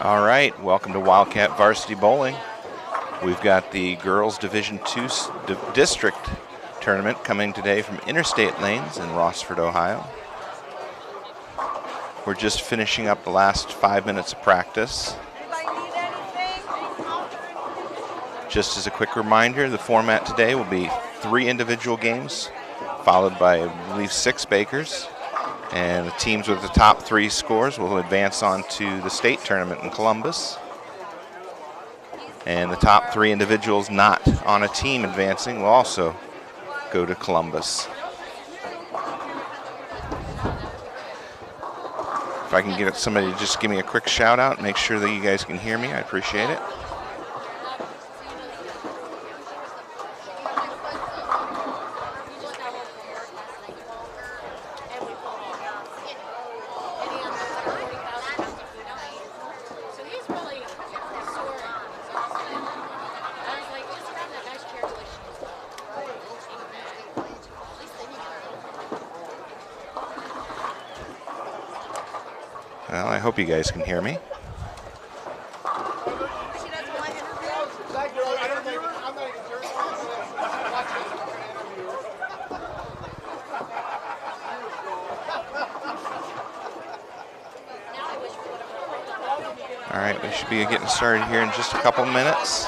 All right, welcome to Wildcat Varsity Bowling. We've got the Girls Division II District Tournament coming today from Interstate Lanes in Rossford, Ohio. We're just finishing up the last 5 minutes of practice. Just as a quick reminder, the format today will be 3 individual games, followed by, I believe, 6 bakers. And the teams with the top 3 scores will advance on to the state tournament in Columbus. And the top 3 individuals not on a team advancing will also go to Columbus. If I can get somebody to just give me a quick shout out, make sure that you guys can hear me, I appreciate it. Well, I hope you guys can hear me. All right, we should be getting started here in just a couple minutes.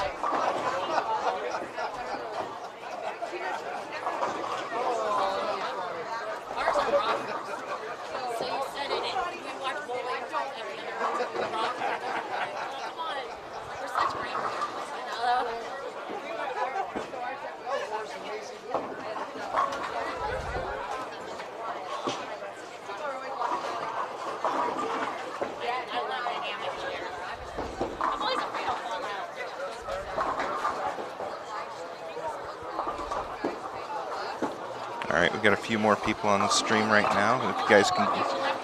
All right, we've got a few more people on the stream right now. If you guys can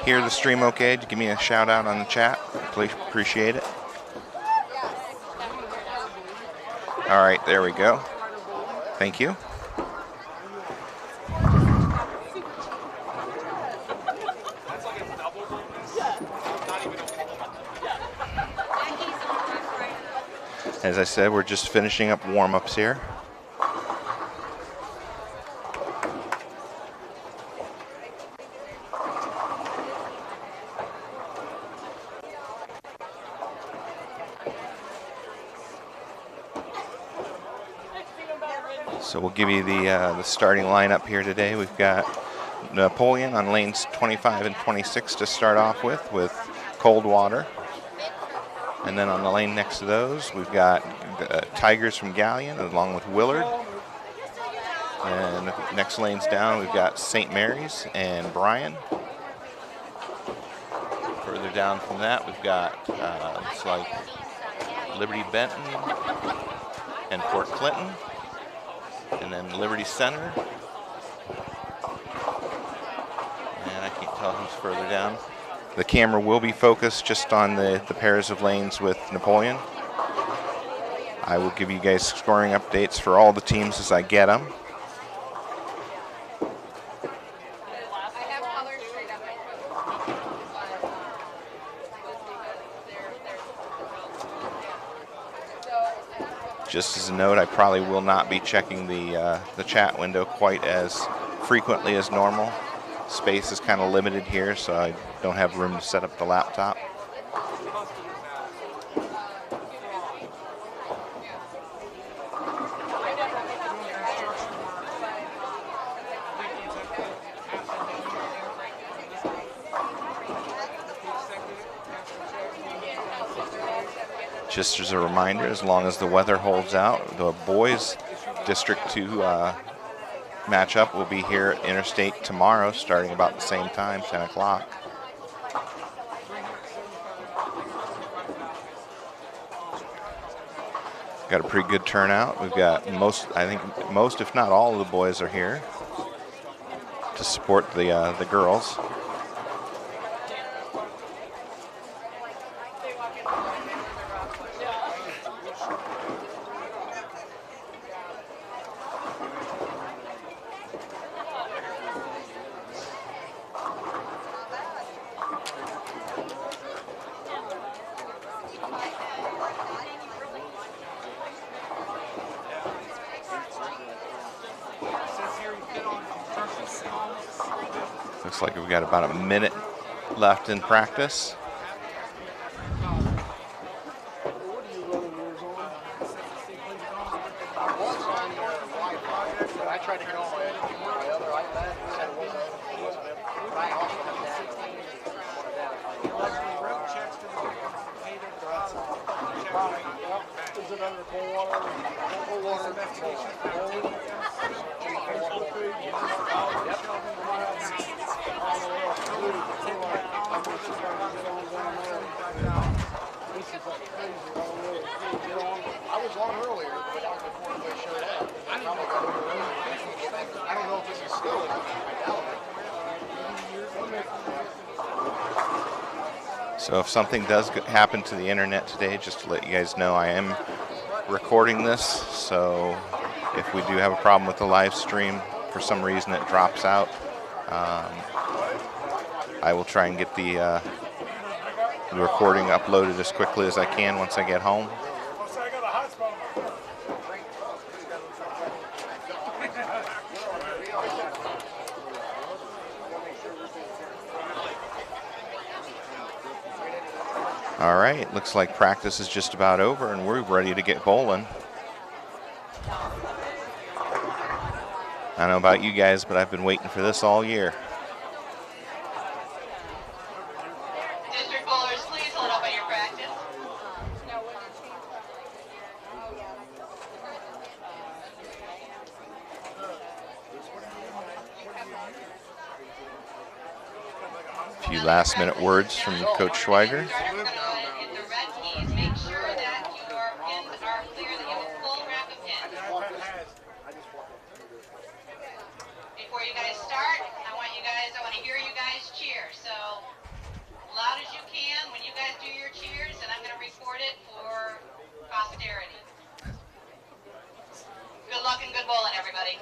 hear the stream okay, give me a shout out on the chat. Please appreciate it. All right, there we go. Thank you. As I said, we're just finishing up warm-ups here. So we'll give you the starting lineup here today. We've got Napoleon on lanes 25 and 26 to start off with Coldwater. And then on the lane next to those, we've got Tigers from Galleon along with Willard. And next lanes down, we've got St. Mary's and Bryan. Further down from that, we've got looks like Liberty Benton and Port Clinton. And then Liberty Center. And I can't tell who's further down. The camera will be focused just on the pairs of lanes with Napoleon. I will give you guys scoring updates for all the teams as I get them. Just as a note, I probably will not be checking the chat window quite as frequently as normal. Space is kind of limited here, so I don't have room to set up the laptop. Just as a reminder, as long as the weather holds out, the boys District 2 matchup will be here at Interstate tomorrow, starting about the same time, 10 o'clock. Got a pretty good turnout. We've got most, if not all of the boys are here to support the girls. Looks like we've got about a minute left in practice. So if something does happen to the internet today, just to let you guys know, I am recording this. So if we do have a problem with the live stream, for some reason it drops out, I will try and get the recording uploaded as quickly as I can once I get home. All right, looks like practice is just about over and we're ready to get bowling. I don't know about you guys, but I've been waiting for this all year. District bowlers, please hold up on your practice. A few last minute words from Coach Schweiger. Make sure that your pins are clear, that you have a full rack of pins. Before you guys start, I want to hear you guys cheer. So loud as you can when you guys do your cheers, and I'm going to record it for posterity. Good luck and good bowling, everybody.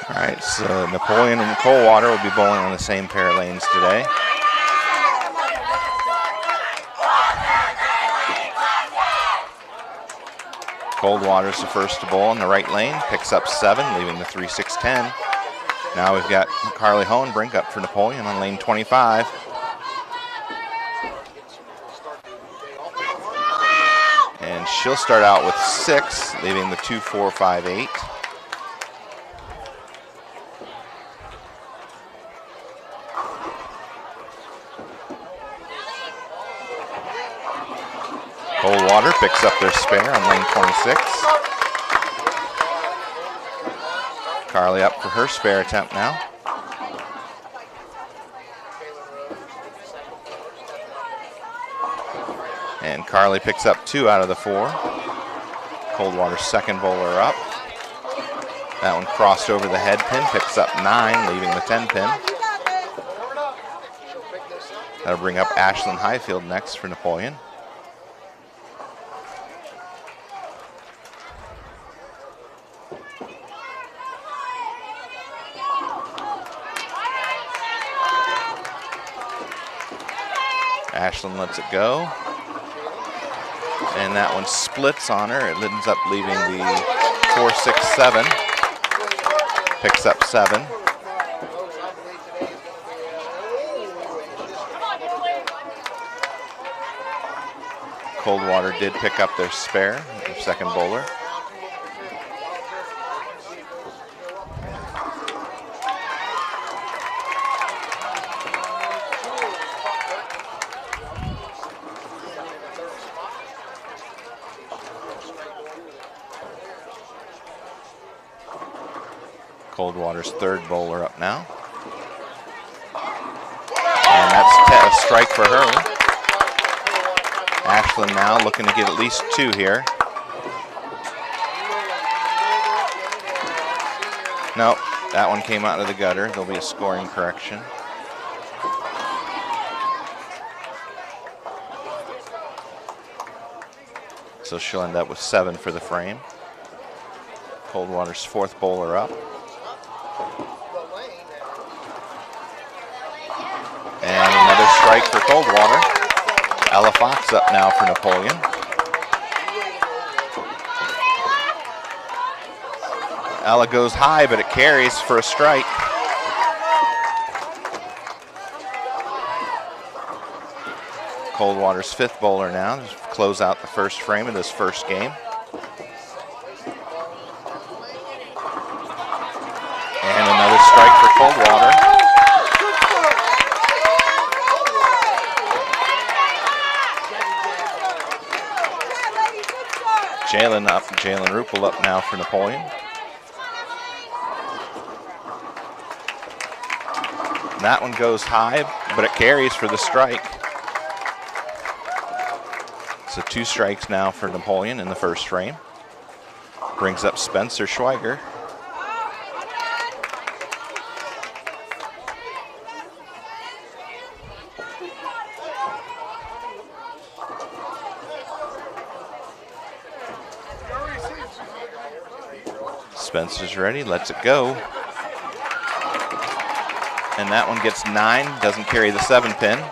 All right, so Napoleon and Coldwater will be bowling on the same pair of lanes today. Coldwater's the first to bowl in the right lane, picks up 7, leaving the 3-6-10. Now we've got Carly Hohenbrink up for Napoleon on lane 25. And she'll start out with 6, leaving the 2-4-5-8. Coldwater picks up their spare on lane 26. Carly up for her spare attempt now. And Carly picks up 2 out of the 4. Coldwater's second bowler up. That one crossed over the head pin, picks up 9, leaving the 10 pin. That'll bring up Ashlyn Highfield next for Napoleon. Ashlyn lets it go, and that one splits on her. It ends up leaving the 4-6-7, picks up 7. Coldwater did pick up their spare, their second bowler. Coldwater's third bowler up now. And that's strike for her. Ashlyn now looking to get at least 2 here. Nope, that one came out of the gutter. There'll be a scoring correction. So she'll end up with 7 for the frame. Coldwater's 4th bowler up. And another strike for Coldwater. Ella Fox up now for Napoleon. Ella goes high, but it carries for a strike. Coldwater's 5th bowler now to close out the first frame of this first game. And another strike for Coldwater. Jalen Ruppel up now for Napoleon. And that one goes high, but it carries for the strike. So 2 strikes now for Napoleon in the first frame. Brings up Spencer Schweiger. Spencer's ready, lets it go. And that one gets 9, doesn't carry the 7 pin.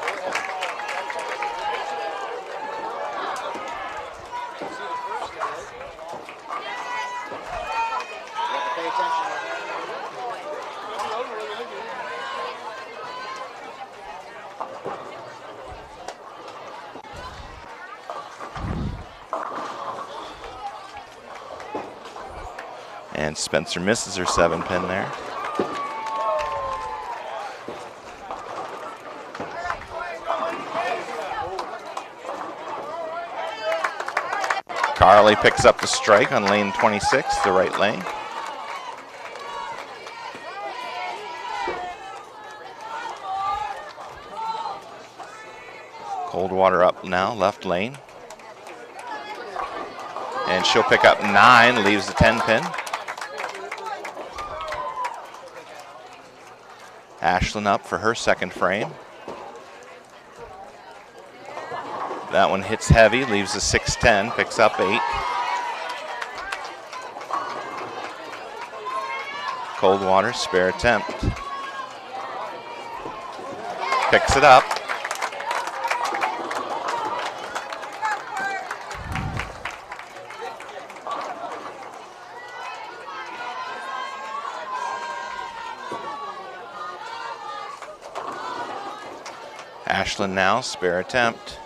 And Spencer misses her 7 pin there. Carly picks up the strike on lane 26, the right lane. Coldwater up now, left lane. And she'll pick up 9, leaves the 10 pin. Ashlyn up for her 2nd frame. That one hits heavy, leaves a 6-10, picks up 8. Coldwater, spare attempt. Picks it up. Ashlyn now, spare attempt.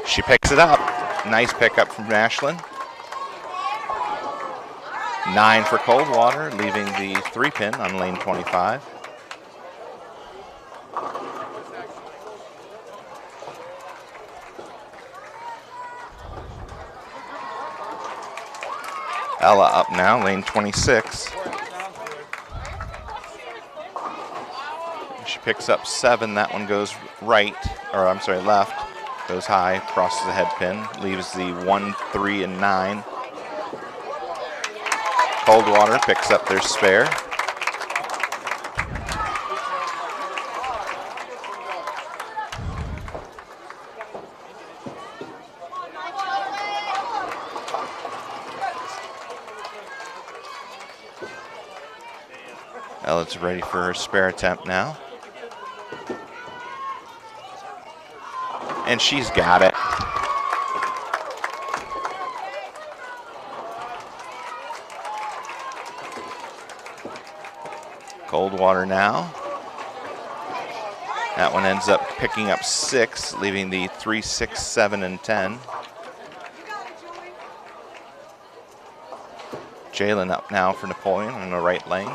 She picks it up. Nice pickup from Ashlyn. 9 for Coldwater, leaving the 3 pin on lane 25. Ella up now, lane 26. She picks up 7. That one goes right, or I'm sorry, left. Goes high, crosses the head pin, leaves the 1, 3, and 9. Coldwater picks up their spare. Ella's ready for her spare attempt now. And she's got it. Coldwater now. That one ends up picking up 6, leaving the 3, 6, 7, and 10. Jalen up now for Napoleon in the right lane.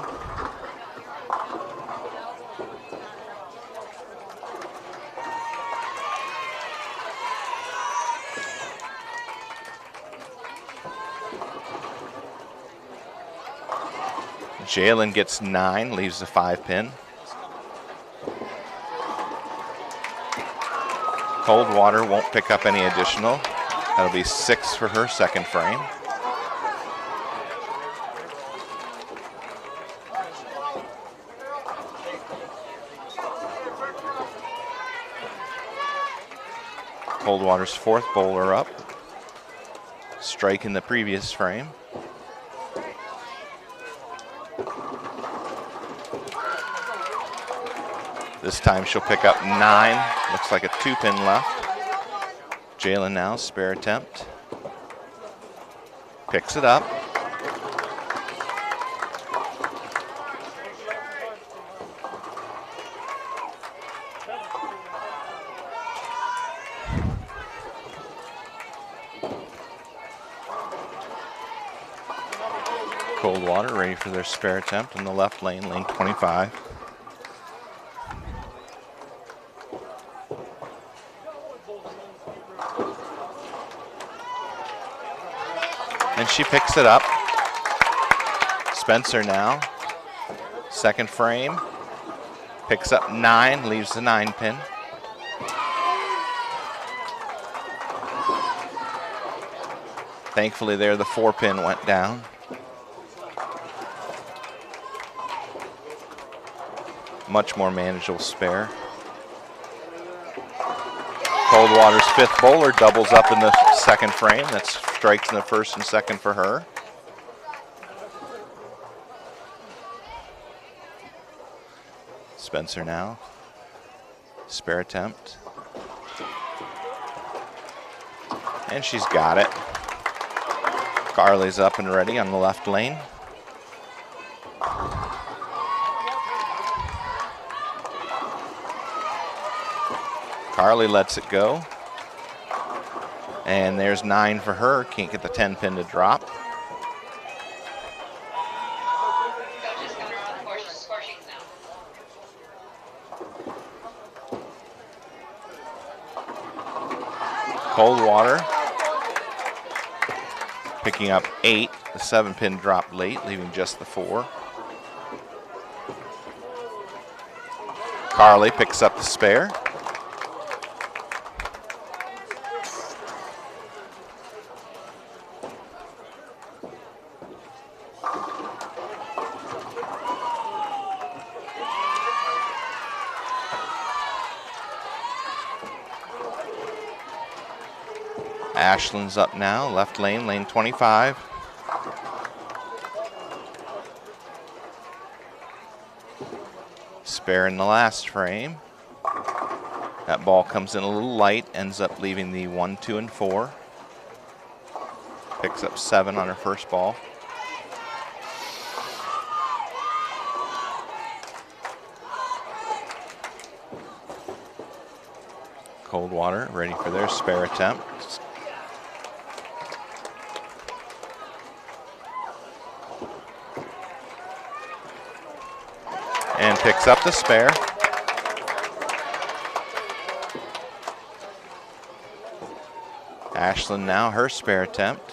Jalen gets 9, leaves the 5 pin. Coldwater won't pick up any additional. That'll be 6 for her second frame. Coldwater's fourth bowler up. Strike in the previous frame. This time she'll pick up 9. Looks like a 2-pin left. Jaylen now, spare attempt. Picks it up. Coldwater ready for their spare attempt in the left lane, lane 25. And she picks it up. Spencer now, second frame, picks up 9, leaves the 9-pin. Thankfully there, the 4-pin went down. Much more manageable spare. Coldwater's fifth bowler doubles up in the second frame. That's strikes in the first and second for her. Spencer now. Spare attempt. And she's got it. Carly's up and ready on the left lane. Carly lets it go. And there's 9 for her. Can't get the 10-pin to drop. Coaches coming around the score sheets now. Coldwater picking up 8. The 7-pin dropped late, leaving just the 4. Carly picks up the spare. Ashland's up now, left lane, lane 25. Spare in the last frame. That ball comes in a little light, ends up leaving the 1, 2, and 4. Picks up 7 on her first ball. Coldwater ready for their spare attempt. And picks up the spare. Ashland now, her spare attempt.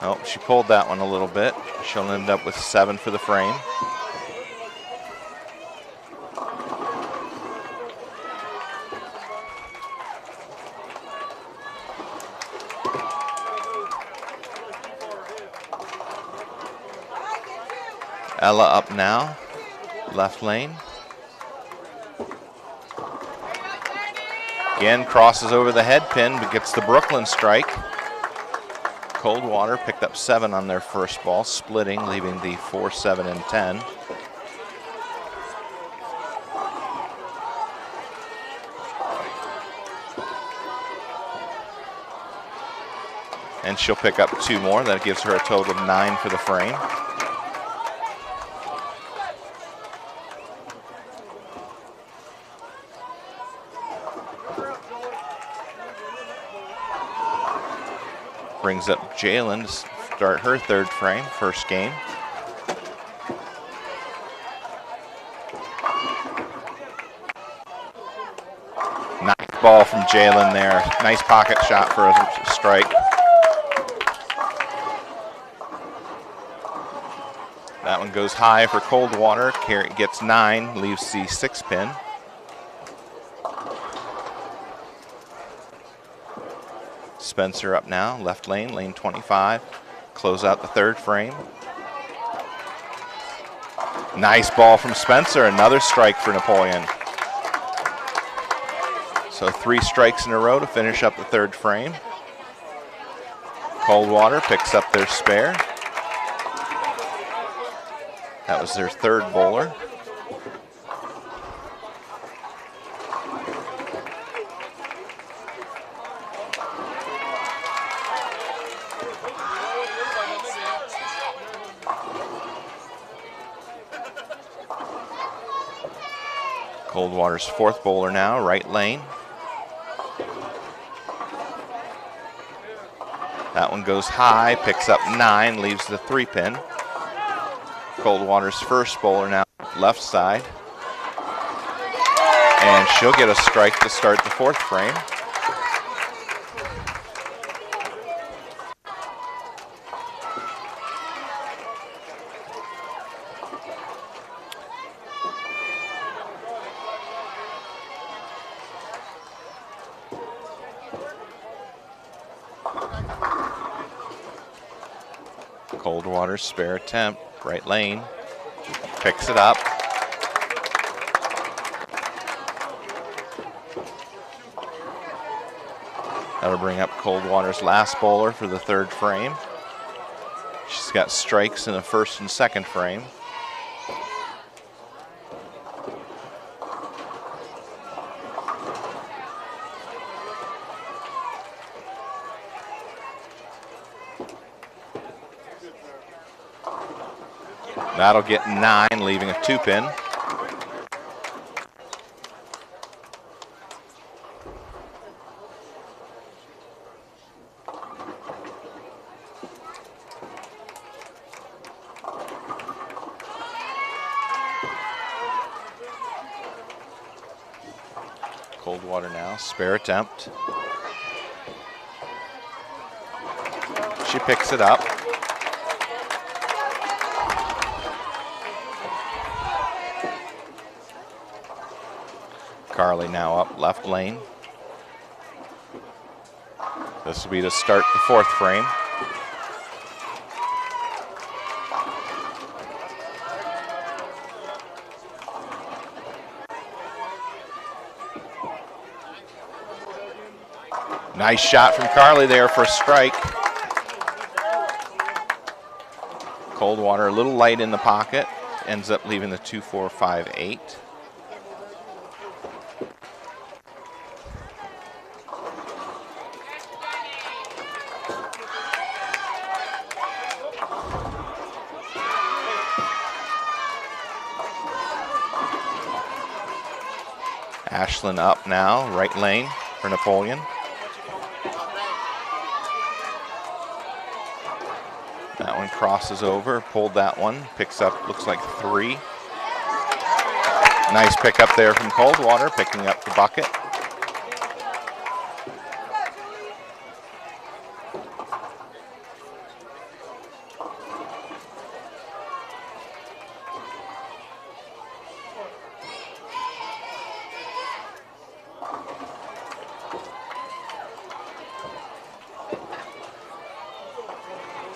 Oh, she pulled that one a little bit. She'll end up with 7 for the frame. Ella up now, left lane. Again, crosses over the head pin, but gets the Brooklyn strike. Coldwater picked up 7 on their first ball, splitting, leaving the 4, 7, and 10. And she'll pick up 2 more. That gives her a total of 9 for the frame. Brings up Jaylen to start her third frame, first game. Nice ball from Jaylen there. Nice pocket shot for a strike. That one goes high for Coldwater. Gets 9, leaves the 6 pin. Spencer up now, left lane, lane 25. Close out the 3rd frame. Nice ball from Spencer, another strike for Napoleon. So 3 strikes in a row to finish up the 3rd frame. Coldwater picks up their spare. That was their 3rd bowler. Coldwater's 4th bowler now, right lane. That one goes high, picks up 9, leaves the 3 pin. Coldwater's 1st bowler now, left side. And she'll get a strike to start the 4th frame. Coldwater's spare attempt, right lane, picks it up. That'll bring up Coldwater's last bowler for the 3rd frame. She's got strikes in the 1st and 2nd frame. That'll get 9, leaving a 2 pin. Coldwater now, spare attempt. She picks it up. Carly now up left lane. This will be to start the 4th frame. Nice shot from Carly there for a strike. Coldwater a little light in the pocket, ends up leaving the 2, 4, 5, 8. Ashlyn up now, right lane for Napoleon. That one crosses over, pulled that one, picks up, looks like 3. Nice pick up there from Coldwater, picking up the bucket.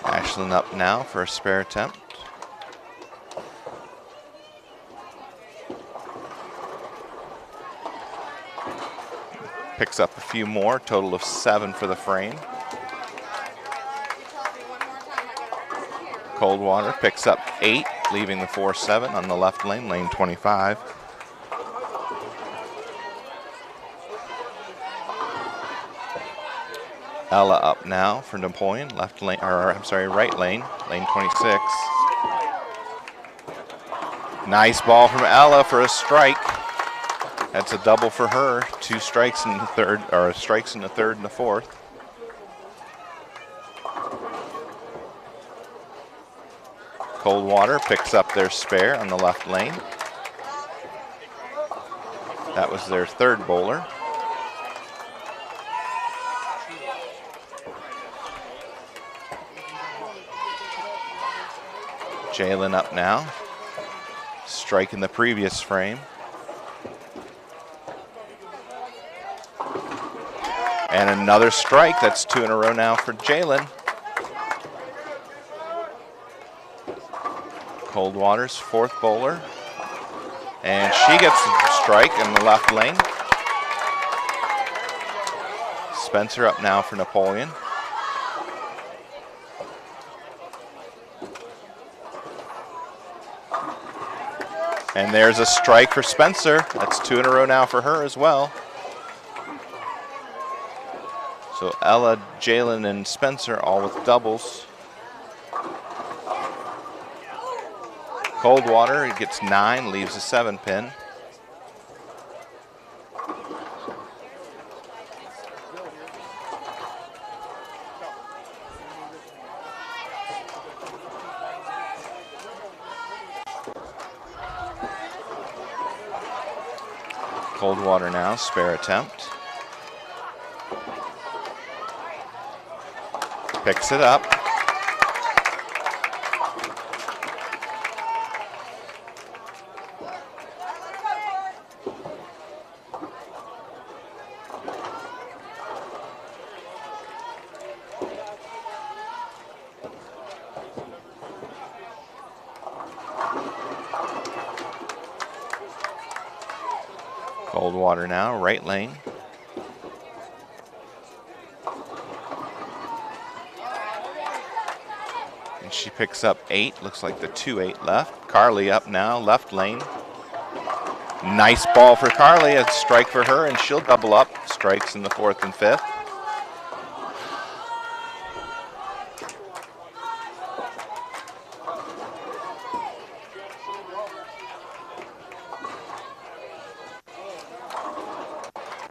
Ashlyn up now for a spare attempt. Picks up a few more, total of 7 for the frame. Coldwater picks up 8, leaving the 4-7 on the left lane, lane 25. Ella up now for Napoleon, left lane, or I'm sorry, right lane, lane 26. Nice ball from Ella for a strike. That's a double for her. 2 strikes in the 3rd, or strikes in the 3rd and the 4th. Coldwater picks up their spare on the left lane. That was their 3rd bowler. Jaylen up now. Strike in the previous frame. And another strike. That's 2 in a row now for Jaylen. Coldwater's 4th bowler. And she gets a strike in the left lane. Spencer up now for Napoleon. And there's a strike for Spencer. That's 2 in a row now for her as well. So Ella, Jaylen, and Spencer all with doubles. Coldwater gets 9, leaves a 7 pin. Coldwater now, spare attempt. Picks it up. Coldwater now, right lane. And she picks up 8, looks like the 2-8 left. Carly up now, left lane. Nice ball for Carly, a strike for her, and she'll double up. Strikes in the 4th and 5th.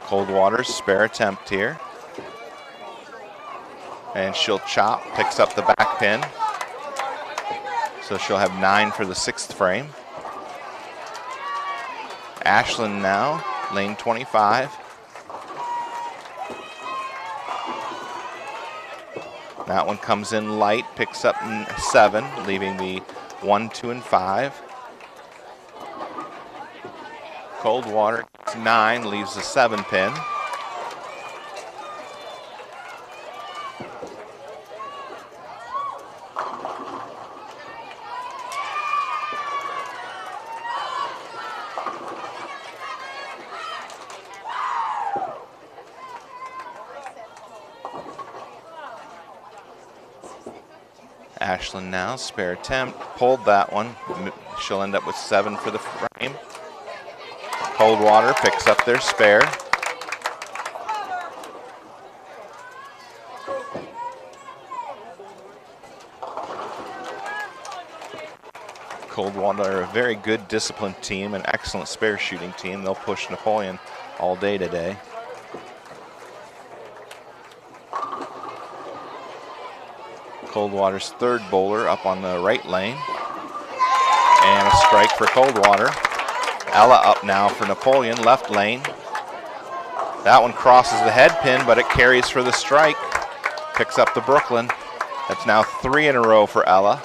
Coldwater's spare attempt here. And she'll chop, picks up the back pin. So she'll have 9 for the 6th frame. Ashlyn now, lane 25. That one comes in light, picks up 7, leaving the 1, 2, and 5. Coldwater gets 9, leaves the 7 pin. Ashlyn now, spare attempt, pulled that one. She'll end up with 7 for the frame. Coldwater picks up their spare. Coldwater are a very good disciplined team, an excellent spare shooting team. They'll push Napoleon all day today. Coldwater's 3rd bowler up on the right lane. And a strike for Coldwater. Ella up now for Napoleon, left lane. That one crosses the head pin, but it carries for the strike. Picks up the Brooklyn. That's now 3 in a row for Ella.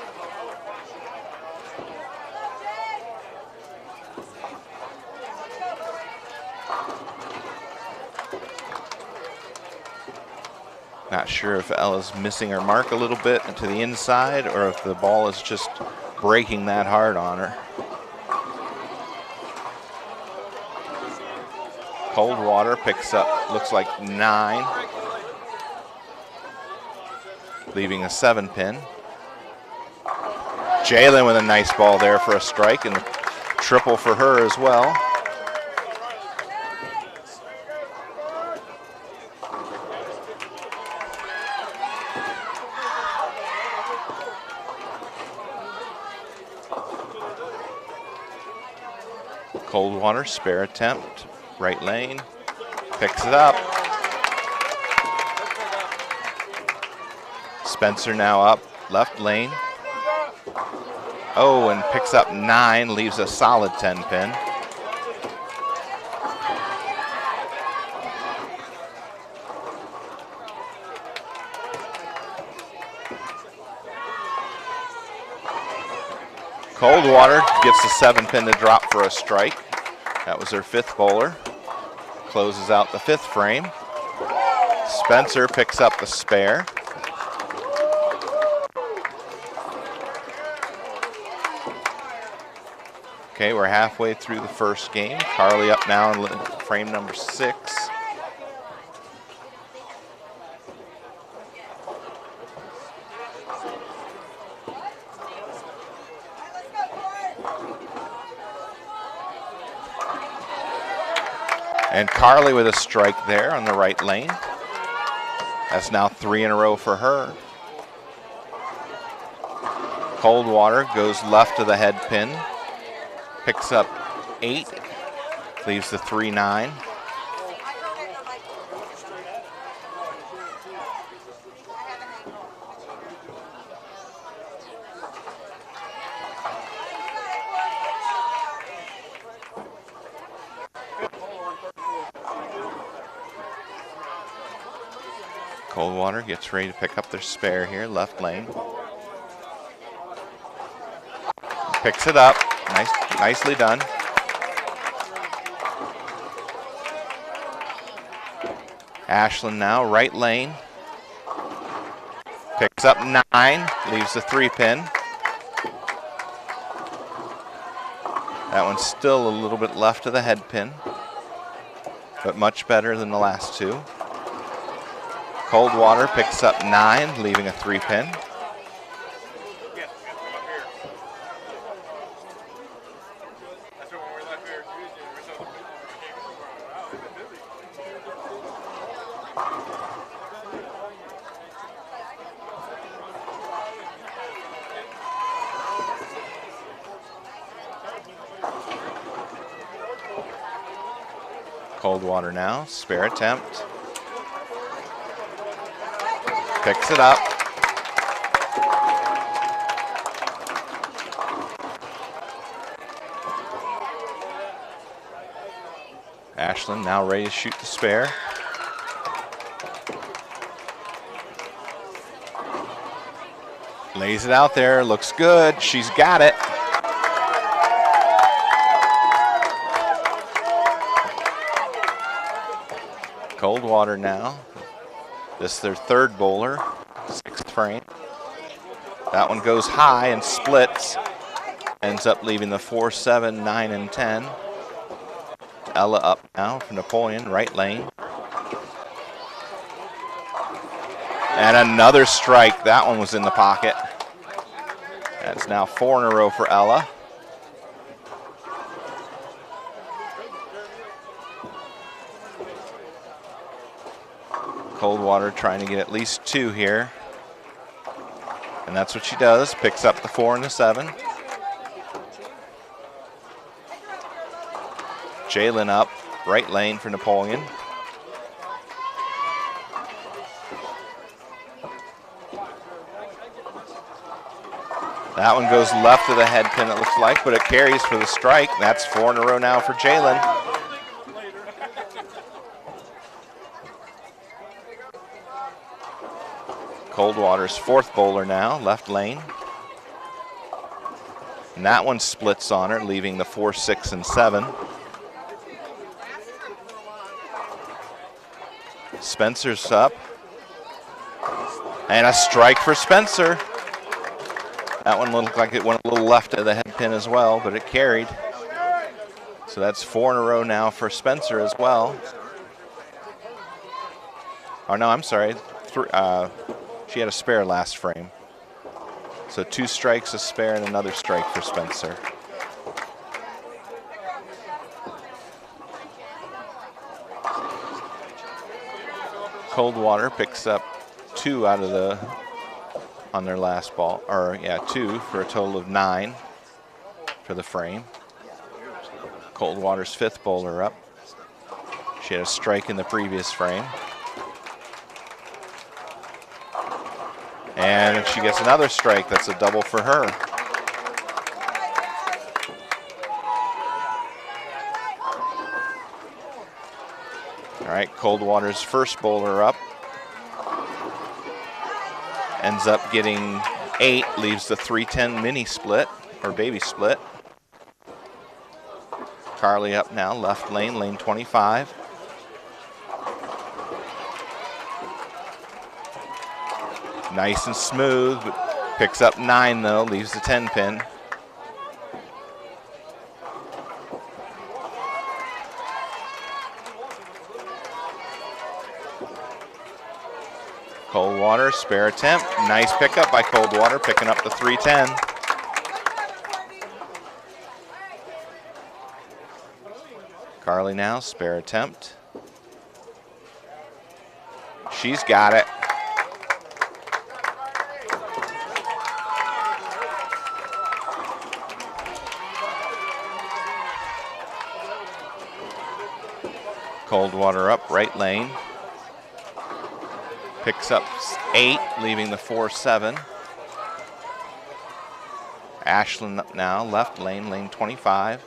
Not sure if Ella's missing her mark a little bit to the inside or if the ball is just breaking that hard on her. Coldwater picks up, looks like 9, leaving a 7 pin. Jaylen with a nice ball there for a strike, and a triple for her as well. Coldwater, spare attempt, right lane, picks it up. Spencer now up, left lane. Oh, and picks up 9, leaves a solid 10 pin. Coldwater gets the 7-pin to drop for a strike. That was their 5th bowler. Closes out the 5th frame. Spencer picks up the spare. Okay, we're halfway through the first game. Carly up now in frame number 6. And Carly with a strike there on the right lane. That's now 3 in a row for her. Coldwater goes left to the head pin. Picks up 8, leaves the 3-9. Coldwater gets ready to pick up their spare here, left lane. Picks it up. Nicely done. Ashland now, right lane. Picks up 9, leaves the 3-pin. That one's still a little bit left of the head pin, but much better than the last 2. Coldwater picks up 9, leaving a 3-pin. Coldwater now, spare attempt. Picks it up. Ashland now ready to shoot the spare. Lays it out there, looks good, she's got it. Coldwater now. This is their 3rd bowler, 6th frame. That one goes high and splits. Ends up leaving the 4, 7, 9, and 10. Ella up now for Napoleon, right lane. And another strike. That one was in the pocket. That's now 4 in a row for Ella. Coldwater trying to get at least 2 here. And that's what she does, picks up the 4 and the 7. Jaylen up, right lane for Napoleon. That one goes left of the head pin, it looks like, but it carries for the strike. That's 4 in a row now for Jaylen. Coldwater's 4th bowler now, left lane. And that one splits on her, leaving the 4, 6, and 7. Spencer's up. And a strike for Spencer. That one looked like it went a little left of the head pin as well, but it carried. So that's 4 in a row now for Spencer as well. Oh no, I'm sorry. She had a spare last frame. So 2 strikes, a spare, and another strike for Spencer. Coldwater picks up 2 out of on their last ball, or yeah, 2 for a total of 9 for the frame. Coldwater's 5th bowler up. She had a strike in the previous frame. And she gets another strike. That's a double for her. All right, Coldwater's 1st bowler up. Ends up getting 8, leaves the 3-10 mini split. or baby split. Carly up now, left lane, lane 25. Nice and smooth, but picks up 9 though, leaves the 10 pin. Coldwater, spare attempt. Nice pickup by Coldwater, picking up the 310. Carly now, spare attempt. She's got it. Coldwater up, right lane. Picks up 8, leaving the 4-7. Ashlyn up now, left lane, lane 25.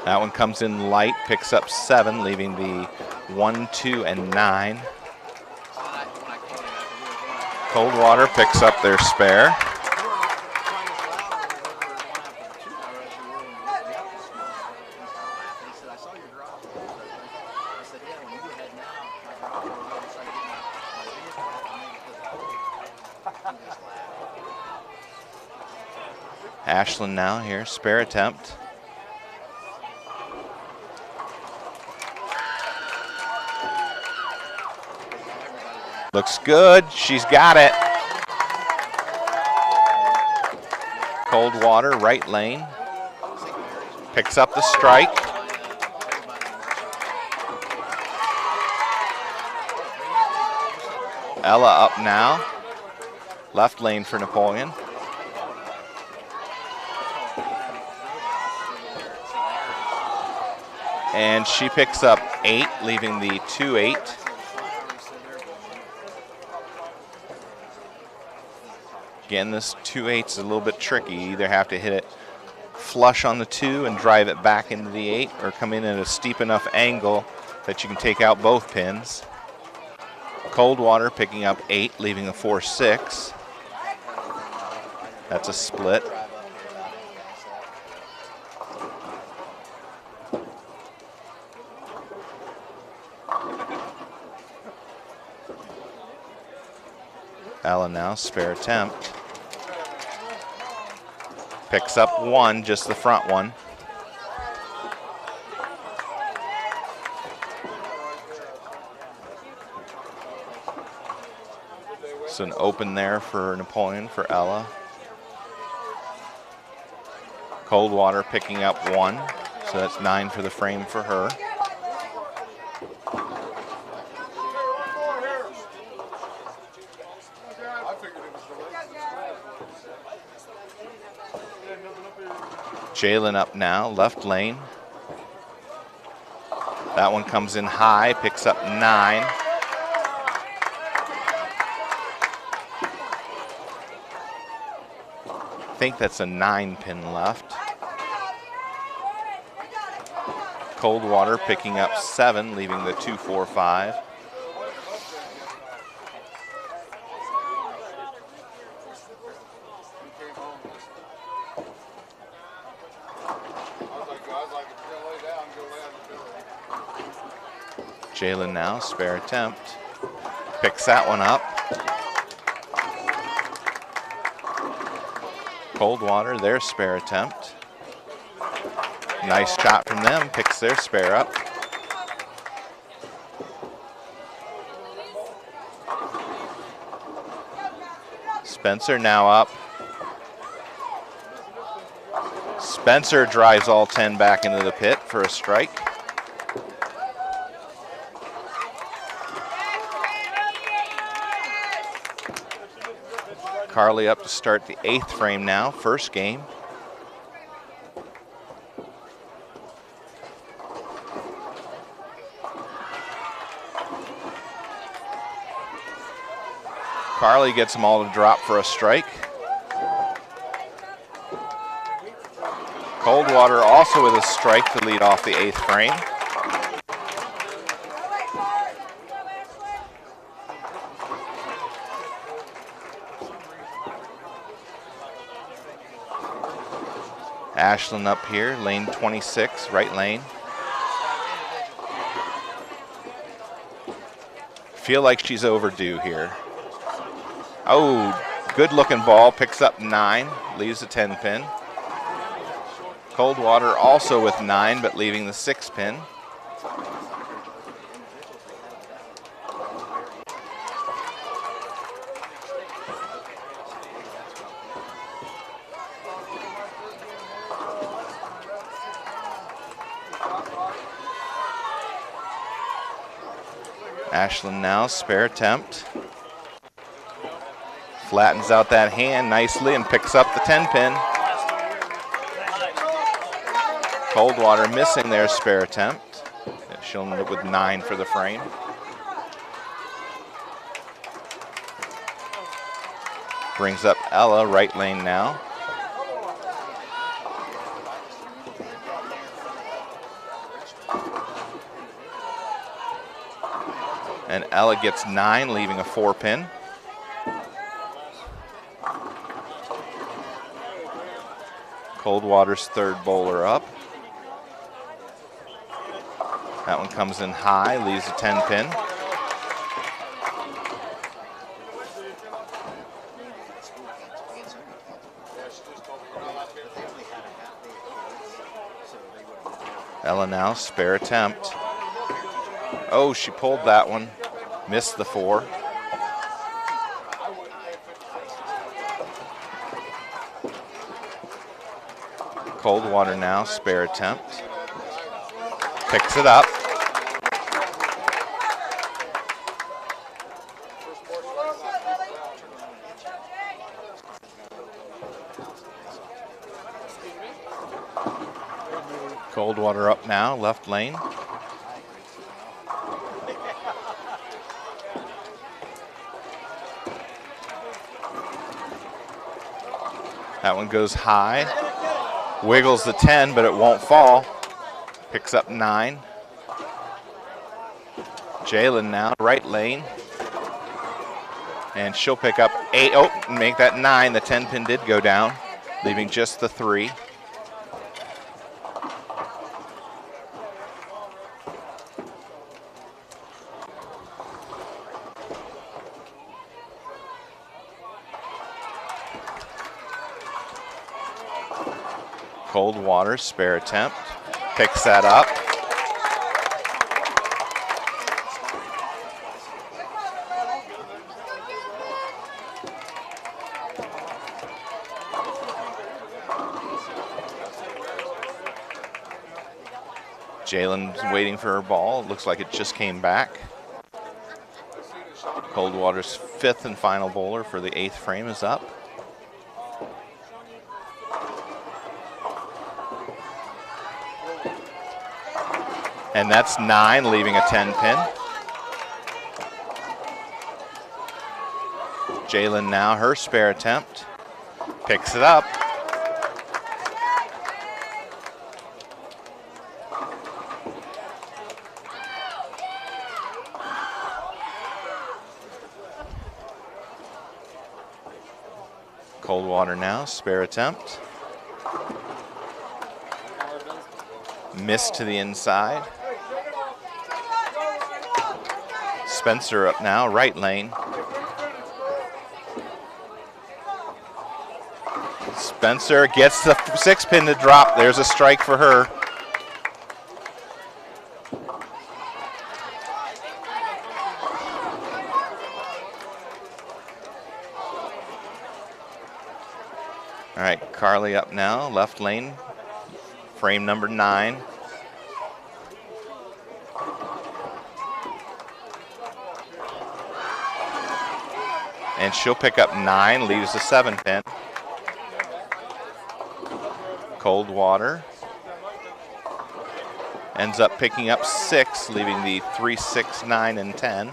That one comes in light, picks up 7, leaving the 1, 2, and 9. Coldwater picks up their spare. Ashlyn now here, spare attempt. Looks good, she's got it. Coldwater, right lane. Picks up the strike. Ella up now. Left lane for Napoleon. And she picks up 8, leaving the 2-8. Again, this 2-8 is a little bit tricky. You either have to hit it flush on the 2 and drive it back into the 8, or come in at a steep enough angle that you can take out both pins. Coldwater picking up 8, leaving a 4-6. That's a split. Ella now, spare attempt. Picks up 1, just the front one. So an open there for Napoleon, for Ella. Coldwater picking up 1, so that's 9 for the frame for her. Jalen up now, left lane. That one comes in high, picks up 9. I think that's a 9 pin left. Coldwater picking up 7, leaving the 2-4-5. Jalen now, spare attempt. Picks that one up. Coldwater, their spare attempt. Nice shot from them, picks their spare up. Spencer now up. Spencer drives all 10 back into the pit for a strike. Carly up to start the 8th frame now, first game. Carly gets them all to drop for a strike. Coldwater also with a strike to lead off the 8th frame. Ashlyn up here, lane 26, right lane. Feel like she's overdue here. Oh, good looking ball, picks up 9, leaves the 10 pin. Coldwater also with 9, but leaving the 6 pin. Ashlyn now, spare attempt. Flattens out that hand nicely and picks up the 10 pin. Coldwater missing their spare attempt. She'll end up with 9 for the frame. Brings up Ella, right lane now. And Ella gets 9, leaving a 4 pin. Coldwater's third bowler up. That one comes in high, leaves a 10 pin. Ella now, spare attempt. Oh, she pulled that one. Missed the 4. Coldwater now, spare attempt. Picks it up. Coldwater up now, left lane. That one goes high. Wiggles the 10, but it won't fall. Picks up 9. Jayde now, right lane. And she'll pick up 8. Oh, make that 9. The 10 pin did go down, leaving just the 3. Coldwater, spare attempt, picks that up. Jalen's waiting for her ball. Looks like it just came back. Coldwater's 5th and final bowler for the 8th frame is up. And that's 9, leaving a 10 pin. Jayde now, her spare attempt, picks it up. Coldwater now, spare attempt. Missed to the inside. Spencer up now, right lane. Spencer gets the 6 pin to drop. There's a strike for her. All right, Carly up now, left lane, frame number 9. And she'll pick up 9, leaves the 7 pin. Coldwater ends up picking up 6, leaving the 3, 6, 9, and 10.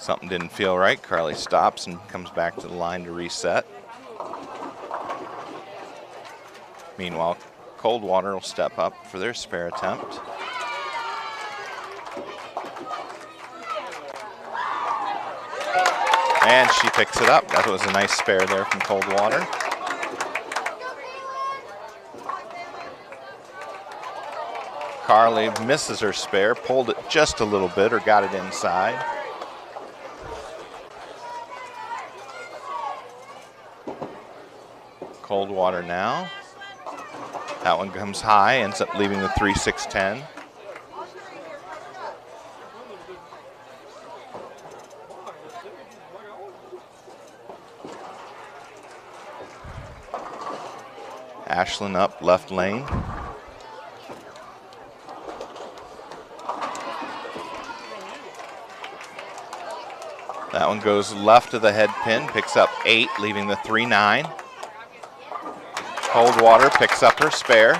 Something didn't feel right. Carly stops and comes back to the line to reset. Meanwhile, Coldwater will step up for their spare attempt. And she picks it up. That was a nice spare there from Coldwater. Carly misses her spare, pulled it just a little bit or got it inside. Coldwater now. That one comes high, ends up leaving the 3-6-10. Ashlyn up left lane. That one goes left of the head pin, picks up 8, leaving the 3-9. Coldwater picks up her spare.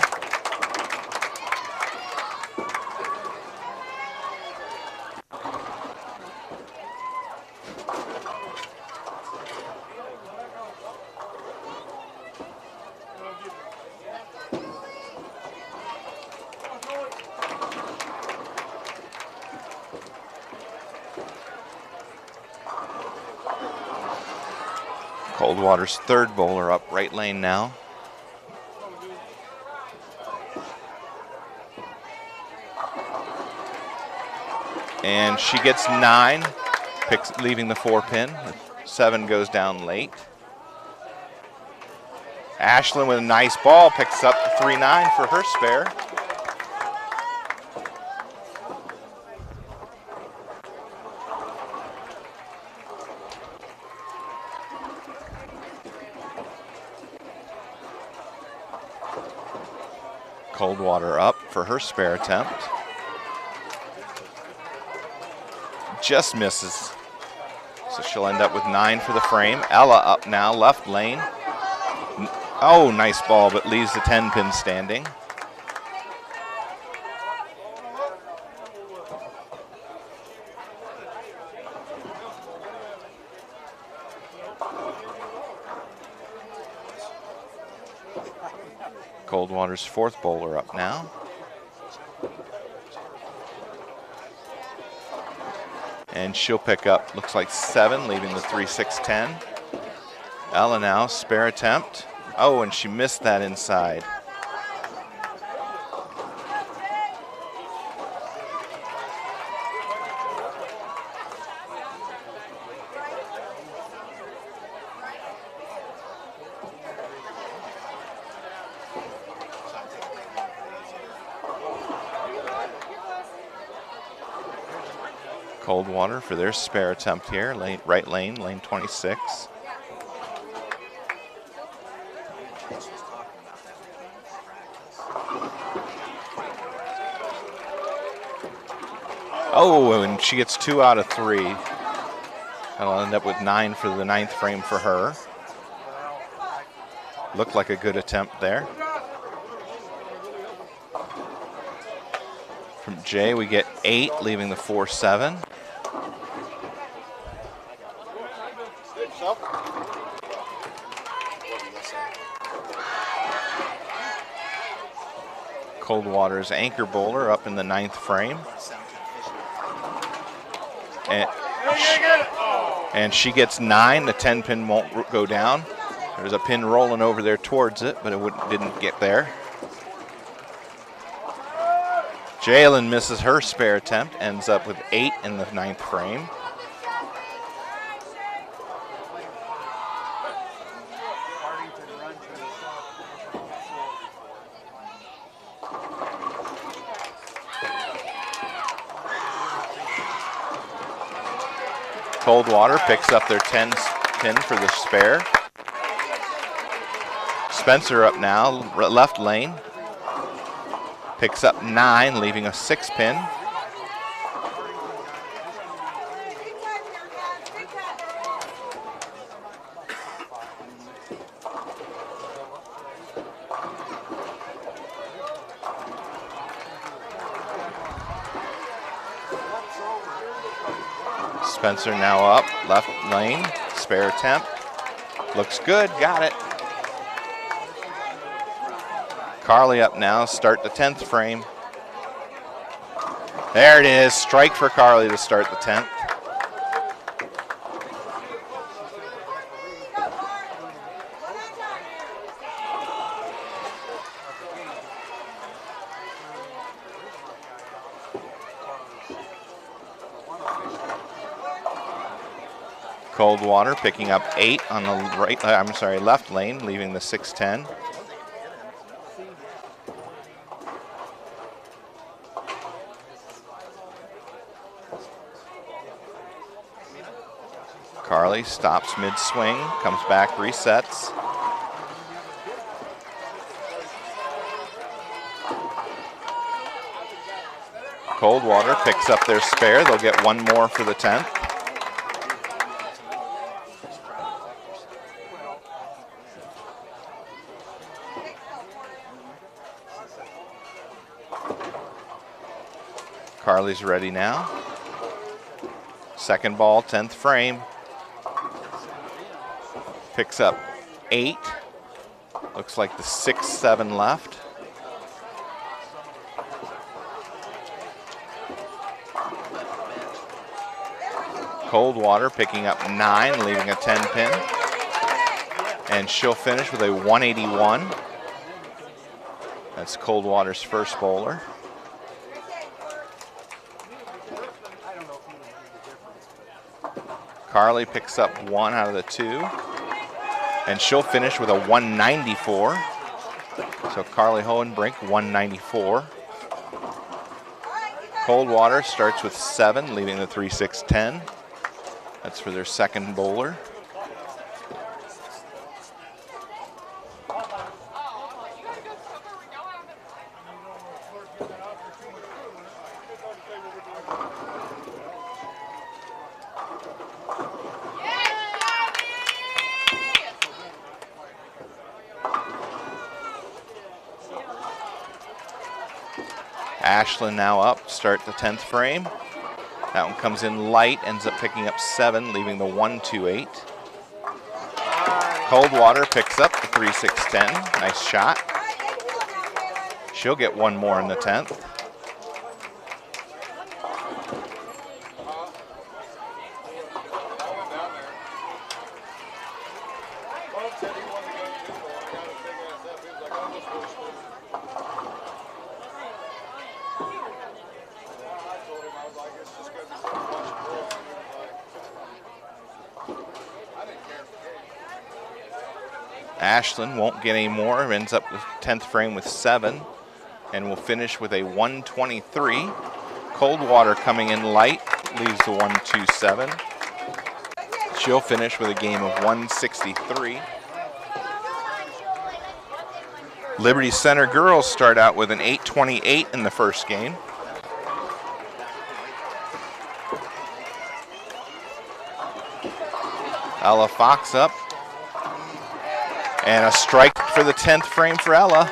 Coldwater's third bowler up right lane now. And she gets 9, leaving the 4 pin. 7 goes down late. Ashlyn with a nice ball picks up the 3-9 for her spare. Coldwater up for her spare attempt. Just misses. So she'll end up with 9 for the frame. Ella up now, left lane. Oh, nice ball, but leaves the 10 pin standing. Coldwater's fourth bowler up now. And she'll pick up, looks like 7, leaving the 3-6-10. Ella now, spare attempt. Oh, and she missed that inside. Coldwater for their spare attempt here, right lane, lane 26. Oh, and she gets 2 out of 3. That'll end up with 9 for the 9th frame for her. Looked like a good attempt there. From Jay, we get 8, leaving the 4-7. Coldwater's anchor bowler up in the 9th frame. And she gets 9. The 10 pin won't go down. There's a pin rolling over there towards it, but it didn't get there. Jalen misses her spare attempt, ends up with 8 in the 9th frame. Coldwater picks up their 10 pin for the spare. Spencer up now, left lane. Picks up 9, leaving a 6 pin. Spencer now up, left lane, spare attempt. Looks good, got it. Carly up now, start the 10th frame. There it is, strike for Carly to start the 10th. Coldwater picking up 8 on the left lane, leaving the 6-10. Carly stops mid-swing, comes back, resets. Coldwater picks up their spare. They'll get one more for the 10th. Carly's ready now. Second ball, 10th frame. Picks up 8. Looks like the 6-7 left. Coldwater picking up 9, leaving a 10 pin. And she'll finish with a 181. That's Coldwater's first bowler. Carly picks up 1 out of the 2, and she'll finish with a 194. So Carly Hohenbrink, 194. Coldwater starts with 7, leaving the 3-6-10. That's for their second bowler. Ashlyn now up, start the 10th frame. That one comes in light, ends up picking up 7, leaving the 1-2-8. Coldwater picks up the 3-6-10. Nice shot. She'll get one more in the 10th. Ashlyn won't get any more, ends up the 10th frame with 7, and will finish with a 123. Coldwater coming in light, leaves the 127. She'll finish with a game of 163. Liberty Center girls start out with an 828 in the first game. Ella Fox up. And a strike for the 10th frame for Ella.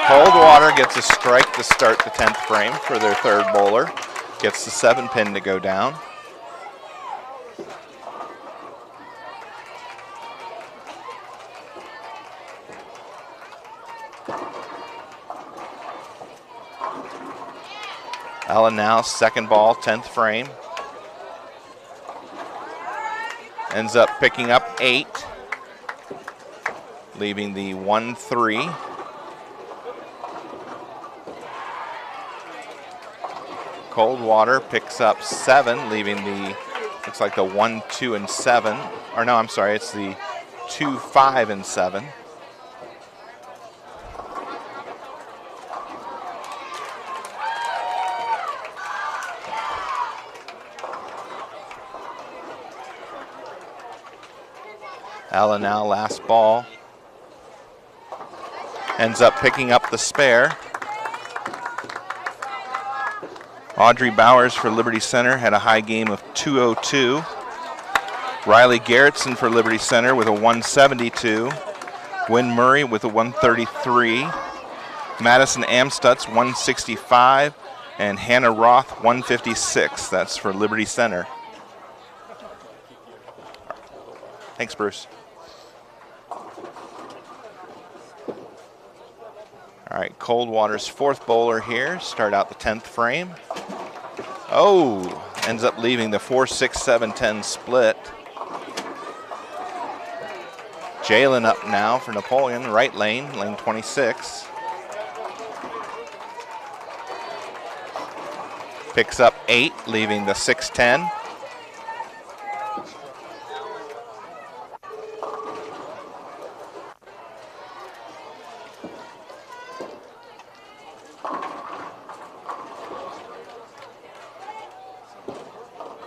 Coldwater gets a strike to start the 10th frame for their third bowler. Gets the 7 pin to go down. Ella now, second ball, 10th frame. Ends up picking up 8, leaving the 1-3. Coldwater picks up 7, leaving the, looks like the 1-2-7. Or no, I'm sorry, it's the 2-5-7. Ella now, last ball. Ends up picking up the spare. Audrey Bowers for Liberty Center had a high game of 202. Riley Garrettson for Liberty Center with a 172. Gwen Murray with a 133. Madison Amstutz 165. And Hannah Roth 156. That's for Liberty Center. Thanks, Bruce. All right, Coldwater's fourth bowler here. Start out the 10th frame. Oh, ends up leaving the 4-6-7-10 split. Jaylen up now for Napoleon, right lane, lane 26. Picks up 8, leaving the 6-10.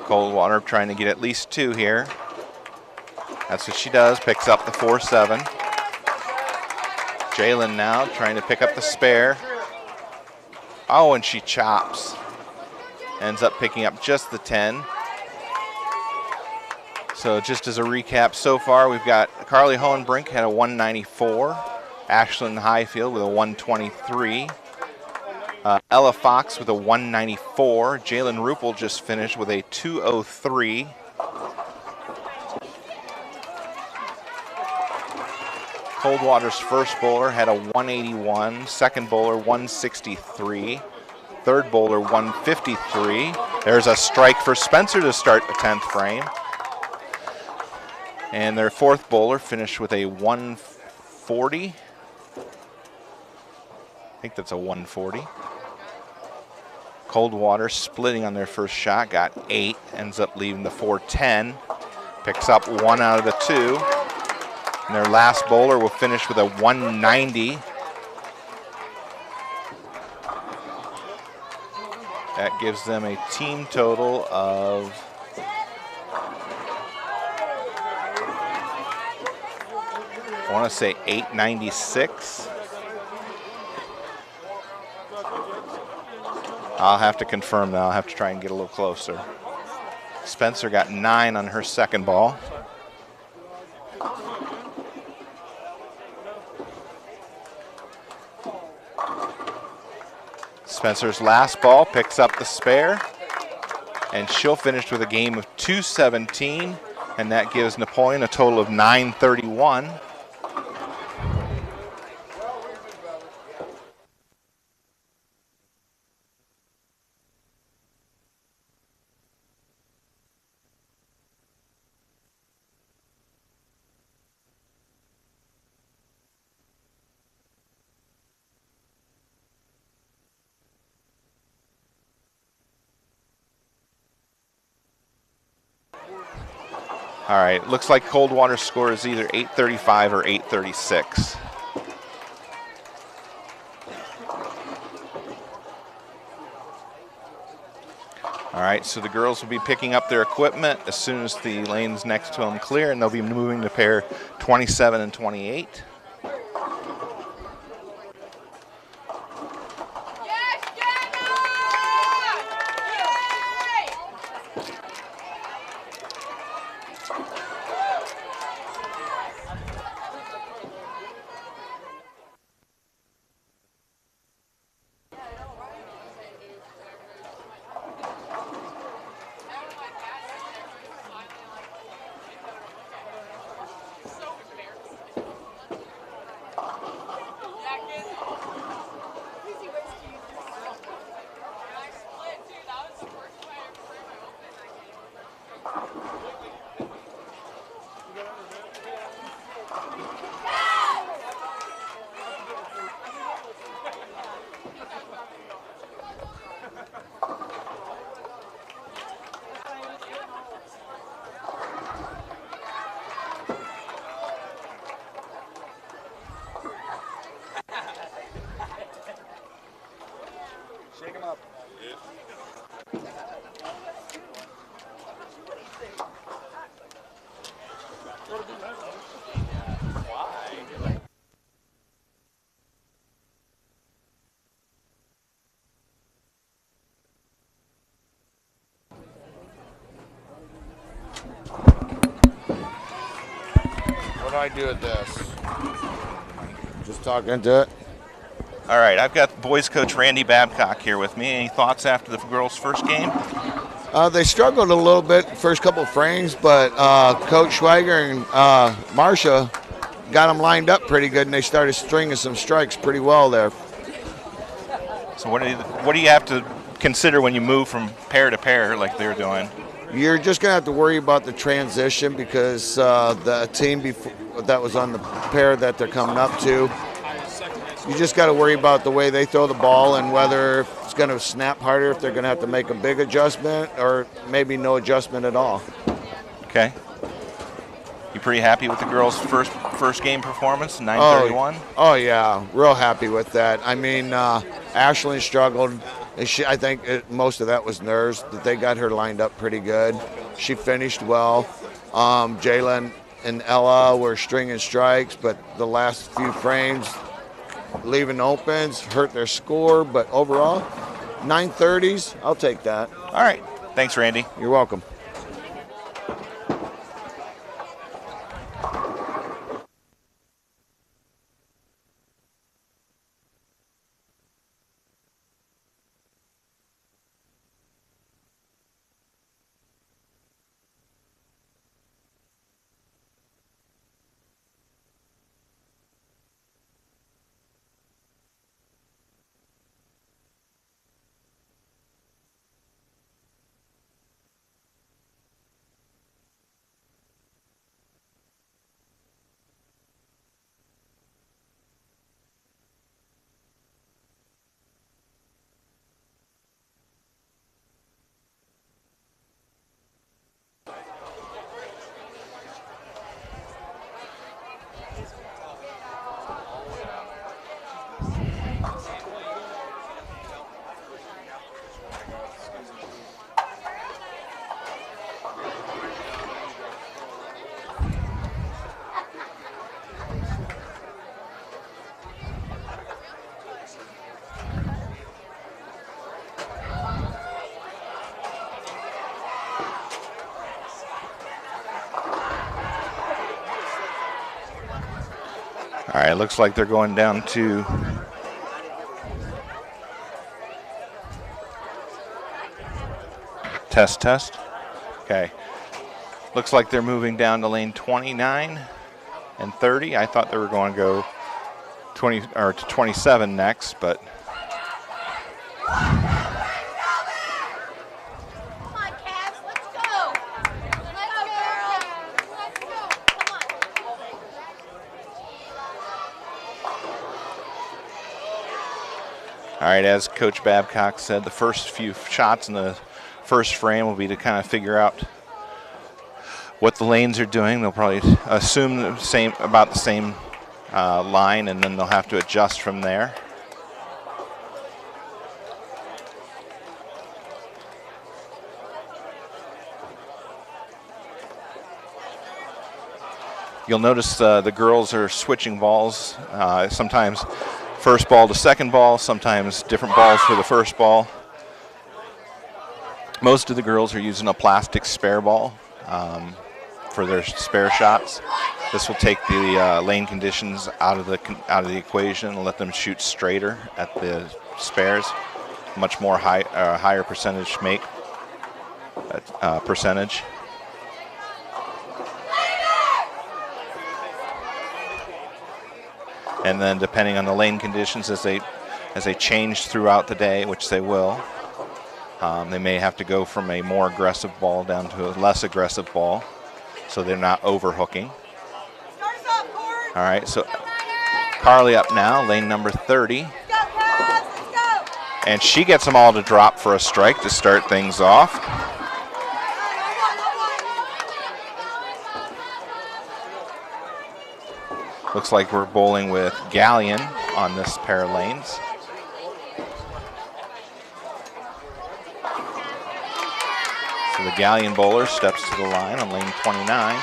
Coldwater trying to get at least 2 here. That's what she does, picks up the 4-7. Jaylen now trying to pick up the spare. Oh, and she chops. Ends up picking up just the 10. So just as a recap so far, we've got Carly Hohenbrink had a 194. Ashlyn Highfield with a 123. Ella Fox with a 194. Jalen Rupel just finished with a 203. Coldwater's first bowler had a 181. Second bowler 163. Third bowler 153. There's a strike for Spencer to start the 10th frame. And their fourth bowler finished with a 140. I think that's a 140. Coldwater splitting on their first shot, got 8, ends up leaving the 410. Picks up 1 out of the 2. And their last bowler will finish with a 190. That gives them a team total of I want to say 896. I'll have to confirm that. I'll have to try and get a little closer. Spencer got 9 on her second ball. Spencer's last ball picks up the spare, and she'll finish with a game of 217, and that gives Napoleon a total of 931. All right, looks like Coldwater's score is either 835 or 836. All right, so the girls will be picking up their equipment as soon as the lanes next to them clear, and they'll be moving to pair 27 and 28. What do I do with this? talk into it. All right, I've got boys coach Randy Babcock here with me. Any thoughts after the girls' first game? They struggled a little bit first couple frames, but Coach Schweiger and Marcia got them lined up pretty good, and they started stringing some strikes pretty well there. So what do you have to consider when you move from pair to pair like they're doing? You're just going to have to worry about the transition because the team that was on the pair that they're coming up to, you just got to worry about the way they throw the ball and whether it's going to snap harder, if they're going to have to make a big adjustment or maybe no adjustment at all. Okay. You pretty happy with the girls' first game performance, 9:31? Oh, yeah, real happy with that. I mean, Ashlyn struggled. I think most of that was nerves, that they got her lined up pretty good. She finished well. Jaylen and Ella were stringing strikes, but the last few frames, leaving opens, hurt their score. But overall, 930s, I'll take that. All right. Thanks, Randy. You're welcome. All right, looks like they're going down to test. Okay. Looks like they're moving down to lane 29 and 30. I thought they were going to go 20 or to 27 next, but all right, as Coach Babcock said, the first few shots in the first frame will be to kind of figure out what the lanes are doing. They'll probably assume about the same line, and then they'll have to adjust from there. You'll notice the girls are switching balls, sometimes first ball to second ball, sometimes different balls for the first ball. Most of the girls are using a plastic spare ball for their spare shots. This will take the lane conditions out of the equation and let them shoot straighter at the spares. Much more higher percentage make percentage. And then depending on the lane conditions as they change throughout the day, which they will, they may have to go from a more aggressive ball down to a less aggressive ball so they're not overhooking. All right, so Carly up now, lane number 30. And she gets them all to drop for a strike to start things off. Looks like we're bowling with Galleon on this pair of lanes. So the Galleon bowler steps to the line on lane 29.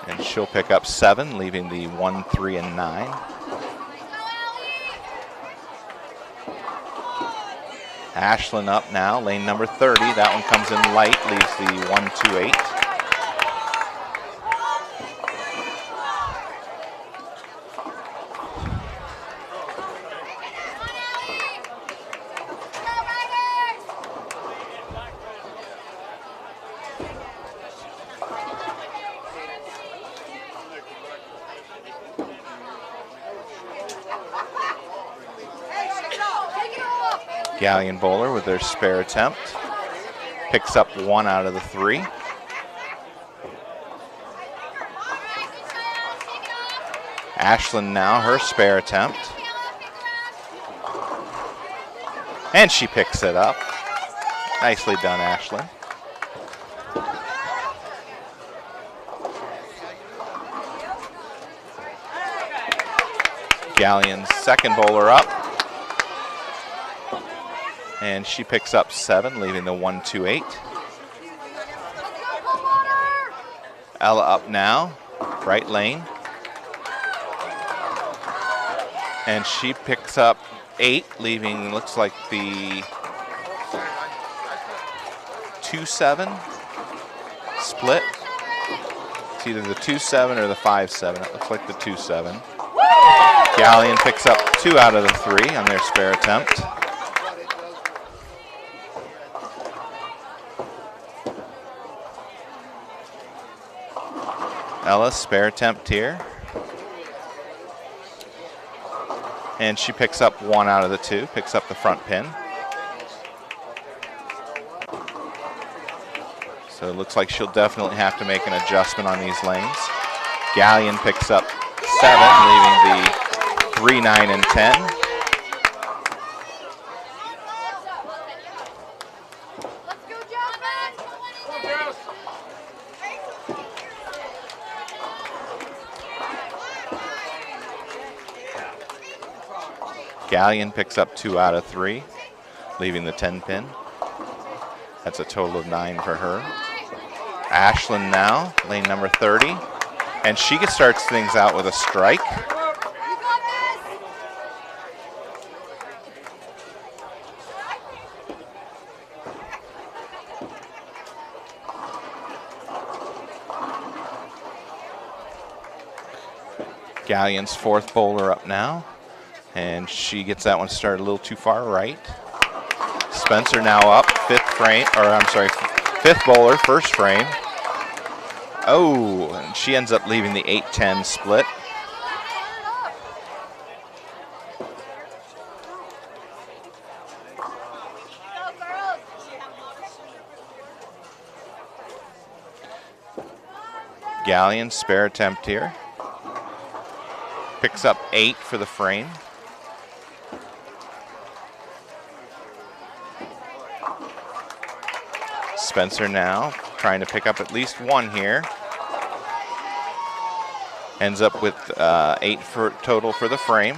And she'll pick up 7, leaving the 1, 3, and 9. Ashlyn up now, lane number 30. That one comes in light, leaves the 1, 2, 8. Galleon bowler with their spare attempt. Picks up 1 out of the 3. Ashlyn now, her spare attempt. And she picks it up. Nicely done, Ashlyn. Galleon's second bowler up. And she picks up 7, leaving the 1-2-8. Ella up now, right lane. And she picks up 8, leaving, looks like the 2-7 split. It's either the 2-7 or the 5-7. It looks like the 2-7. Galleon picks up 2 out of the 3 on their spare attempt. Ella's spare attempt here. And she picks up 1 out of the 2, picks up the front pin. So it looks like she'll definitely have to make an adjustment on these lanes. Galleon picks up 7, leaving the 3, 9, and 10. Galleon picks up 2 out of 3, leaving the 10 pin. That's a total of 9 for her. Ashlyn now, lane number 30, and she starts things out with a strike. Galleon's fourth bowler up now, and she gets that one started a little too far right. Spencer now up, fifth bowler, first frame. Oh, and she ends up leaving the 8-10 split. Galleon spare attempt here. Picks up 8 for the frame. Spencer now trying to pick up at least 1 here. Ends up with 8 for total for the frame.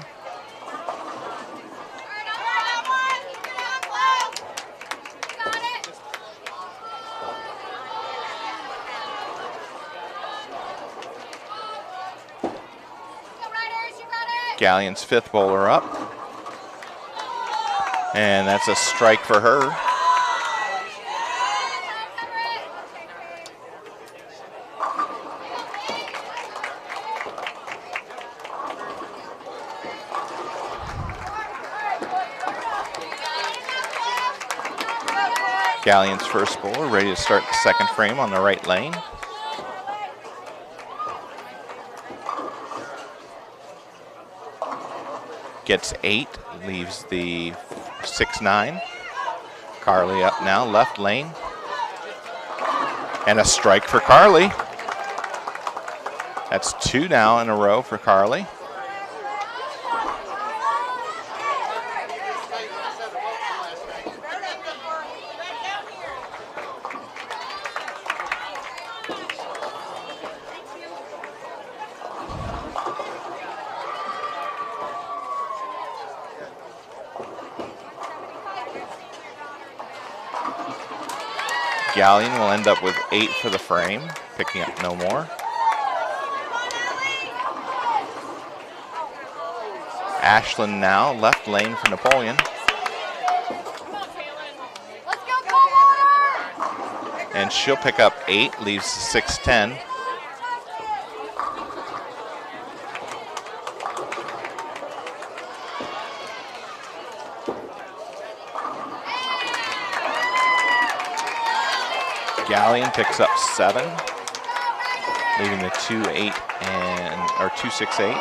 Galleon's fifth bowler up. And that's a strike for her. Galleon's first bowler ready to start the second frame on the right lane. Gets 8, leaves the 6-9. Carly up now, left lane. And a strike for Carly. That's 2 now in a row for Carly. Galleon will end up with 8 for the frame, picking up no more. Ashlyn now, left lane for Napoleon. And she'll pick up 8, leaves 6-10. Galleon picks up 7, leaving the 2-8 or 2-6-8.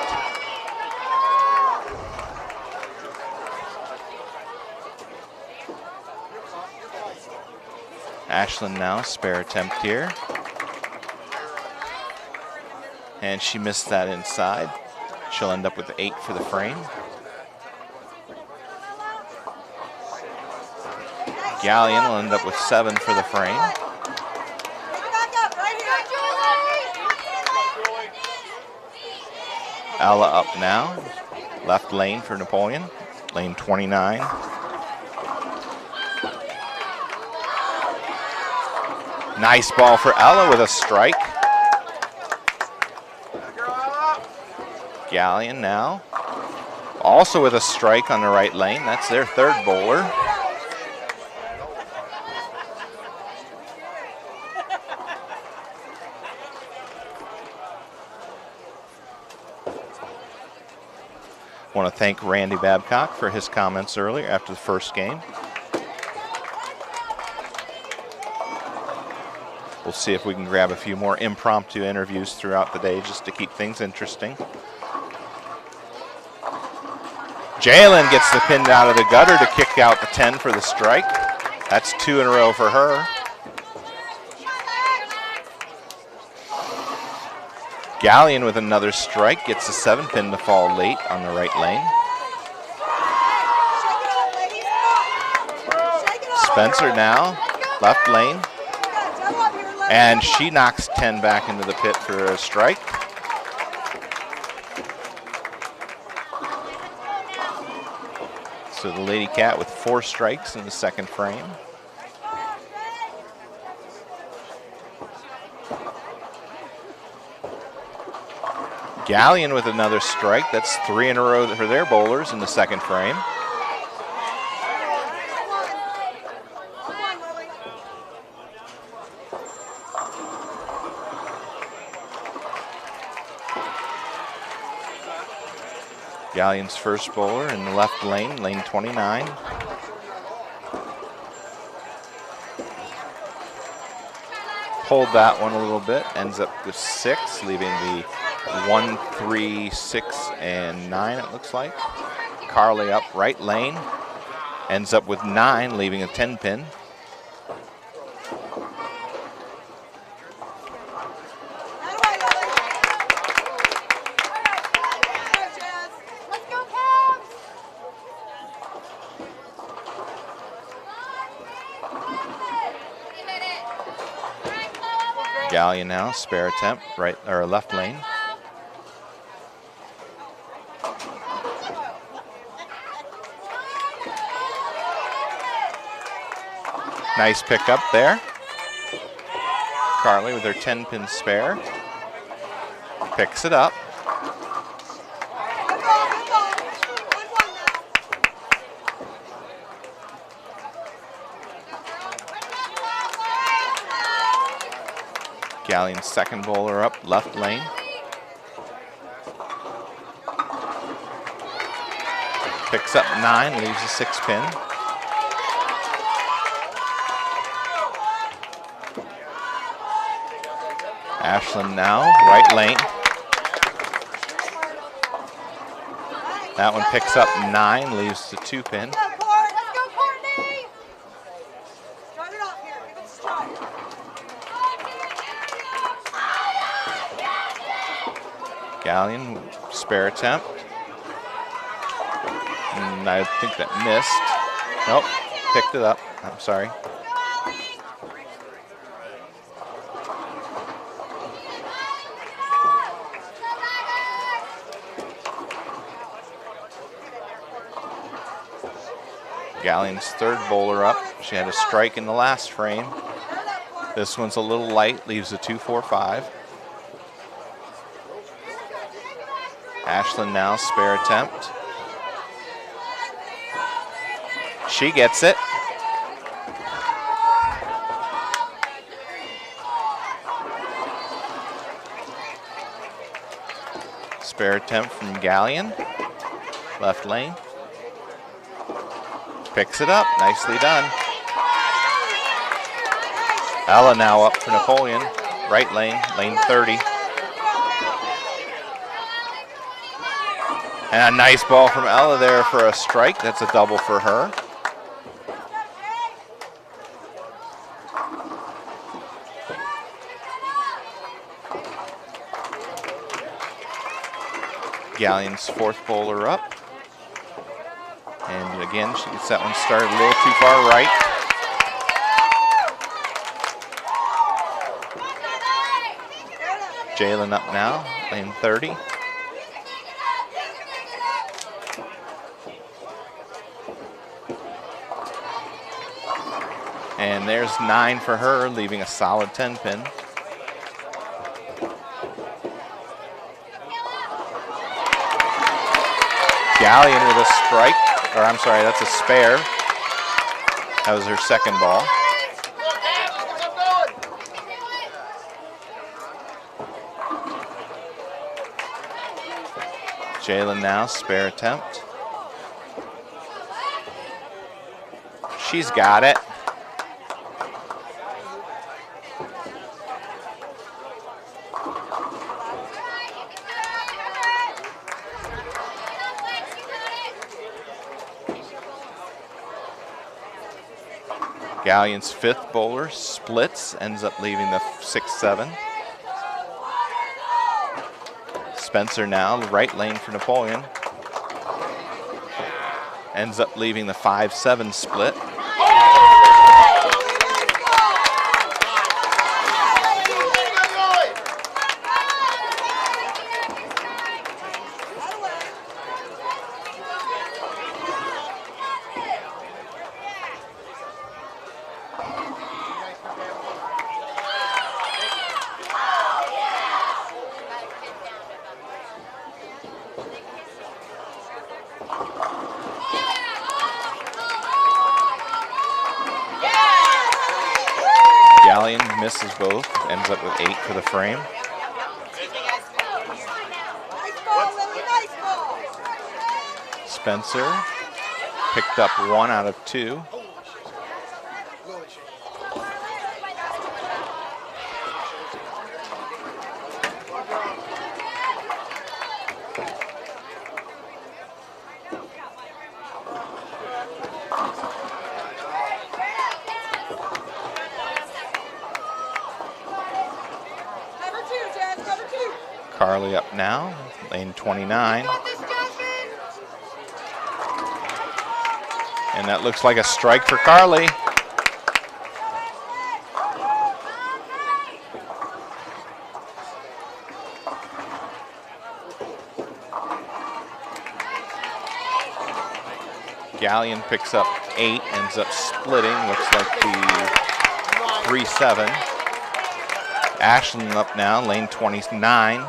Ashlyn now, spare attempt here. And she missed that inside. She'll end up with 8 for the frame. Galleon will end up with 7 for the frame. Ella up now. Left lane for Napoleon. Lane 29. Nice ball for Ella with a strike. Galleon now. Also with a strike on the right lane. That's their third bowler. Want to thank Randy Babcock for his comments earlier after the first game. We'll see if we can grab a few more impromptu interviews throughout the day just to keep things interesting. Jalen gets the pin out of the gutter to kick out the 10 for the strike. That's 2 in a row for her. Galleon with another strike, gets the 7 pin to fall late on the right lane. Spencer now, left lane. And she knocks 10 back into the pit for a strike. So the Lady Cat with 4 strikes in the second frame. Galleon with another strike. That's 3 in a row for their bowlers in the second frame. Galleon's first bowler in the left lane, lane 29. Pulled that one a little bit, ends up with 6, leaving the 1, 3, 6, and 9, it looks like. Carly up right lane, ends up with 9, leaving a 10 pin. Galleon now, spare attempt, right or left lane. Nice pickup there. Carly with her 10-pin spare. Picks it up. Galleon's second bowler up, left lane. Picks up 9, leaves a 6 pin. Ashlyn now, right lane. That one picks up 9, leaves the 2 pin. Galleon, spare attempt. And I think that missed. Nope, picked it up. I'm sorry. Galleon's third bowler up. She had a strike in the last frame. This one's a little light, leaves a 2-4-5. Ashlyn now, spare attempt. She gets it. Spare attempt from Galleon, left lane. Picks it up, nicely done. Ella now up for Napoleon, right lane, lane 30. And a nice ball from Ella there for a strike. That's a double for her. Galleon's fourth bowler up. And again, she gets that one started a little too far right. Jaylen up now, lane 30. And there's 9 for her, leaving a solid 10 pin. Galleon with a strike, or I'm sorry, that's a spare. That was her second ball. Jaylen now, spare attempt. She's got it. Galleon's fifth bowler splits, ends up leaving the 6-7. Spencer now, right lane for Napoleon. Ends up leaving the 5-7 split. Misses both, ends up with 8 for the frame. Spencer picked up 1 out of 2. Carly up now, lane 29. And that looks like a strike for Carly. Galleon picks up 8, ends up splitting, looks like the 3-7. Ashlyn up now, lane 29.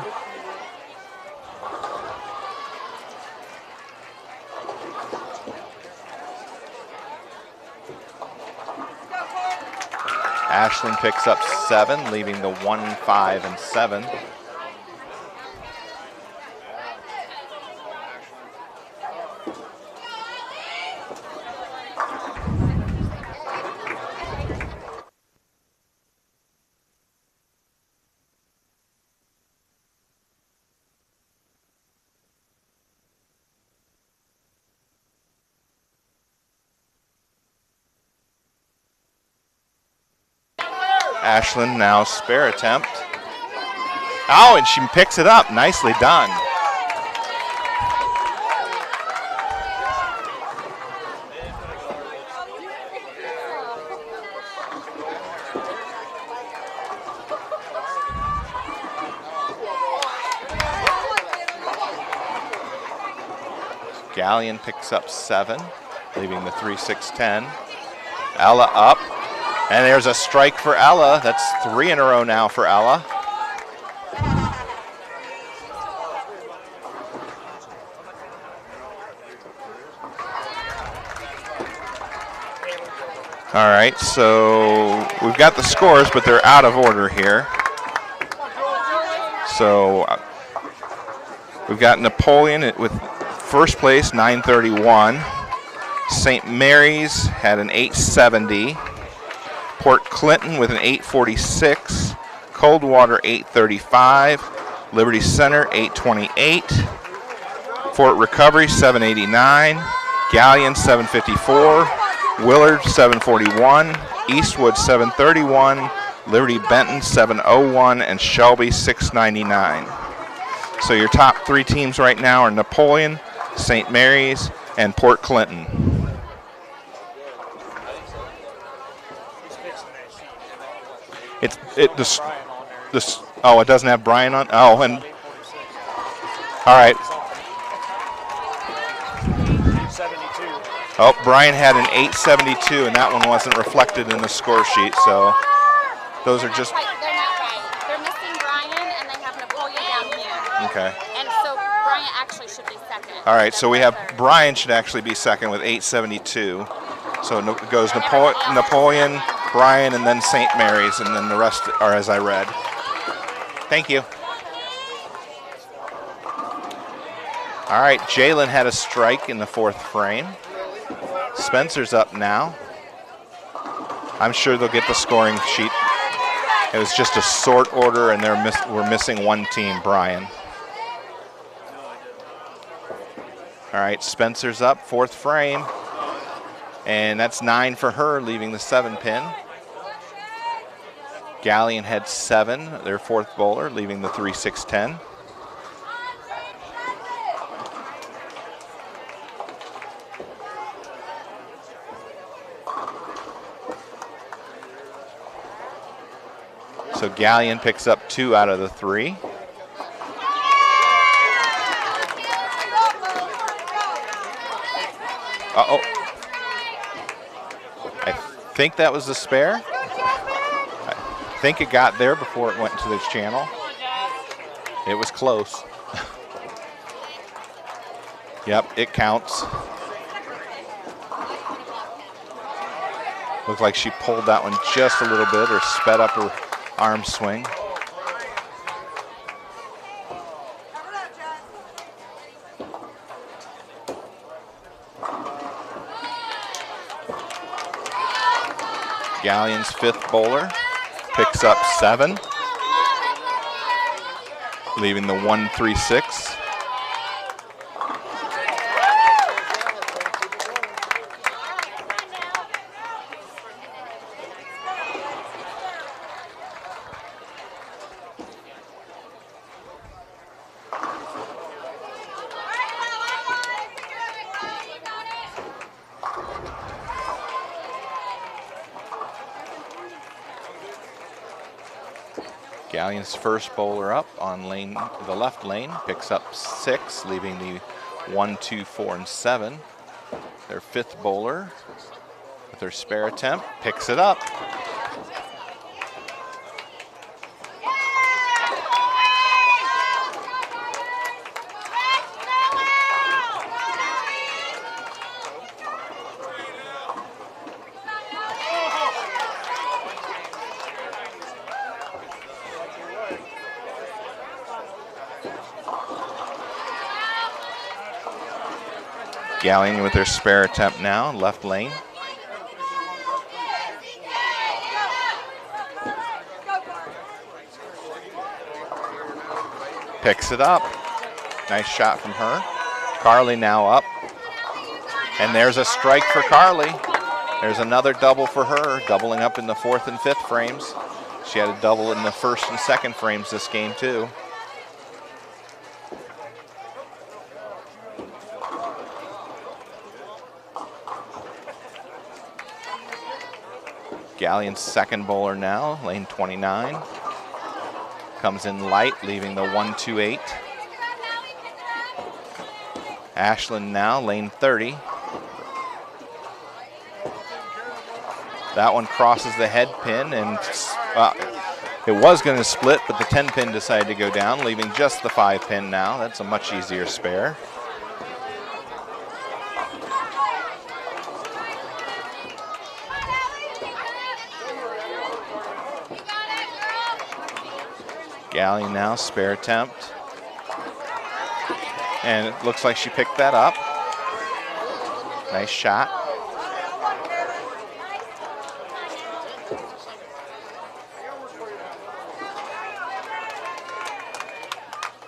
Ashlyn picks up 7, leaving the 1, 5, and 7. Ashlyn now spare attempt. Oh, and she picks it up. Nicely done. Galleon picks up 7, leaving the 3, 6, 10. Ella up. And there's a strike for Ella. That's 3 in a row now for Ella. All right, so we've got the scores, but they're out of order here. So we've got Napoleon with first place, 931. St. Mary's had an 870. Port Clinton with an 846, Coldwater 835, Liberty Center 828, Fort Recovery 789, Galleon 754, Willard 741, Eastwood 731, Liberty Benton 701, and Shelby 699. So your top 3 teams right now are Napoleon, St. Mary's, and Port Clinton. Oh, it doesn't have Brian on. Oh, and all right. 72. Oh, Brian had an 872, and that one wasn't reflected in the score sheet. So those are just. They're not right. They're missing Brian, and they have Napoleon down here. Okay. And so Brian actually should be second. All right, so we have Brian should actually be second with 872. So it goes Napoleon, Brian, and then St. Mary's, and then the rest are as I read. Thank you. All right, Jalen had a strike in the 4th frame. Spencer's up now. I'm sure they'll get the scoring sheet. It was just a sort order, and we're missing one team, Brian. All right, Spencer's up, 4th frame. And that's 9 for her, leaving the 7 pin. Galleon had 7, their 4th bowler, leaving the 3-6-10. So Galleon picks up 2 out of the 3. Uh-oh. I think that was the spare. I think it got there before it went to this channel. It was close. Yep, it counts. Looked like she pulled that one just a little bit or sped up her arm swing. Galleon's 5th bowler picks up 7, leaving the 1-3-6. Galleon's 1st bowler up on the left lane picks up 6, leaving the 1, 2, 4, and 7. Their 5th bowler with their spare attempt picks it up. Galleon with their spare attempt now, left lane. Picks it up. Nice shot from her. Carly now up. And there's a strike for Carly. There's another double for her, doubling up in the 4th and 5th frames. She had a double in the 1st and 2nd frames this game too. Galleon's 2nd bowler now, lane 29. Comes in light, leaving the 1-2-8. Ashland now, lane 30. That one crosses the head pin, and it was going to split, but the 10 pin decided to go down, leaving just the 5 pin now. That's a much easier spare. Galleon now, spare attempt. And it looks like she picked that up. Nice shot.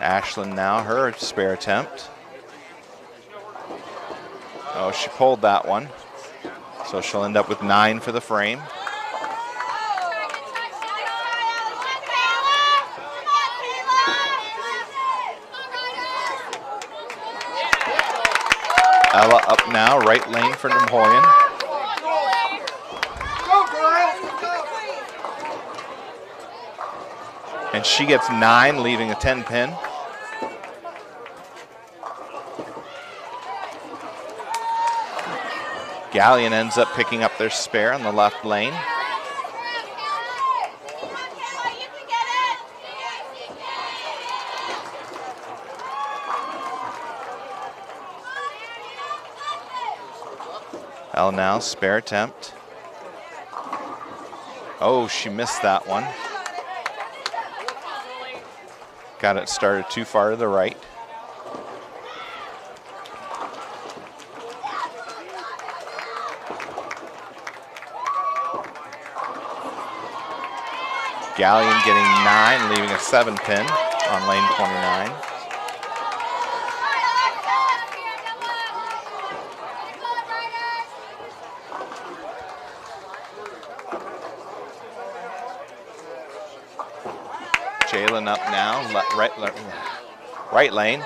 Ashland now, her spare attempt. Oh, she pulled that one. So she'll end up with 9 for the frame. Ella up now, right lane for Napoleon. And she gets 9, leaving a 10 pin. Galleon ends up picking up their spare on the left lane. Ella now, spare attempt. Oh, she missed that one. Got it started too far to the right. Galleon getting 9, leaving a 7 pin on lane 29. Jayde up now, right lane.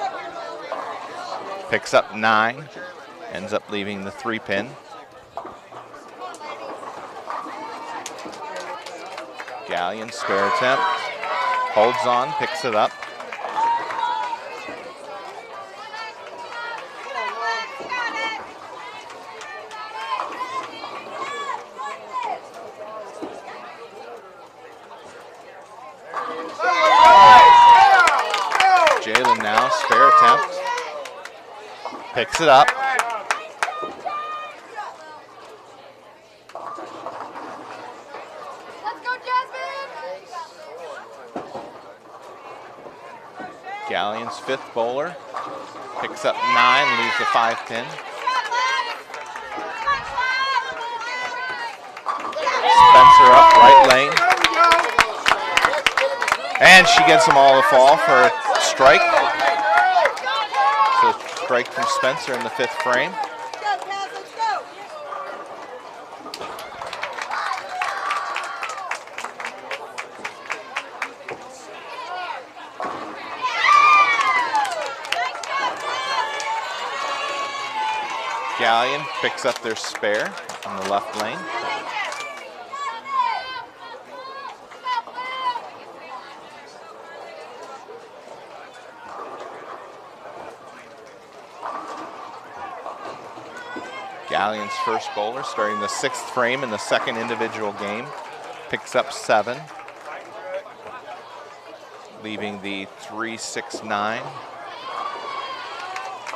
Picks up 9, ends up leaving the 3 pin. Galleon, spare attempt, holds on, picks it up. Jayde now, spare attempt, picks it up. Galleon's 5th bowler, picks up 9, leaves the 5 pin. Spencer up right lane. And she gets them all to fall for a strike. So strike from Spencer in the 5th frame. Galleon picks up their spare on the left lane. Galleon's first bowler starting the 6th frame in the 2nd individual game. Picks up 7, leaving the 3-6-9.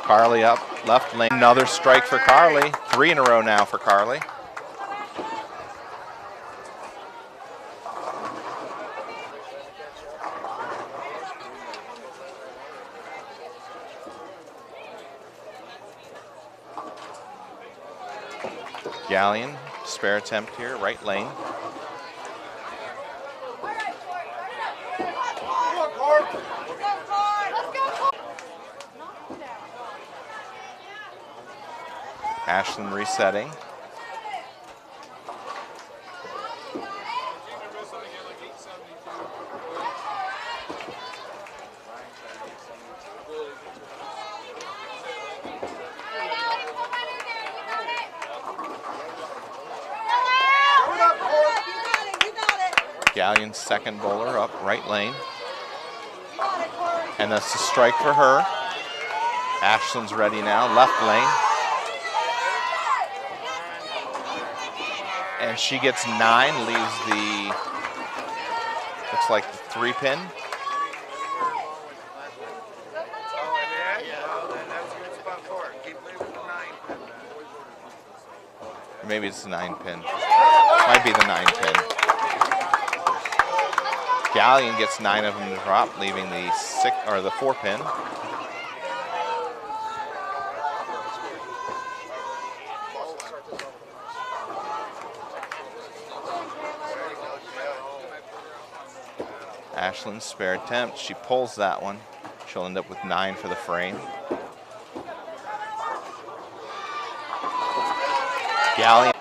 Carly up, left lane, another strike for Carly. 3 in a row now for Carly. Galleon, spare attempt here, right lane. Ashland resetting. Galleon's 2nd bowler up right lane. And that's a strike for her. Ashland's ready now, left lane. And she gets 9, leaves the, looks like the 3 pin. Maybe it's the 9 pin. Might be the 9 pin. Galleon gets 9 of them to drop, leaving the 4 pin. Ashland's spare attempt. She pulls that one. She'll end up with 9 for the frame. Galleon.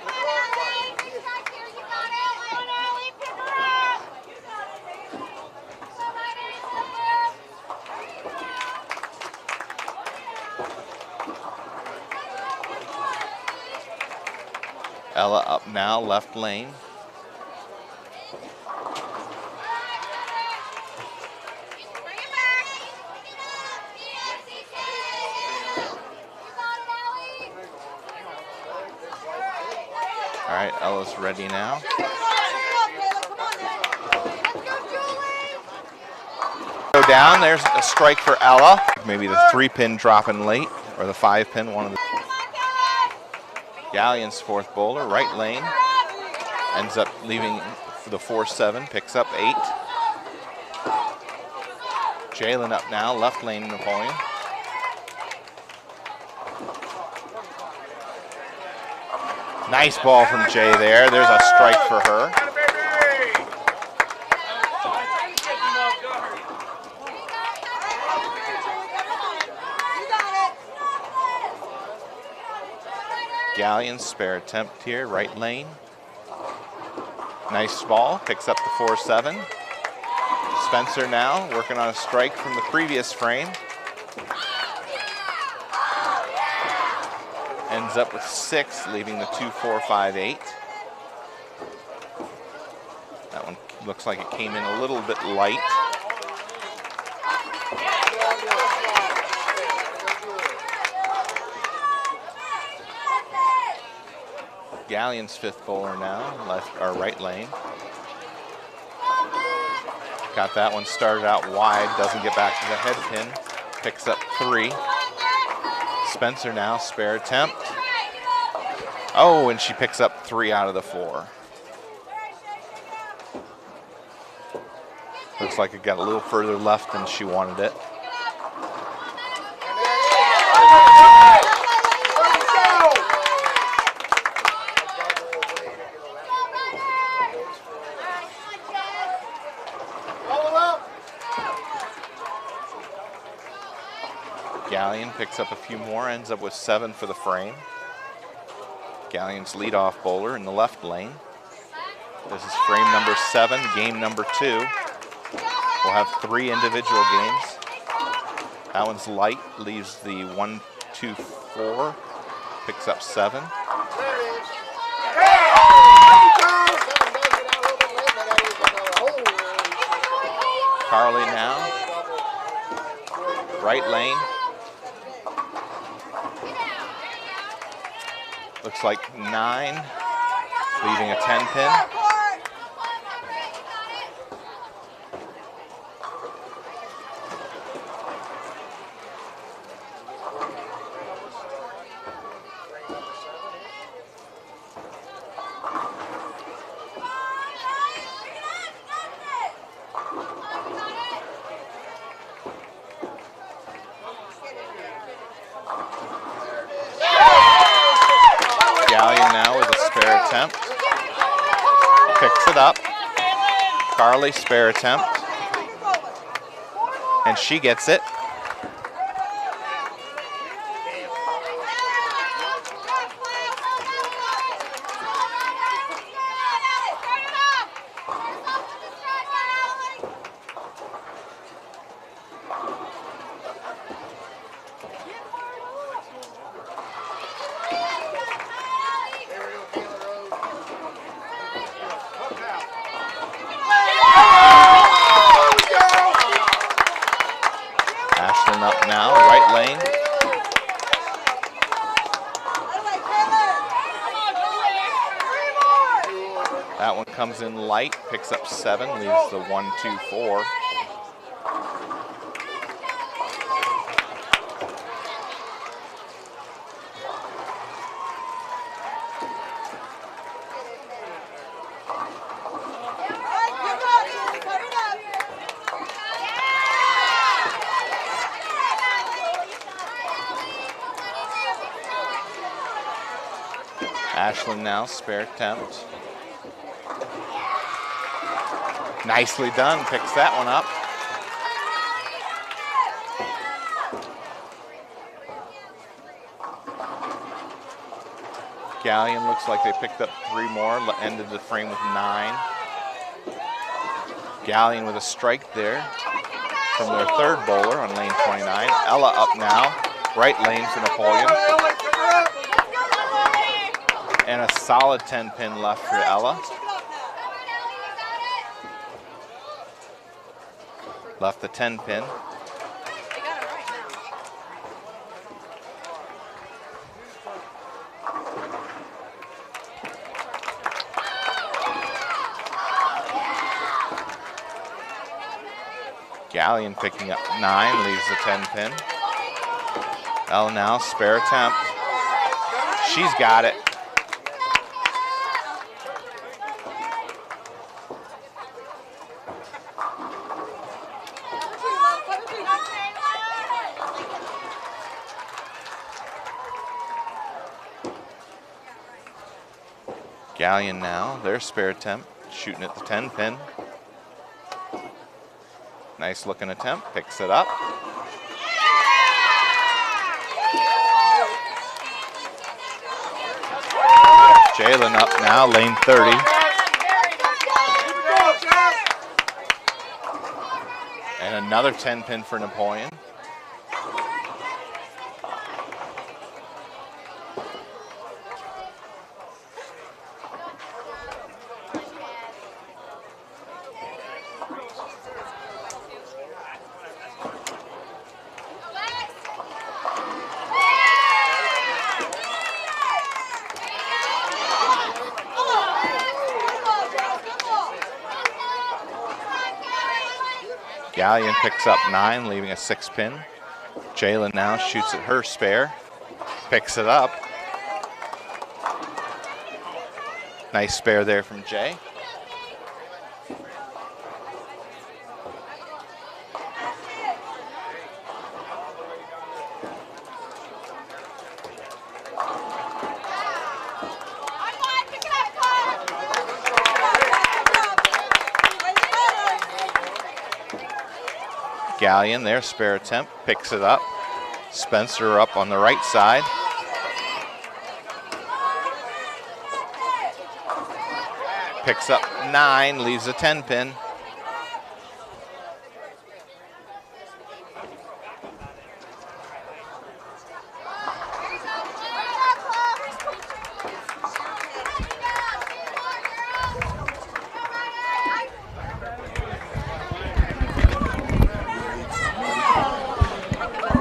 Ella up now, left lane. All right, Ella's ready now. Go down, there's a strike for Ella. Maybe the 3-pin dropping late, or the 5-pin, one of the. Gallion's fourth bowler, right lane. Ends up leaving for the 4-7, picks up 8. Jalen up now, left lane Napoleon. Nice ball from Jay there. There's a strike for her. Galleon's spare attempt here, right lane. Nice ball, picks up the 4-7. Spencer now working on a strike from the previous frame. Ends up with 6, leaving the 2-4-5-8. That one looks like it came in a little bit light. Gallion's fifth bowler now, left or right lane. Got that one started out wide, doesn't get back to the head pin. Picks up 3. Spencer now, spare attempt. Oh, and she picks up 3 out of the 4. Looks like it got a little further left than she wanted it. Galleon picks up a few more, ends up with 7 for the frame. Gallion's leadoff bowler in the left lane. This is frame number 7, game number 2. We'll have 3 individual games. That one's light, leaves the 1-2-4, picks up 7. Carly now, right lane. Looks like 9, leaving a 10 pin. Picks it up. Carly, spare attempt. And she gets it. Comes in light, picks up 7, leaves the 1-2-4. Ashlyn now, spare attempt. Nicely done, picks that one up. Galleon looks like they picked up 3 more, ended the frame with 9. Galleon with a strike there from their third bowler on lane 29. Ella up now, right lane for Napoleon. And a solid 10-pin left for Ella. Left the 10-pin. Galleon picking up 9, leaves the 10-pin. Ella now, spare attempt. She's got it. Galleon now, their spare attempt, shooting at the 10-pin. Nice looking attempt, picks it up. Jayde up now, lane 30. And another 10-pin for Napoleon. Galleon picks up 9, leaving a 6-pin. Jayde now shoots at her spare, picks it up. Nice spare there from Jay. Galleon, their spare attempt, picks it up. Spencer up on the right side. Picks up 9, leaves a 10-pin.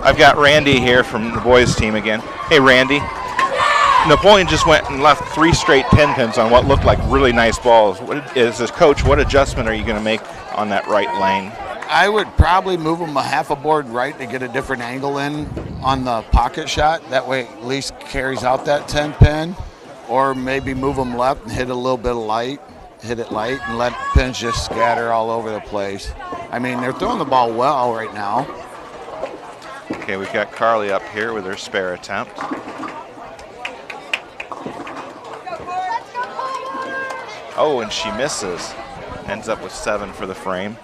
I've got Randy here from the boys team again. Hey, Randy. Napoleon just went and left 3 straight 10-pins on what looked like really nice balls. As a coach, what adjustment are you going to make on that right lane? I would probably move them a half a board right to get a different angle in on the pocket shot. That way at least carries out that 10-pin. Or maybe move them left and hit a little bit of light. Hit it light and let pins just scatter all over the place. I mean, they're throwing the ball well right now. Okay, we've got Carly up here with her spare attempt. Oh, and she misses. Ends up with 7 for the frame.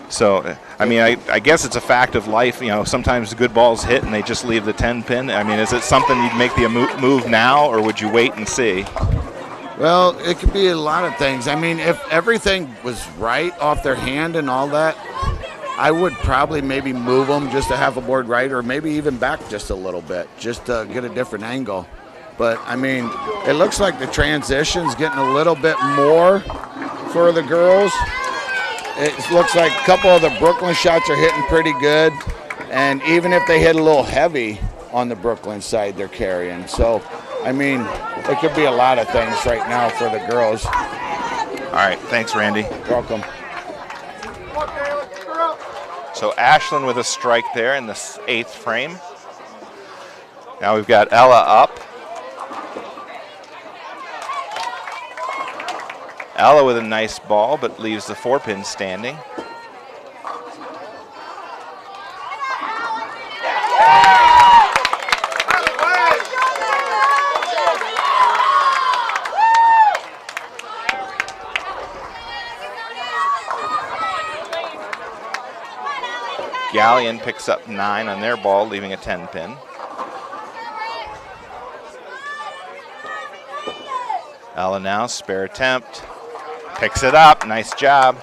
So, I mean, I guess it's a fact of life. You know, sometimes good balls hit and they just leave the 10-pin. I mean, is it something you'd make the move now, or would you wait and see? Well, it could be a lot of things. I mean, if everything was right off their hand and all that, I would probably maybe move them just a half a board right, or maybe even back just a little bit, just to get a different angle. But, I mean, it looks like the transition's getting a little bit more for the girls. It looks like a couple of the Brooklyn shots are hitting pretty good. And even if they hit a little heavy on the Brooklyn side, they're carrying. So, I mean, it could be a lot of things right now for the girls. All right, thanks, Randy. Welcome. So Ashlyn with a strike there in the 8th frame. Now we've got Ella up. Ella with a nice ball, but leaves the 4-pin standing. Galleon picks up 9 on their ball, leaving a 10-pin. Ella now, spare attempt. Picks it up, nice job.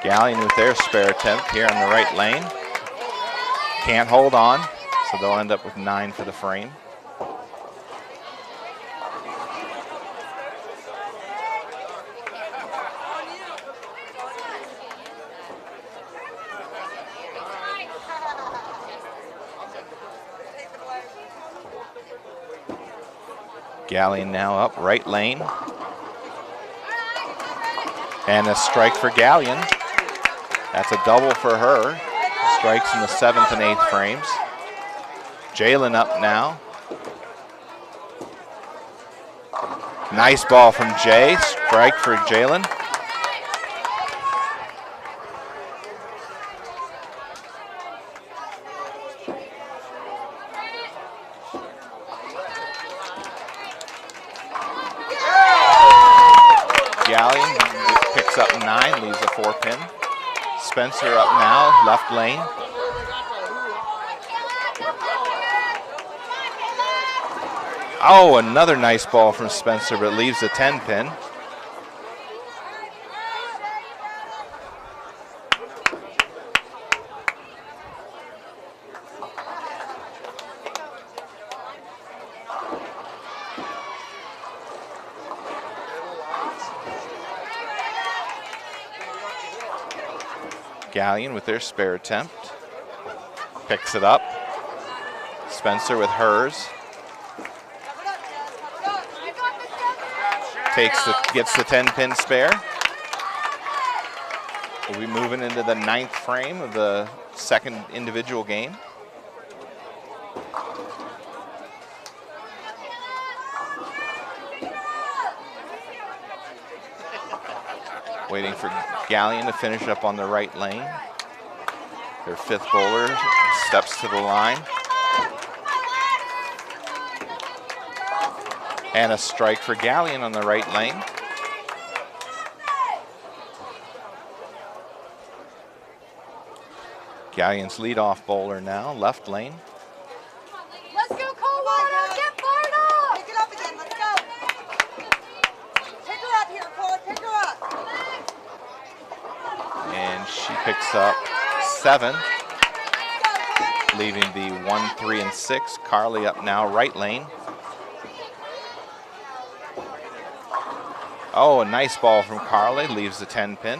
Galleon with their spare attempt here on the right lane. Can't hold on, so they'll end up with 9 for the frame. Galleon now up, right lane. And a strike for Galleon. That's a double for her. Strikes in the 7th and 8th frames. Jaylen up now. Nice ball from Jay. Strike for Jaylen. Galleon picks up 9, leaves a 4-pin. Spencer up now, left lane. Oh, another nice ball from Spencer, but leaves a 10-pin. Galleon with their spare attempt. Picks it up. Spencer with hers. Gets the 10-pin spare. We'll be moving into the 9th frame of the second individual game. Waiting for Galleon to finish up on the right lane. Their 5th bowler steps to the line. And a strike for Galleon on the right lane. Galleon's leadoff bowler now, left lane. Let's go, Coldwater! Get fired up! Pick it up again, let's go! Pick her up here, Cole, pick her up! And she picks up 7, leaving the 1, 3, and 6. Carly up now, right lane. Oh, a nice ball from Carly, leaves the 10-pin.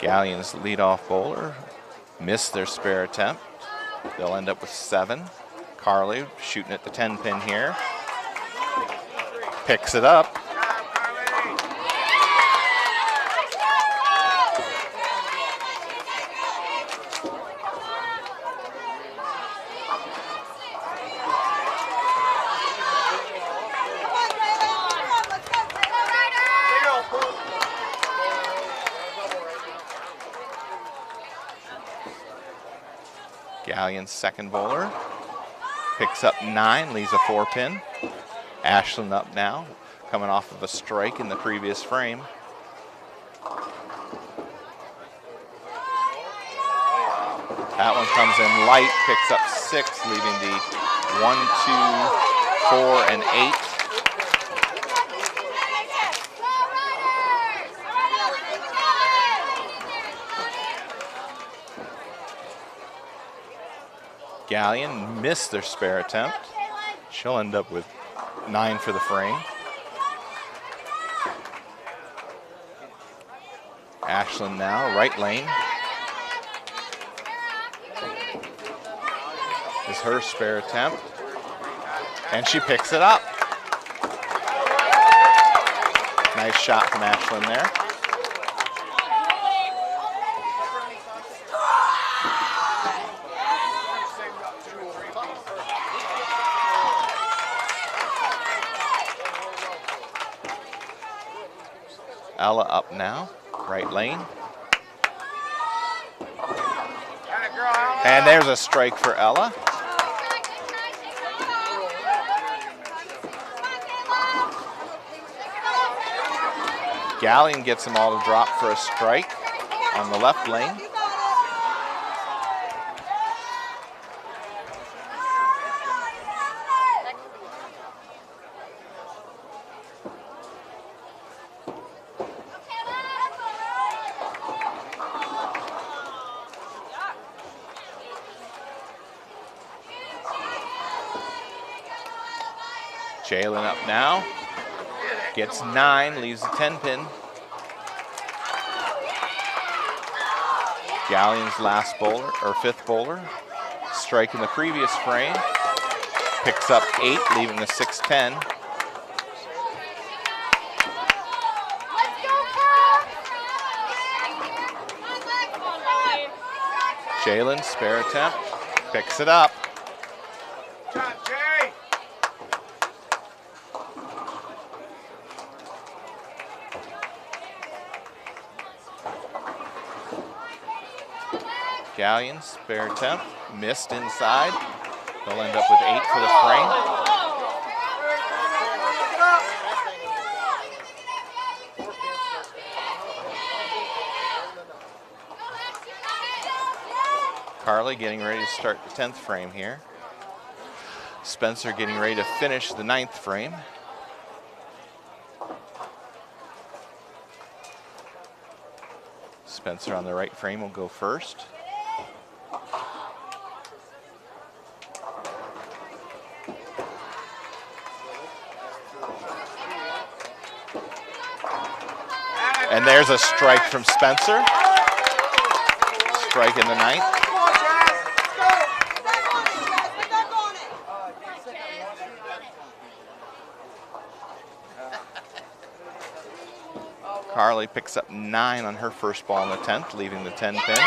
Galleon's leadoff bowler missed their spare attempt. They'll end up with 7. Carly shooting at the 10-pin here. Picks it up. Galleon's second bowler picks up 9, leaves a 4-pin. Ashlyn up now, coming off of a strike in the previous frame. That one comes in light, picks up 6, leaving the 1, 2, 4, and 8. Galleon missed their spare attempt. She'll end up with 9 for the frame. Ashlyn now, right lane. Is her spare attempt. And she picks it up. Nice shot from Ashlyn there. Ella up now, right lane. Girl, And there's a strike for Ella. Gallion gets them all to drop for a strike on the left lane. Jalen up now. Gets 9, leaves the 10 pin. Gallion's last bowler, or 5th bowler. Strike in the previous frame. Picks up 8, leaving the 6-10. Jalen, spare attempt, picks it up. Gallion, spare attempt, missed inside. They'll end up with 8 for the frame. Carly getting ready to start the 10th frame here. Spencer getting ready to finish the 9th frame. Spencer on the right frame will go first. And there's a strike from Spencer. Strike in the 9th. Carly picks up 9 on her first ball in the 10th, leaving the 10 pin.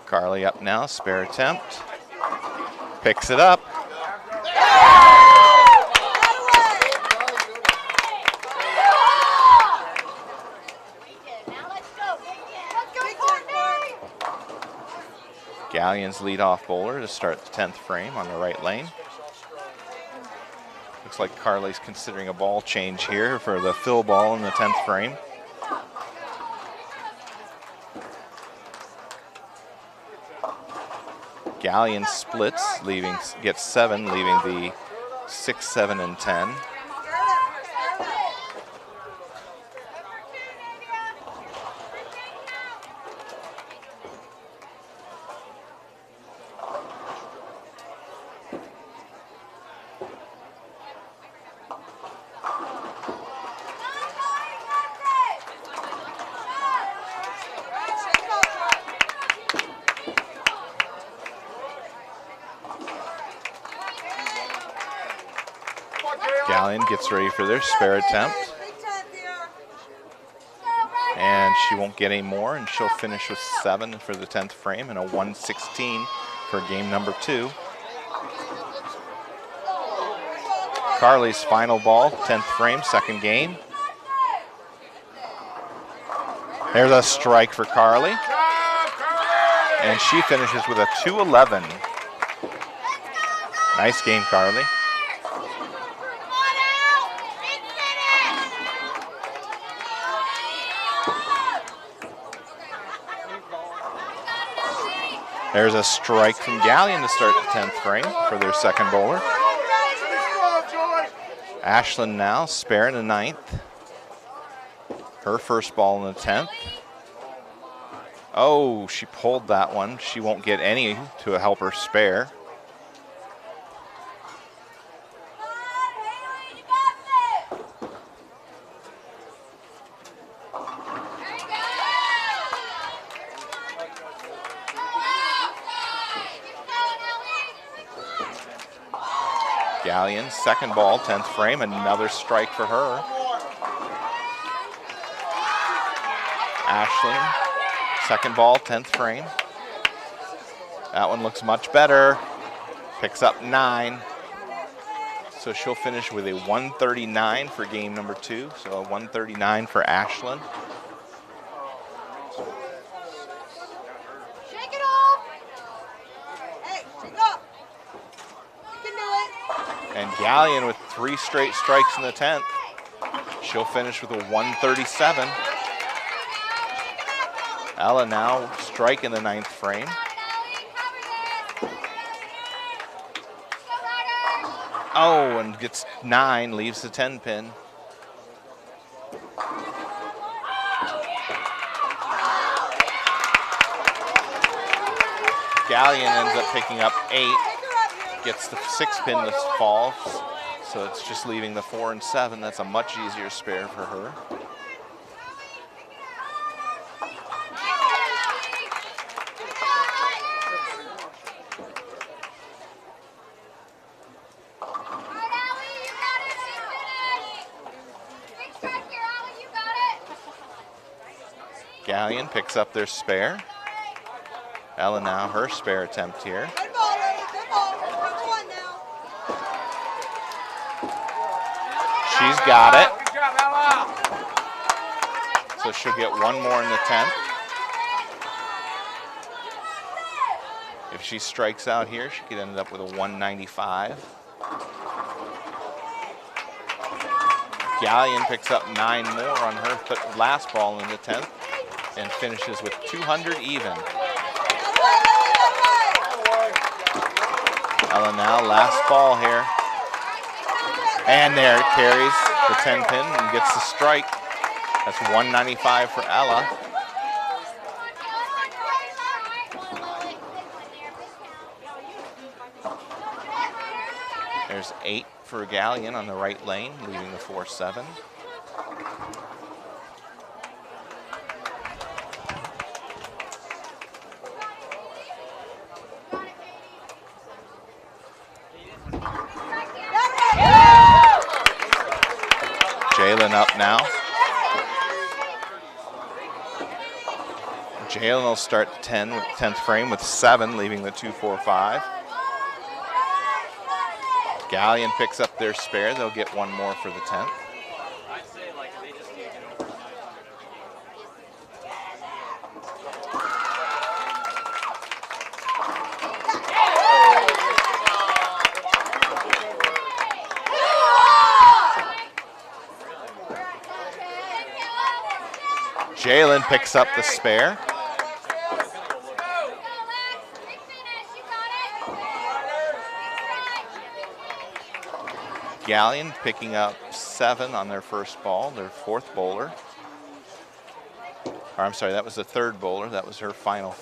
Carly up now, spare attempt. Picks it up. Gallion's leadoff bowler to start the 10th frame on the right lane. Looks like Carly's considering a ball change here for the fill ball in the 10th frame. Gallion splits, gets 7, leaving the 6, 7, and 10. Gallion gets ready for their spare attempt. And she won't get any more, and she'll finish with 7 for the 10th frame and a 116 for game number 2. Carly's final ball, 10th frame, second game. There's a strike for Carly. And she finishes with a 211. Nice game, Carly. There's a strike from Gallion to start the 10th frame for their second bowler. Ashlyn now, spare in the 9th. Her first ball in the 10th. Oh, she pulled that one. She won't get any to help her spare. Gallion, second ball, 10th frame, another strike for her. Ashlyn, second ball, 10th frame. That one looks much better. Picks up 9. So she'll finish with a 139 for game number 2. So a 139 for Ashlyn. Shake it off. Hey, shake it off. You can do it. And Galleon with 3 straight strikes in the 10th. She'll finish with a 137. Ella now strike in the 9th frame. Oh, and gets 9, leaves the 10 pin. Galleon ends up picking up 8, gets the 6 pin to fall, so it's just leaving the 4 and 7. That's a much easier spare for her. Galleon picks up their spare. Ella now her spare attempt here. Good ball, lady. Good ball. Number 1 now. She's got it. So she'll get 1 more in the 10th. If she strikes out here, she could end up with a 195. Galleon picks up 9 more on her last ball in the 10th and finishes with 200 even. Ella now, last ball here. And there it carries the 10 pin and gets the strike. That's 195 for Ella. There's 8 for Galleon on the right lane, leaving the 4-7. Jaylen up now. Jaylen will start 10 with 10th frame with 7, leaving the 2-4-5. Galleon picks up their spare. They'll get 1 more for the 10th. Jaylen picks up the spare. Galleon picking up 7 on their first ball, their 4th bowler. Or I'm sorry, that was the 3rd bowler. That was her final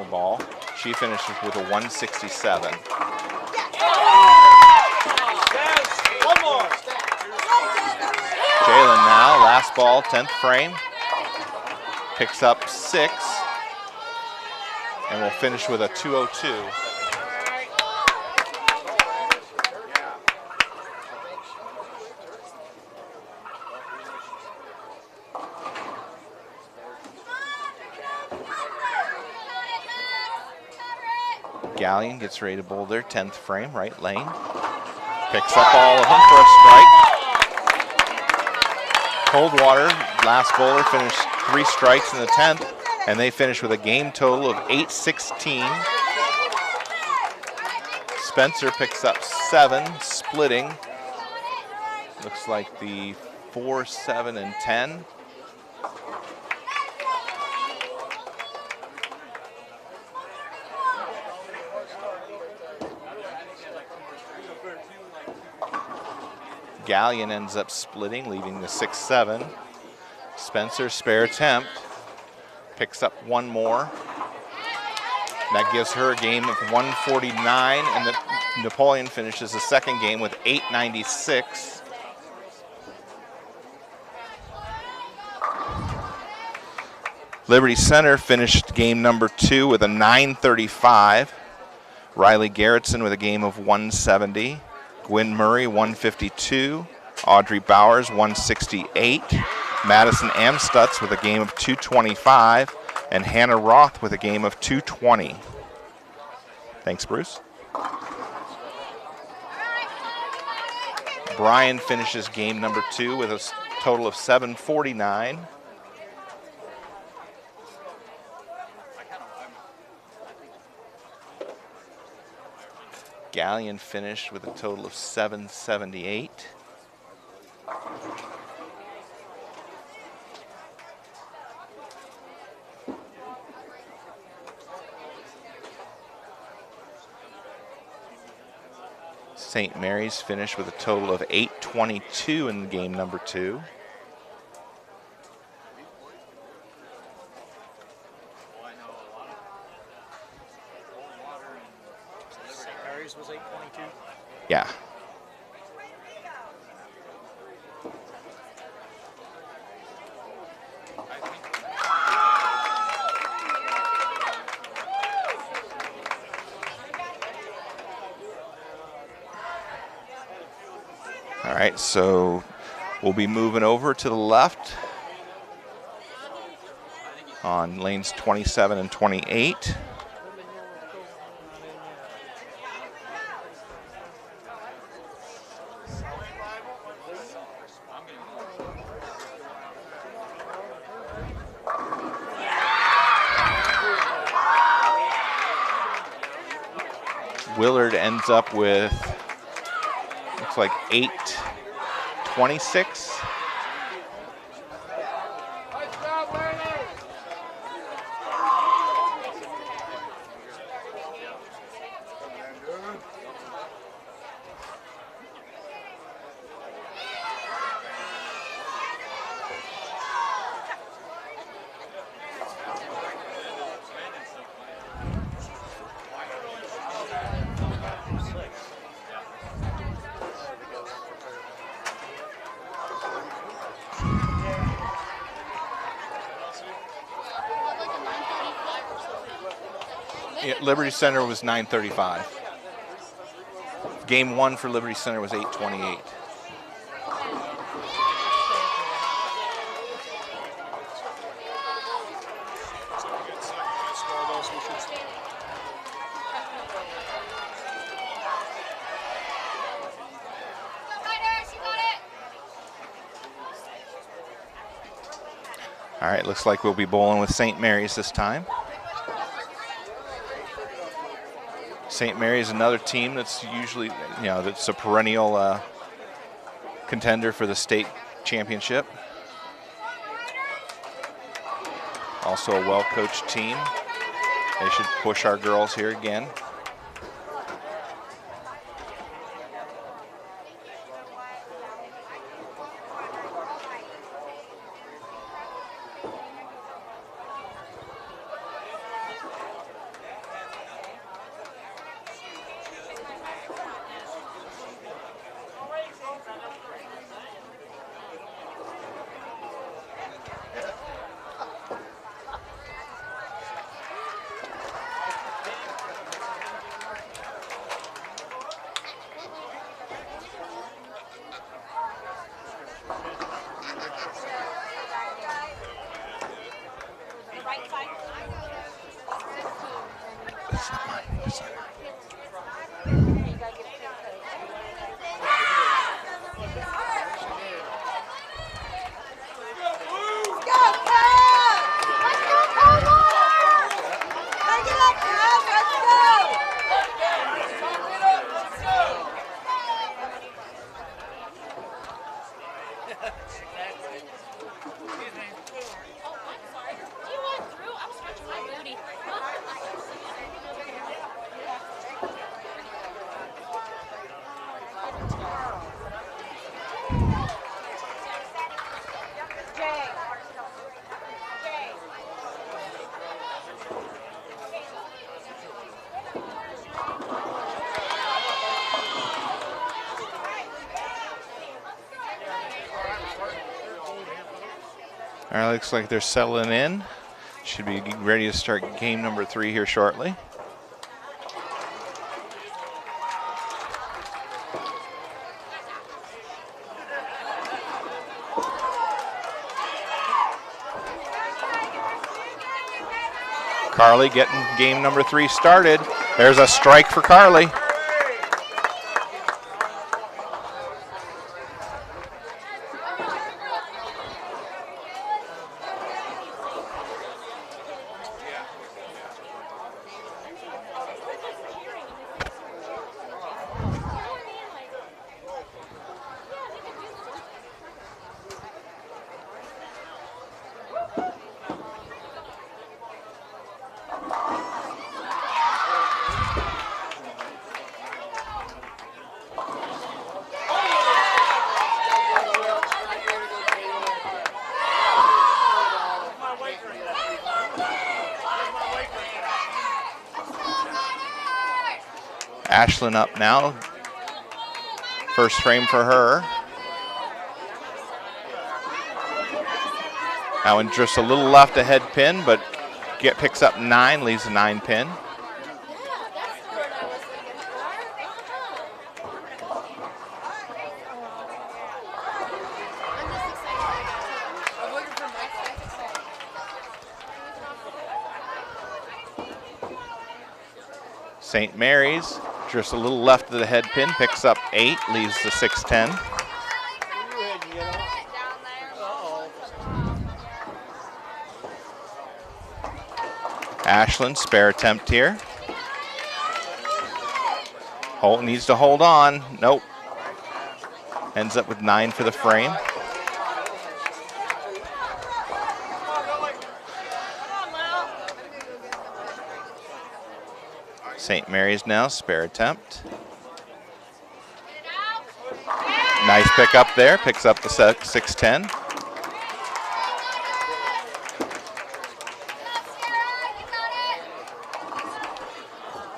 ball. She finishes with a 167. Jaylen now, last ball, 10th frame. Picks up 6 and will finish with a 202. Galleon gets ready to bowl their 10th frame, right lane. Picks up all of them for a strike. Coldwater, last bowler, finished 3 strikes in the 10th, and they finish with a game total of 8-16. Spencer picks up 7, splitting. Looks like the 4, 7, and 10. Galleon ends up splitting, leaving the 6-7. Spencer, spare attempt, picks up 1 more. That gives her a game of 149, and the Napoleon finishes the second game with 896. Liberty Center finished game number 2 with a 935. Riley Garrettson with a game of 170. Gwynn Murray, 152. Audrey Bowers, 168. Madison Amstutz with a game of 225. And Hannah Roth with a game of 220. Thanks, Bruce. Brian finishes game number 2 with a total of 749. Galleon finished with a total of 778. St. Mary's finished with a total of 822 in game number 2. St. Mary's was 822. Yeah. All right, so we'll be moving over to the left on lanes 27 and 28. Willard ends up with, looks like 826. Yeah, Liberty Center was 935. Game 1 for Liberty Center was 828. All right, looks like we'll be bowling with St. Mary's this time. St. Mary's, another team that's usually, that's a perennial contender for the state championship. Also a well-coached team. They should push our girls here again. All right, looks like they're settling in. Should be ready to start game number 3 here shortly. Carly getting game number 3 started. There's a strike for Carly. Ashlyn up now. First frame for her. That one just a little left ahead pin, but picks up 9, leaves a 9 pin. St. Mary's, just a little left of the head pin, picks up 8, leaves the 6-10. Ashlyn, spare attempt here. Holt needs to hold on. Nope. Ends up with 9 for the frame. St. Mary's now, spare attempt. Nice pick up there, picks up the 6-10.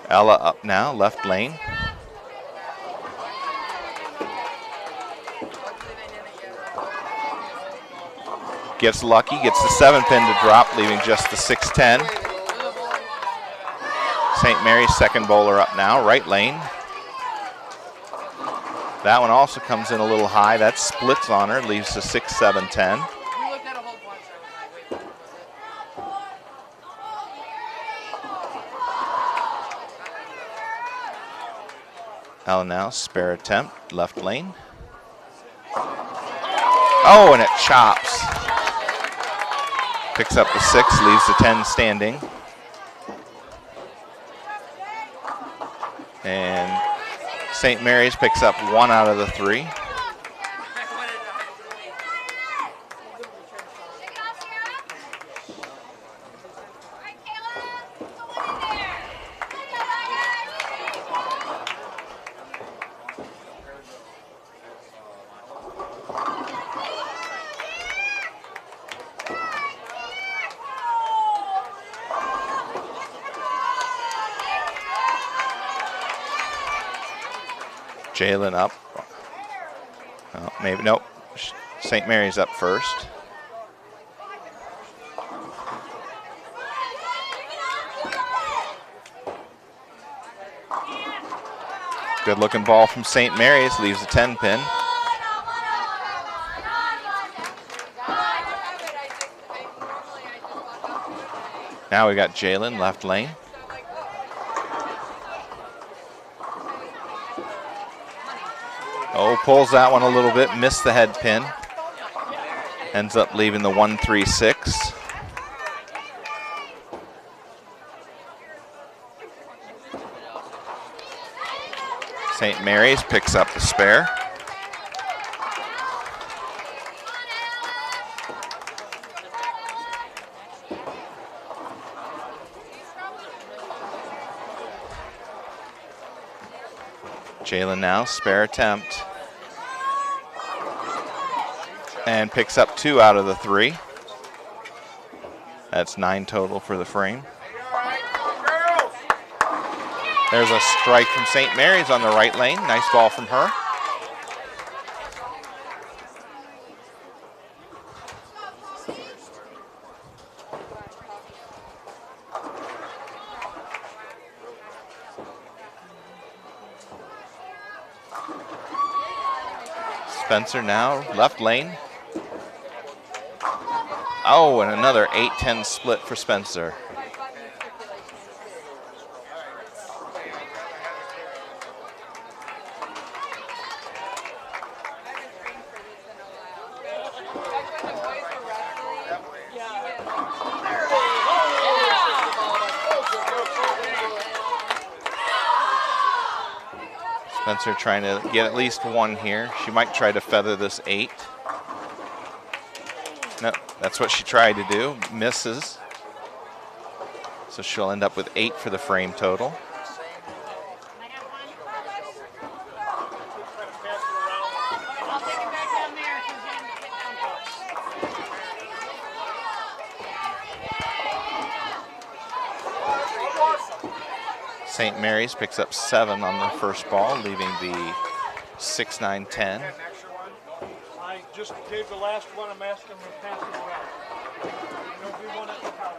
Ella up now, left lane. Gets lucky, gets the 7 pin to drop, leaving just the 6-10. St. Mary's second bowler up now, right lane. That one also comes in a little high. That splits on her, leaves the 6-7-10. Ella now, spare attempt, left lane. Oh, and it chops. Picks up the 6, leaves the 10 standing. And St. Mary's picks up 1 out of the 3. Jalen up. Oh, maybe, nope. St. Mary's up first. Good looking ball from St. Mary's, leaves a 10 pin. Now we got Jalen, left lane. Oh, pulls that one a little bit, missed the head pin. Ends up leaving the 1-3-6. St. Mary's picks up the spare. Jalen now, spare attempt. And picks up 2 out of the 3. That's 9 total for the frame. There's a strike from St. Mary's on the right lane. Nice ball from her. Spencer now, left lane. Oh, and another 8-10 split for Spencer. Spencer trying to get at least one here. She might try to feather this 8. Nope, that's what she tried to do. Misses. So she'll end up with 8 for the frame total. St. Mary's picks up 7 on the first ball, leaving the 6, 9, 10. I just gave the last one. I'm asking them to pass it around. You know, we want it to count.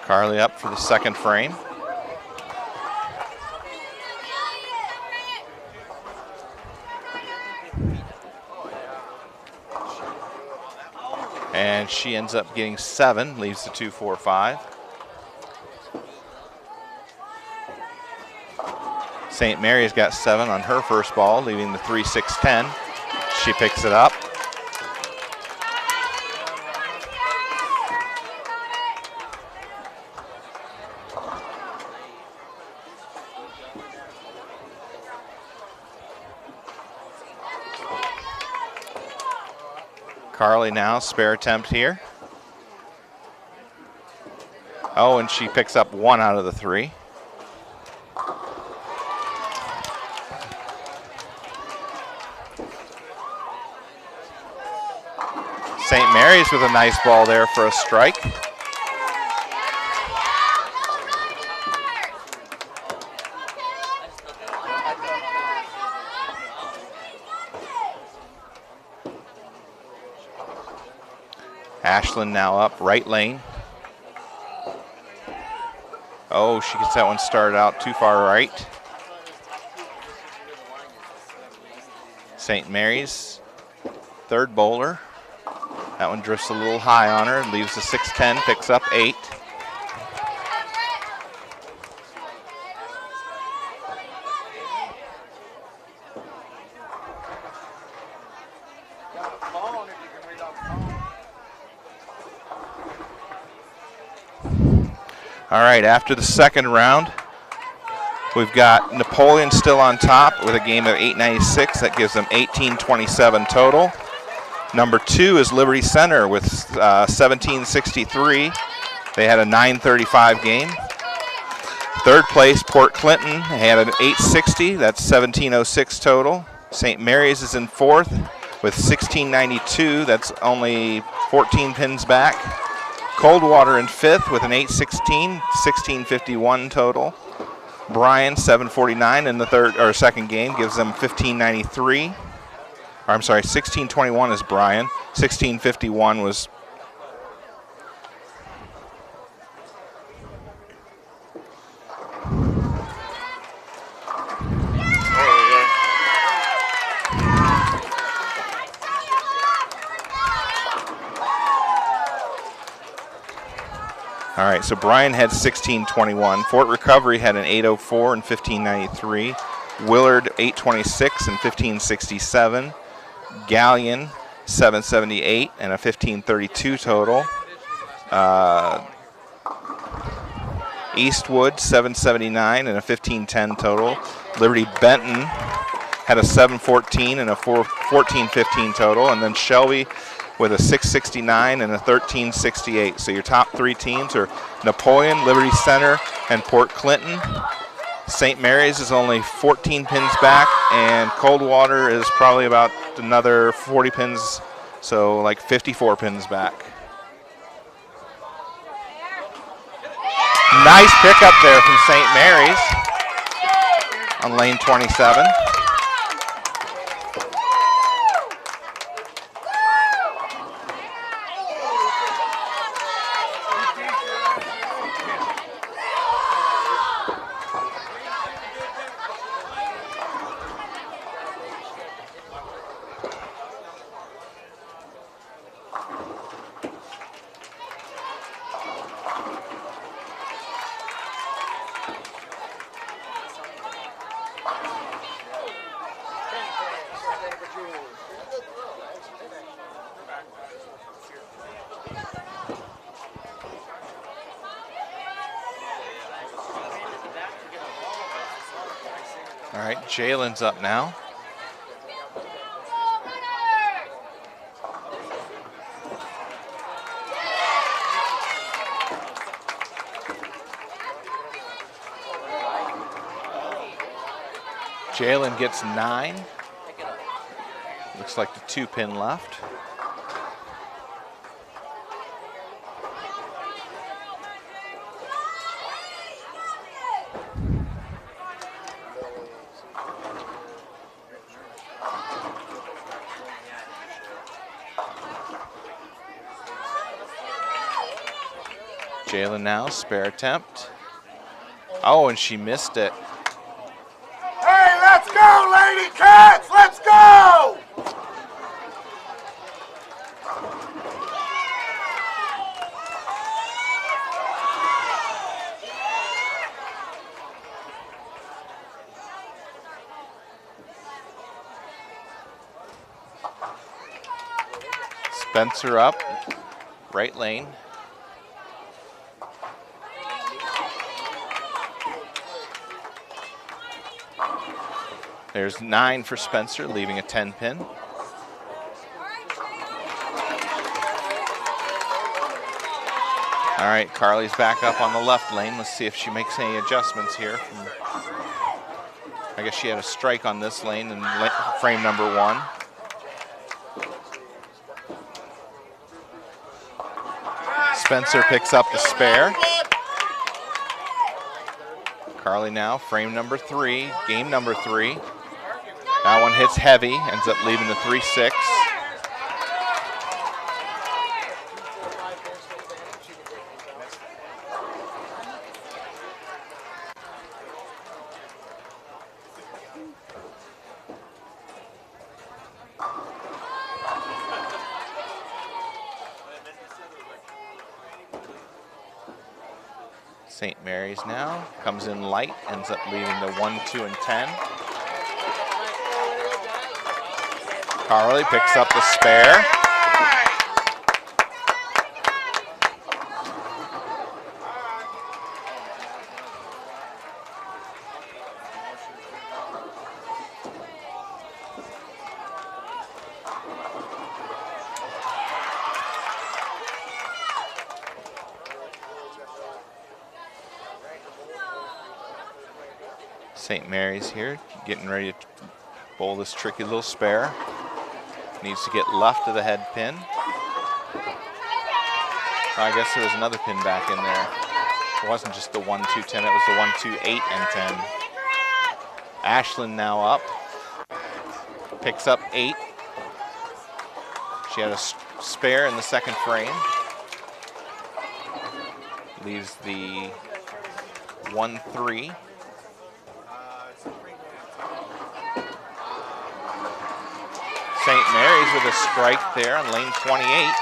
Carly up for the second frame. And she ends up getting 7, leaves the 2, 4, 5. St. Mary's got 7 on her first ball, leaving the 3, 6, 10. She picks it up. Carly now, spare attempt here. Oh, and she picks up 1 out of the 3. St. Mary's with a nice ball there for a strike. Ashland now up, right lane. Oh, she gets that one started out too far right. St. Mary's, third bowler. That one drifts a little high on her, leaves the 6-10, picks up 8. All right, after the second round, we've got Napoleon still on top with a game of 896. That gives them 1827 total. Number 2 is Liberty Center with 1763. They had a 935 game. Third place, Port Clinton, had an 860. That's 1706 total. St. Mary's is in fourth with 1692. That's only 14 pins back. Coldwater in fifth with an 816, 1651 total. Bryan 749 in the second game gives them 1593. Or I'm sorry, 1621 is Bryan. 1651 was. All right, so Bryan had 1621. Fort Recovery had an 804 and 1593. Willard 826 and 1567. Galleon 778 and a 1532 total. Eastwood 779 and a 1510 total. Liberty Benton had a 714 and a 1415 total, and then Shelby with a 669 and a 1368. So your top 3 teams are Napoleon, Liberty Center, and Port Clinton. St. Mary's is only 14 pins back, and Coldwater is probably about another 40 pins, so like 54 pins back. Nice pickup there from St. Mary's on lane 27. All right, Jalen's up now. Jaylen gets 9. Looks like the 2-pin left. Jaylen now, spare attempt. Oh, and she missed it. Hey, let's go, Lady Cats! Let's go! Spencer up, right lane. There's 9 for Spencer, leaving a 10-pin. All right, Carly's back up on the left lane. Let's see if she makes any adjustments here. I guess she had a strike on this lane in frame number 1. Spencer picks up the spare. Carly now, frame number 3, game number 3. That one hits heavy, ends up leaving the 3-6. St. Mary's now, comes in light, ends up leaving the 1, 2, and 10. Carly picks up the spare. St. Mary's here, getting ready to bowl this tricky little spare. Needs to get left of the head pin. Oh, I guess there was another pin back in there. It wasn't just the 1, 2, 10, it was the 1, 2, 8, and 10. Ashlyn now up. Picks up 8. She had a spare in the second frame. Leaves the 1, 3. St. Mary's with a strike there on lane 28.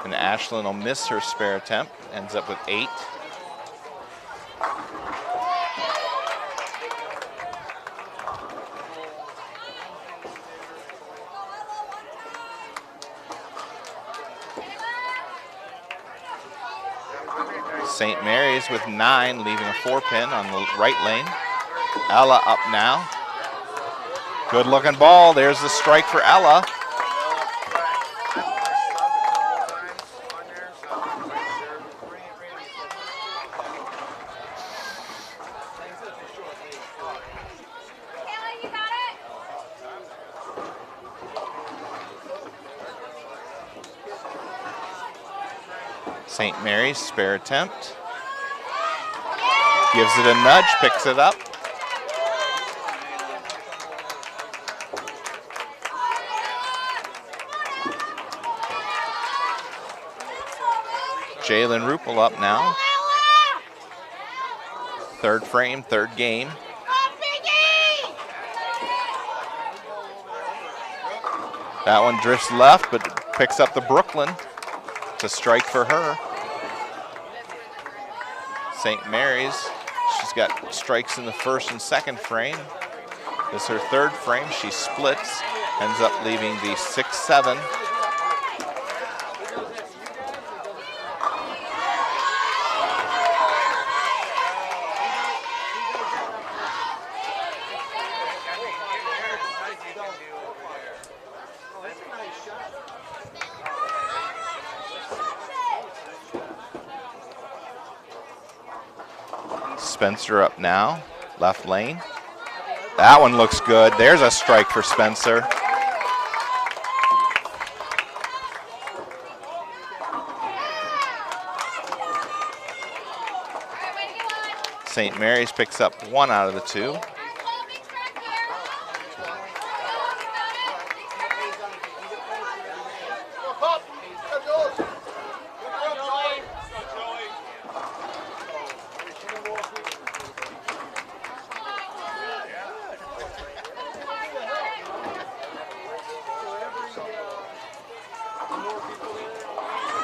And Ashlyn will miss her spare attempt, ends up with 8. St. Mary's with 9, leaving a 4-pin on the right lane. Ella up now. Good looking ball. There's the strike for Ella. St. Mary's spare attempt. Gives it a nudge, picks it up. Jaylen Rupel up now. Third frame, third game. That one drifts left, but picks up the Brooklyn. It's a strike for her. St. Mary's, she's got strikes in the first and second frame. This is her third frame, she splits. Ends up leaving the 6-7. Spencer up now, left lane. That one looks good. There's a strike for Spencer. St. Mary's picks up 1 out of the 2.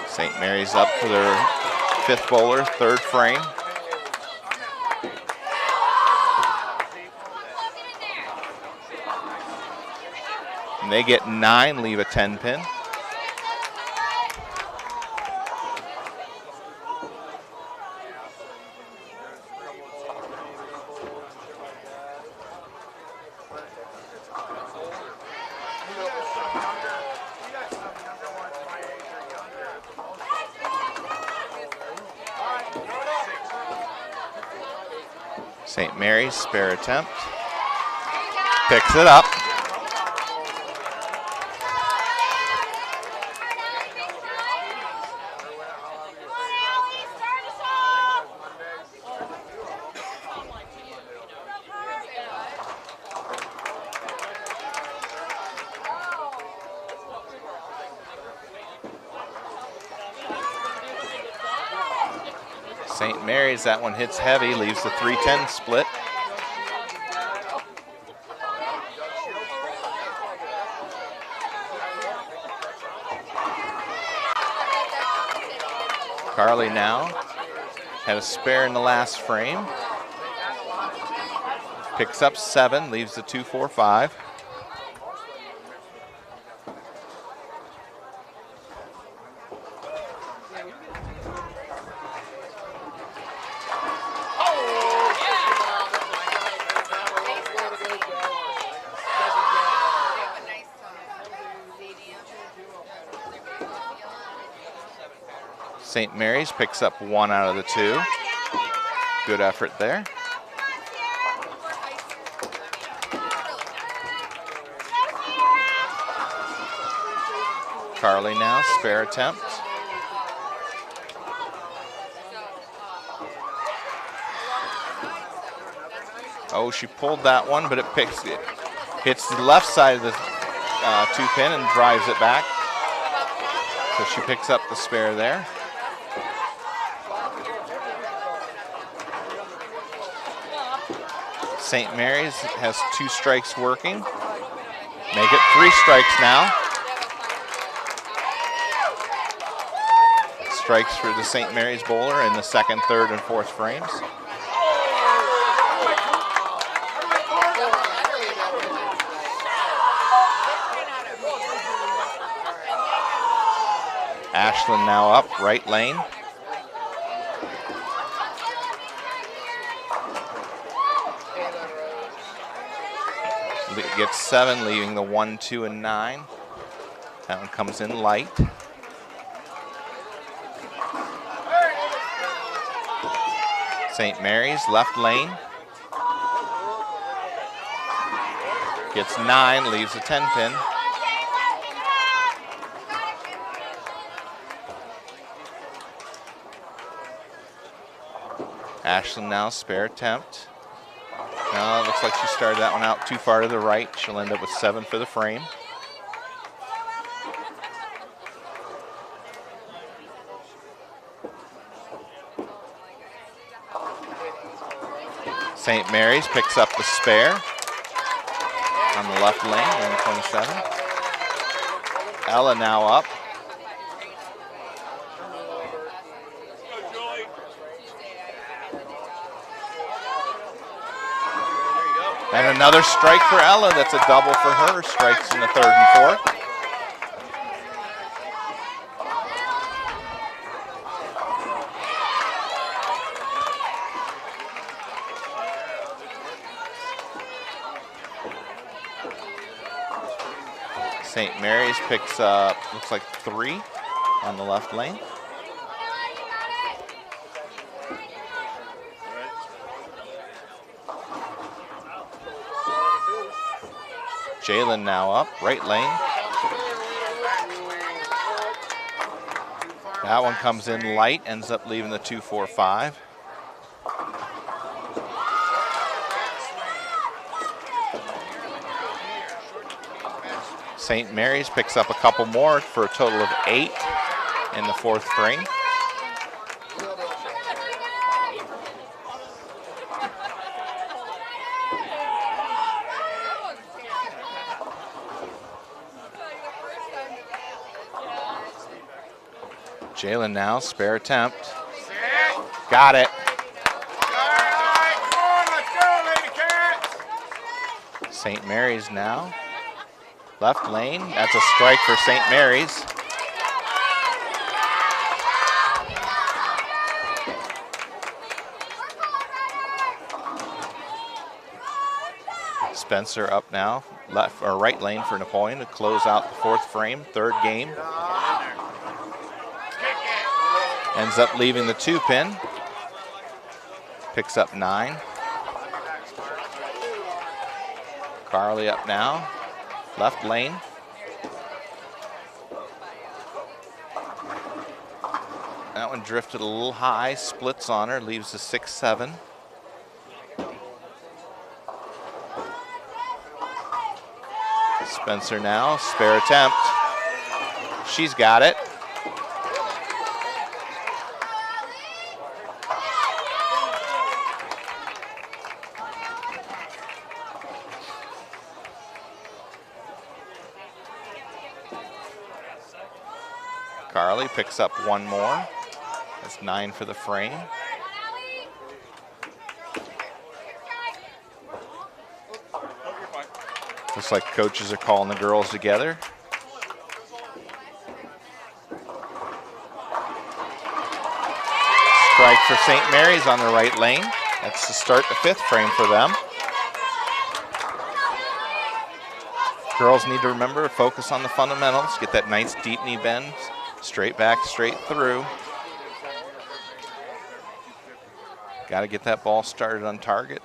St. Mary's up for their 5th bowler, 3rd frame. And they get 9, leave a 10 pin. St. Mary's, spare attempt. Picks it up. St. Mary's, that one hits heavy, leaves the 3-10 split. Carly now had a spare in the last frame. Picks up 7, leaves the 2-4-5. St. Mary's picks up 1 out of the 2. Good effort there. Carly now, spare attempt. Oh, she pulled that one, but it hits the left side of the 2-pin and drives it back. So she picks up the spare there. St. Mary's has 2 strikes working. Make it 3 strikes now. Strikes for the St. Mary's bowler in the 2nd, 3rd, and 4th frames. Ashland now up, right lane. Gets 7, leaving the 1, 2, and 9. That one comes in light. St. Mary's, left lane. Gets 9, leaves a 10 pin. Ashland now, spare attempt. No, it looks like she started that one out too far to the right. She'll end up with 7 for the frame. St. Mary's picks up the spare on the left lane in 27. Ella now up. And another strike for Ella. That's a double for her. Strikes in the third and fourth. St. Mary's picks up, looks like 3 on the left lane. Jalen now up, right lane. That one comes in light, ends up leaving the 2-4-5. St. Mary's picks up a couple more for a total of 8 in the fourth frame. Jalen now, spare attempt. Got it. St. Mary's now. Left lane, that's a strike for St. Mary's. Spencer up now, left or right lane for Napoleon to close out the fourth frame, third game. Ends up leaving the 2-pin. Picks up 9. Carly up now, left lane. That one drifted a little high, splits on her, leaves a 6-7. Spencer now, spare attempt. She's got it. Carly picks up one more. That's 9 for the frame. Looks like coaches are calling the girls together. Strike for St. Mary's on the right lane. That's to start the fifth frame for them. Girls need to remember to focus on the fundamentals, get that nice deep knee bend, straight back, straight through. Got to get that ball started on target.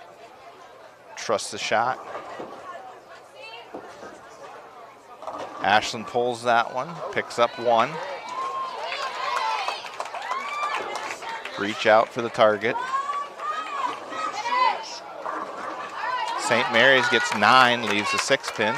Trust the shot. Ashlyn pulls that one, picks up 1. Reach out for the target. St. Mary's gets 9, leaves a 6-pin.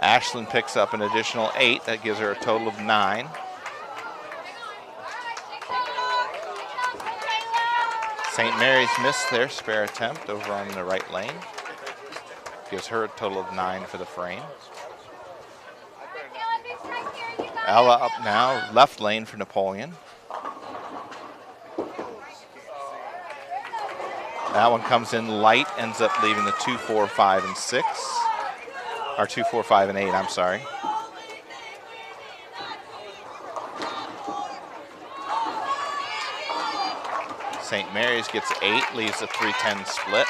Ashlyn picks up an additional 8. That gives her a total of 9. St. Mary's missed their spare attempt over on the right lane. Gives her a total of 9 for the frame. Ella up now, left lane for Napoleon. That one comes in light, ends up leaving the 2, 4, 5, and 6. Or 2, 4, 5, and 8, I'm sorry. St. Mary's gets 8, leaves a 3-10 split.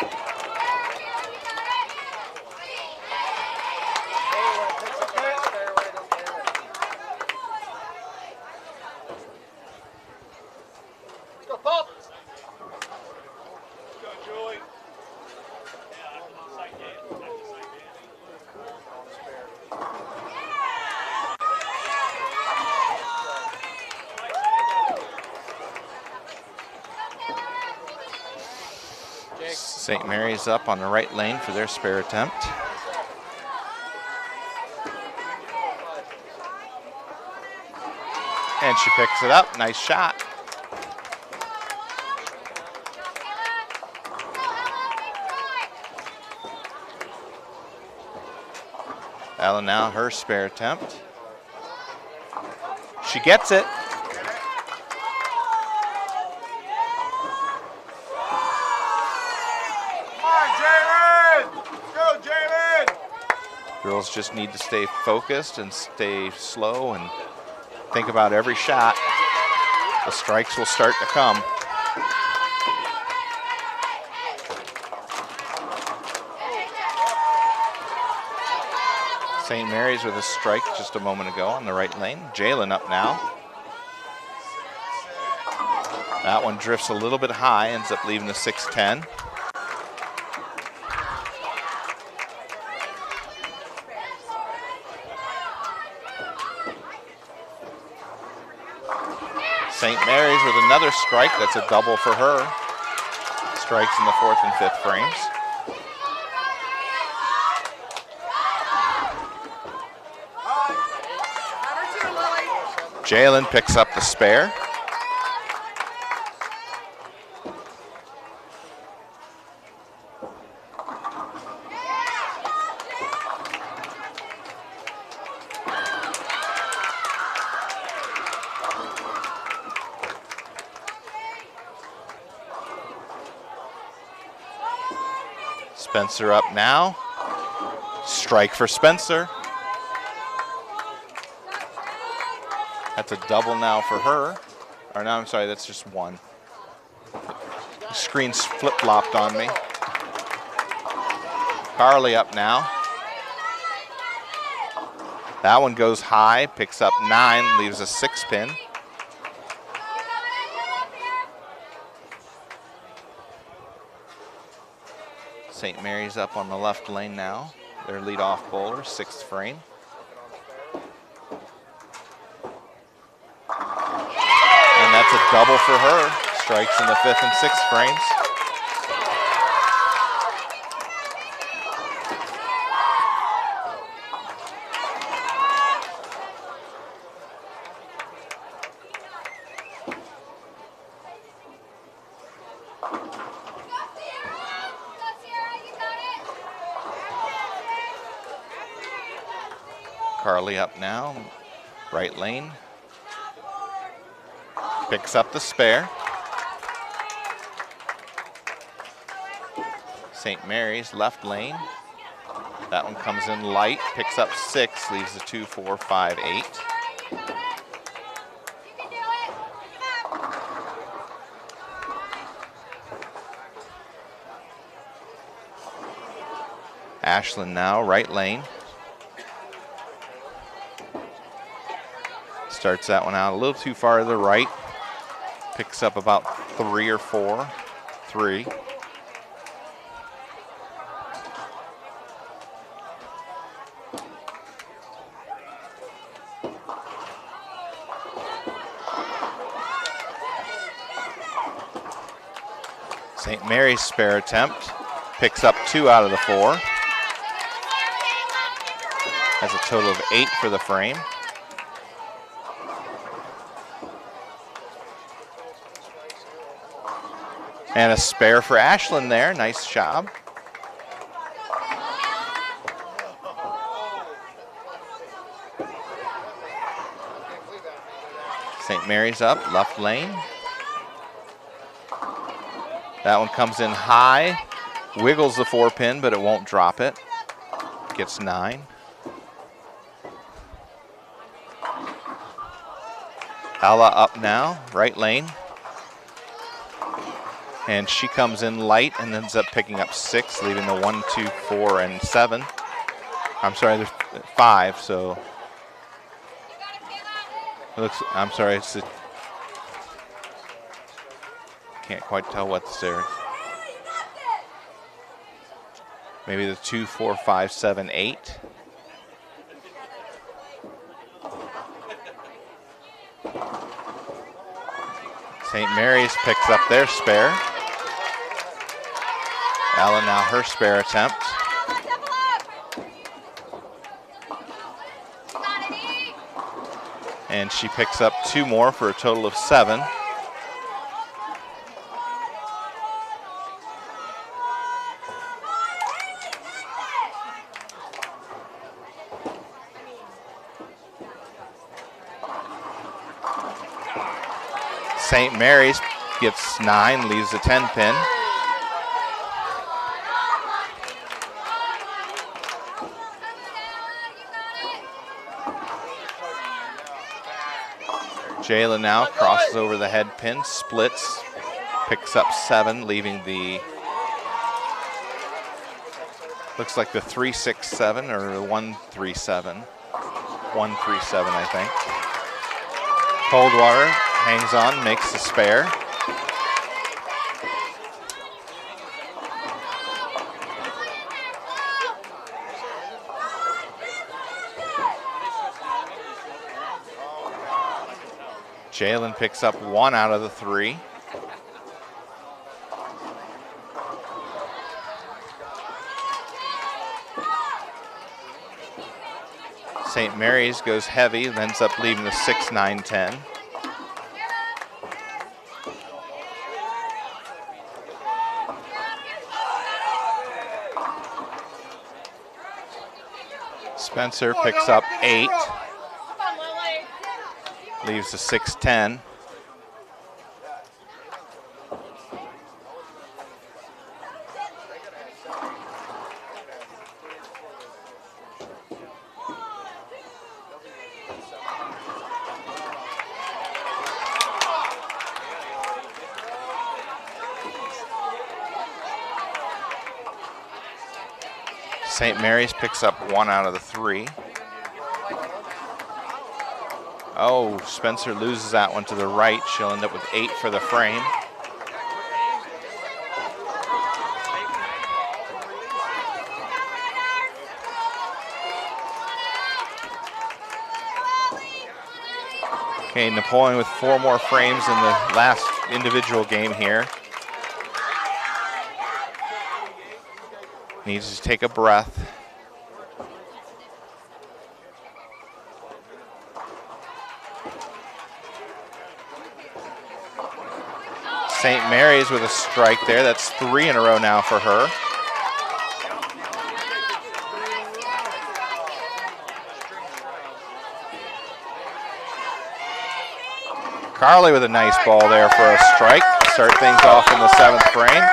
St. Mary's up on the right lane for their spare attempt. And she picks it up. Nice shot. Ella now her spare attempt. She gets it. Come on, Jaylen! Let's go, Jaylen! Girls just need to stay focused and stay slow and think about every shot. The strikes will start to come. St. Mary's with a strike just a moment ago on the right lane. Jaylen up now. That one drifts a little bit high, ends up leaving the 6-10. St. Mary's with another strike. That's a double for her. Strikes in the 4th and 5th frames. Jaylen picks up the spare. Spencer up now. Strike for Spencer. That's a double now for her. Or no, I'm sorry, that's just one. The screen's flip-flopped on me. Carly up now. That one goes high, picks up 9, leaves a 6-pin. St. Mary's up on the left lane now. Their leadoff bowler, 6th frame. And that's a double for her. Strikes in the 5th and 6th frames. Carly up now, right lane. Picks up the spare. St. Mary's left lane. That one comes in light, picks up 6, leaves the 2, 4, 5, 8. Ashlyn now, right lane. Starts that one out a little too far to the right. Picks up about 3 or 4. 3. St. Mary's spare attempt. Picks up 2 out of the 4. Has a total of 8 for the frame. And a spare for Ashlyn there. Nice job. St. Mary's up, left lane. That one comes in high. Wiggles the 4-pin, but it won't drop it. Gets 9. Ella up now, right lane. And she comes in light and ends up picking up 6, leaving the 1, 2, 4, and 7. I'm sorry, there's 5, so. It looks, I'm sorry, it's a, can't quite tell what's there. Maybe the 2, 4, 5, 7, 8. St. Mary's picks up their spare. Ella now her spare attempt. And she picks up 2 more for a total of 7. St. Mary's gets 9, leaves a 10 pin. Jayde now crosses over the head pin, splits, picks up 7, leaving the, looks like the 3-6-7 or 1-3-7. 1-3-7, I think. Coldwater hangs on, makes the spare. Jayde picks up 1 out of the 3. St. Mary's goes heavy, ends up leaving the 6-9-10. Spencer picks up 8. Leaves the 6-10. St. Mary's picks up 1 out of the 3. Oh, Spencer loses that one to the right. She'll end up with 8 for the frame. Okay, Napoleon with 4 more frames in the last individual game here. Needs to take a breath. St. Mary's with a strike there. That's 3 in a row now for her. Carly with a nice ball there for a strike. Start things off in the 7th frame.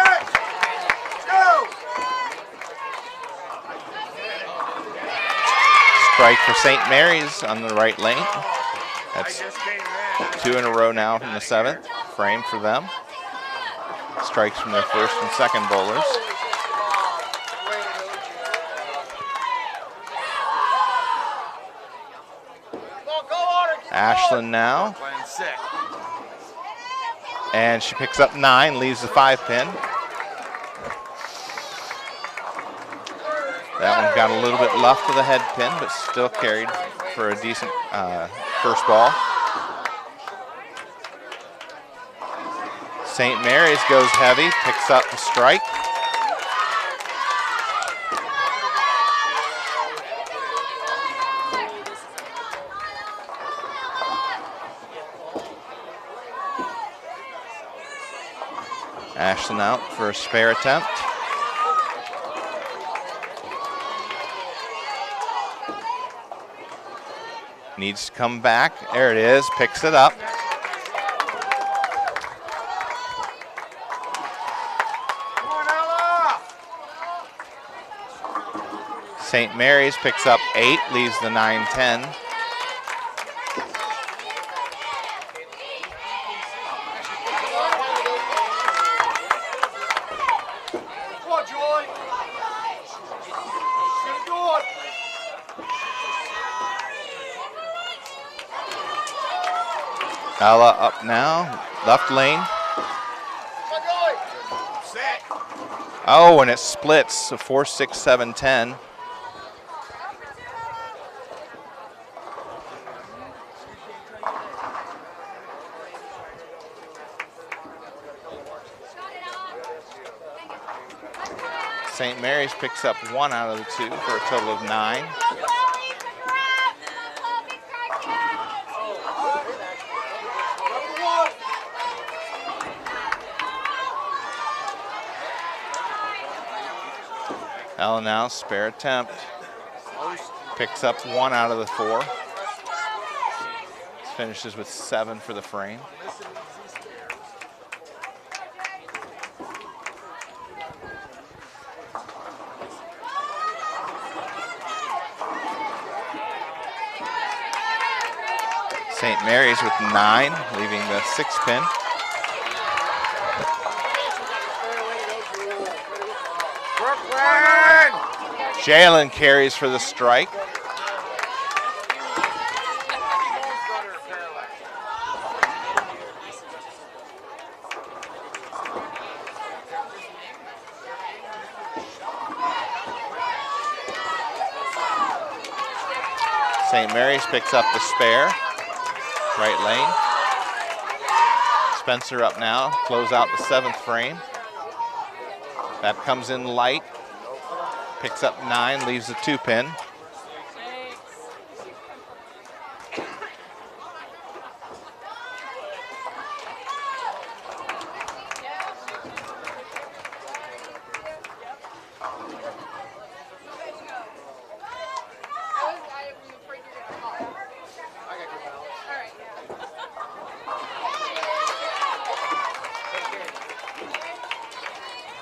Strike for St. Mary's on the right lane. That's 2 in a row now in the 7th frame for them. Strikes from their 1st and 2nd bowlers. Ashland now. And she picks up 9, leaves the 5 pin. That one got a little bit left of the head pin, but still carried for a decent first ball. St. Mary's goes heavy, picks up the strike. Ashland out for a spare attempt. Needs to come back. There it is, picks it up. St. Mary's picks up 8, leaves the 9-10. Ella up now, left lane. Oh, and it splits, so 4, 6, 7, 10. St. Mary's picks up 1 out of the 2 for a total of 9. Ella now, spare attempt. Picks up 1 out of the 4. Finishes with 7 for the frame. St. Mary's with 9, leaving the 6 pin. Jalen carries for the strike. St. Mary's picks up the spare. Right lane. Spencer up now, close out the 7th frame. That comes in light. Picks up 9, leaves the 2 pin.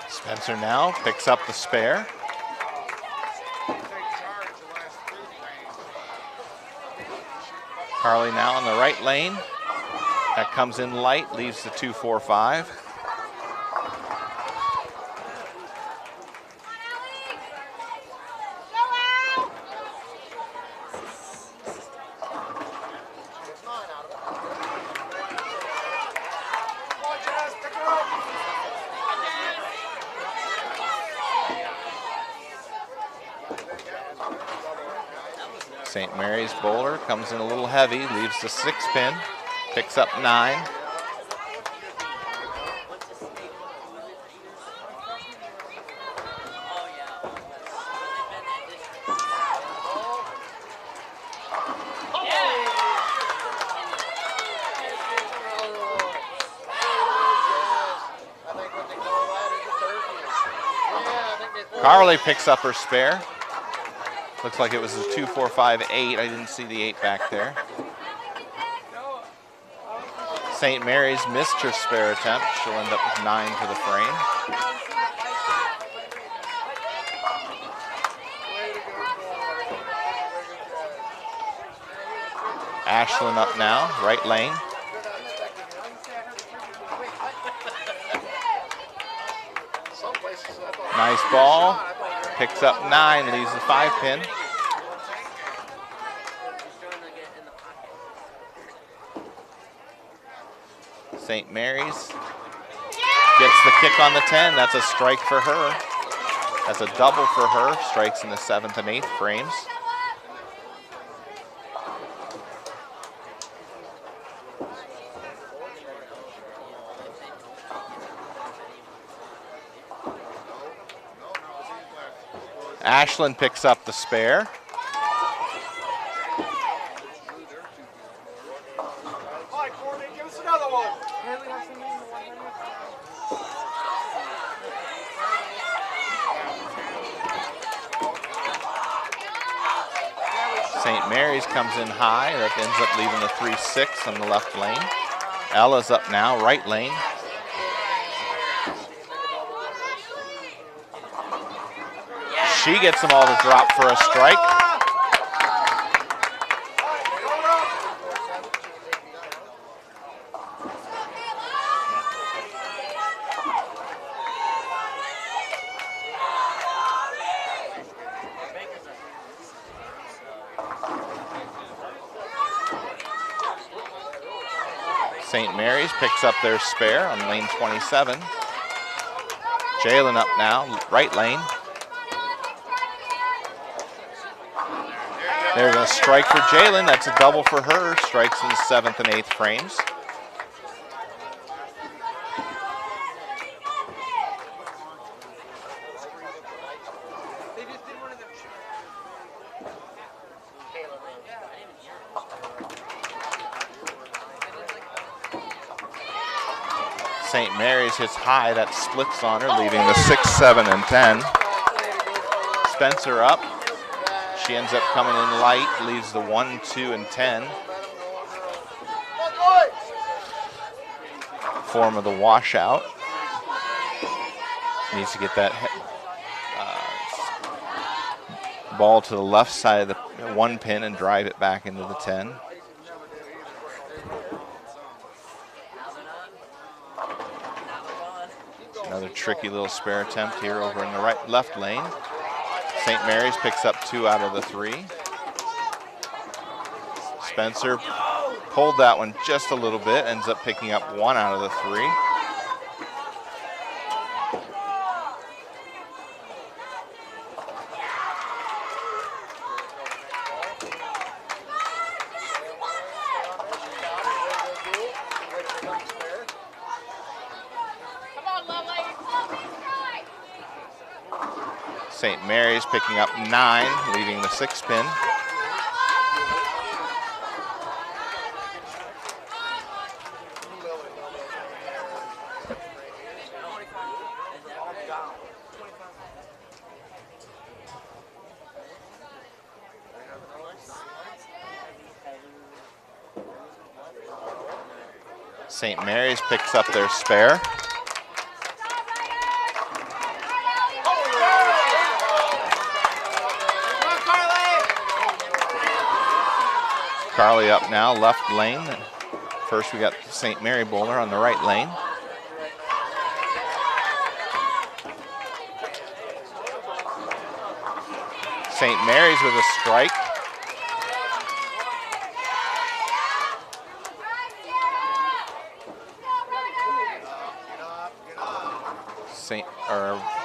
Spencer now picks up the spare. Carly now on the right lane. That comes in light, leaves the 2-4-5. St. Mary's bowler comes in a little heavy, leaves the 6 pin, picks up 9. Carly picks up her spare. Looks like it was a 2-4-5-8. I didn't see the 8 back there. St. Mary's missed her spare attempt. She'll end up with 9 for the frame. Ashlyn up now, right lane. Nice ball. Picks up 9, leaves the 5 pin. St. Mary's gets the kick on the 10. That's a strike for her. That's a double for her. Strikes in the 7th and 8th frames. Ashlyn picks up the spare. Hi, Courtney, give us another one. St. Mary's comes in high. That ends up leaving the 3-6 on the left lane. Ella's up now, right lane. She gets them all to drop for a strike. St. Mary's picks up their spare on lane 27. Jalen up now, right lane. There's a strike for Jalen. That's a double for her. Strikes in the 7th and 8th frames. St. Mary's hits high. That splits on her, leaving the 6, 7, and 10. Spencer up. She ends up coming in light, leaves the 1, 2, and 10. Form of the washout. Needs to get that ball to the left side of the 1 pin and drive it back into the 10. Another tricky little spare attempt here over in the left lane. St. Mary's picks up 2 out of the 3. Spencer pulled that one just a little bit, ends up picking up 1 out of the 3. St. Mary's picking up 9, leaving the 6 pin. St. Mary's picks up their spare. Carly up now, left lane. First we got St. Mary bowler on the right lane. St. Mary's with a strike.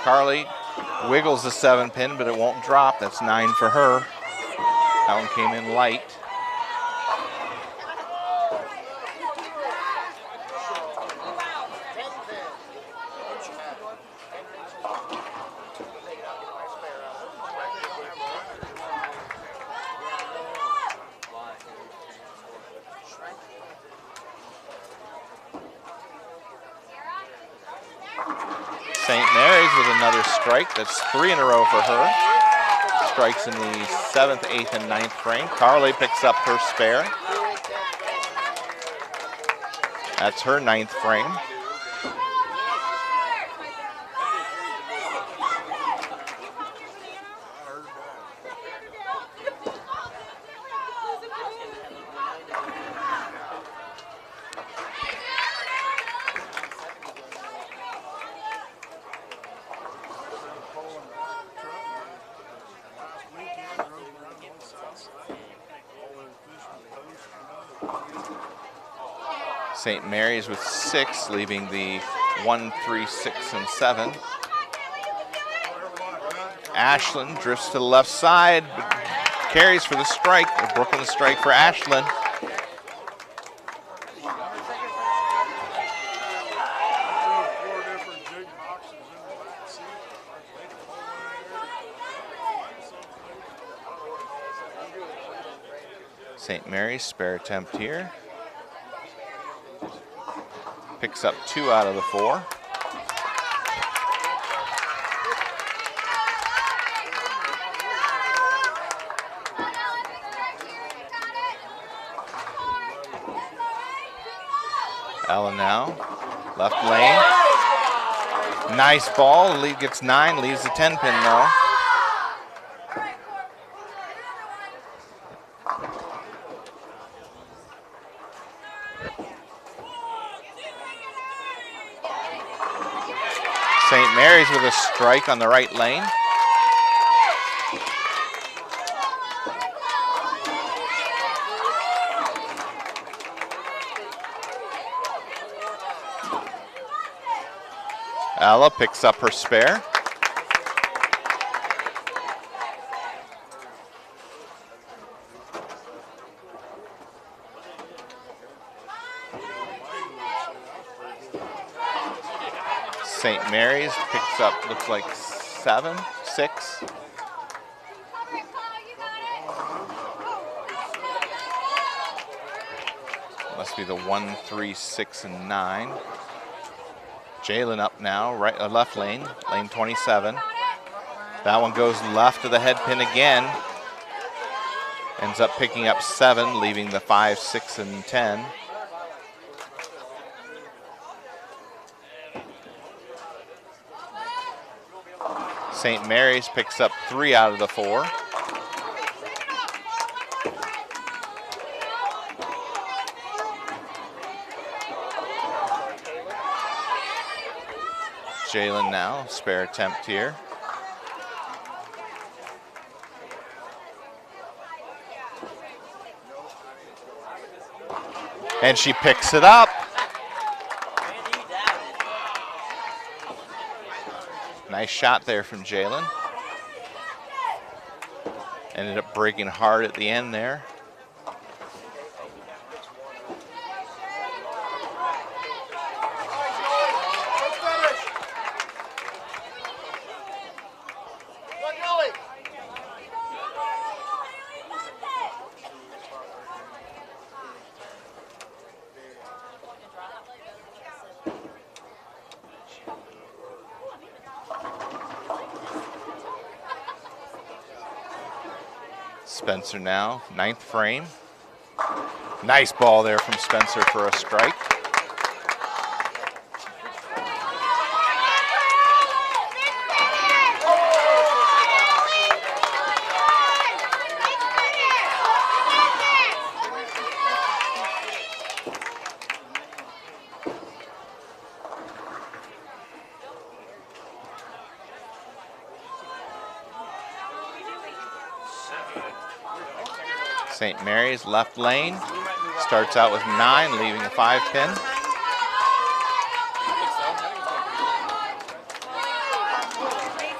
Carly wiggles the 7 pin, but it won't drop. That's 9 for her. That one came in light. St. Mary's with another strike. That's 3 in a row for her. Strikes in the 7th, 8th, and 9th frame. Carly picks up her spare. That's her 9th frame. St. Mary's with 6, leaving the 1, 3, 6, and 7. Ashland drifts to the left side, but carries for the strike. Brooklyn the strike for Ashland. St. Mary's spare attempt here. Picks up 2 out of the 4. Ella now, left lane. Nice ball, the lead gets 9, leaves the 10 pin though. St. Mary's with a strike on the right lane. Ella picks up her spare. St. Mary's picks up, looks like 7, 6. Must be the 1, 3, 6, and 9. Jaylen up now, left lane, lane 27. That one goes left of the head pin again. Ends up picking up 7, leaving the 5, 6, and 10. St. Mary's picks up 3 out of the 4. Jalen now, spare attempt here. And she picks it up. Nice shot there from Jalen. Ended up breaking hard at the end there. Spencer now, 9th frame. Nice ball there from Spencer for a strike. St. Mary's left lane, starts out with 9, leaving a 5 pin.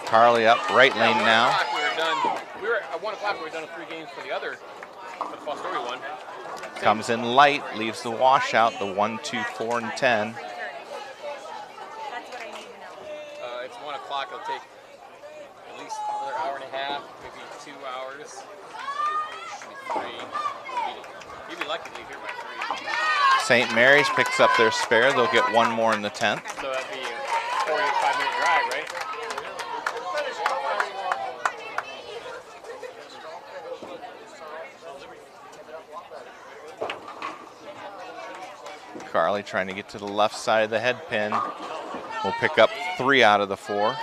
Carly up right lane now. At 1 o'clock we were done with 3 games for the other, for the Fostoria one. Comes in light, leaves the washout, the 1, 2, 4, and 10. It's 1 o'clock, it'll take at least another hour and a half, maybe 2 hours. You'd be lucky to leave here by 3. St. Mary's picks up their spare. They'll get 1 more in the 10th. So that'd be a 45-minute drive, right? Carly trying to get to the left side of the head pin. Will pick up 3 out of the 4.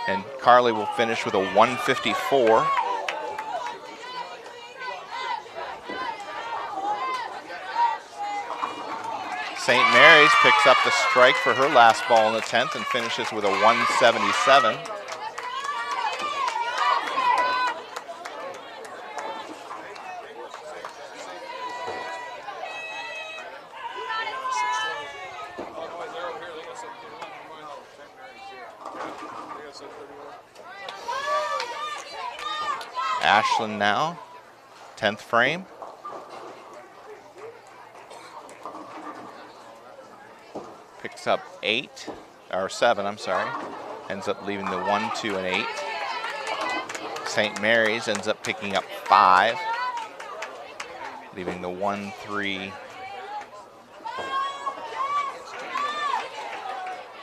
And Carly will finish with a 154. St. Mary's picks up the strike for her last ball in the 10th and finishes with a 177. Ashland now, 10th frame. Picks up 8, or 7, I'm sorry. Ends up leaving the 1, 2, and 8. St. Mary's ends up picking up 5, leaving the 1, 3.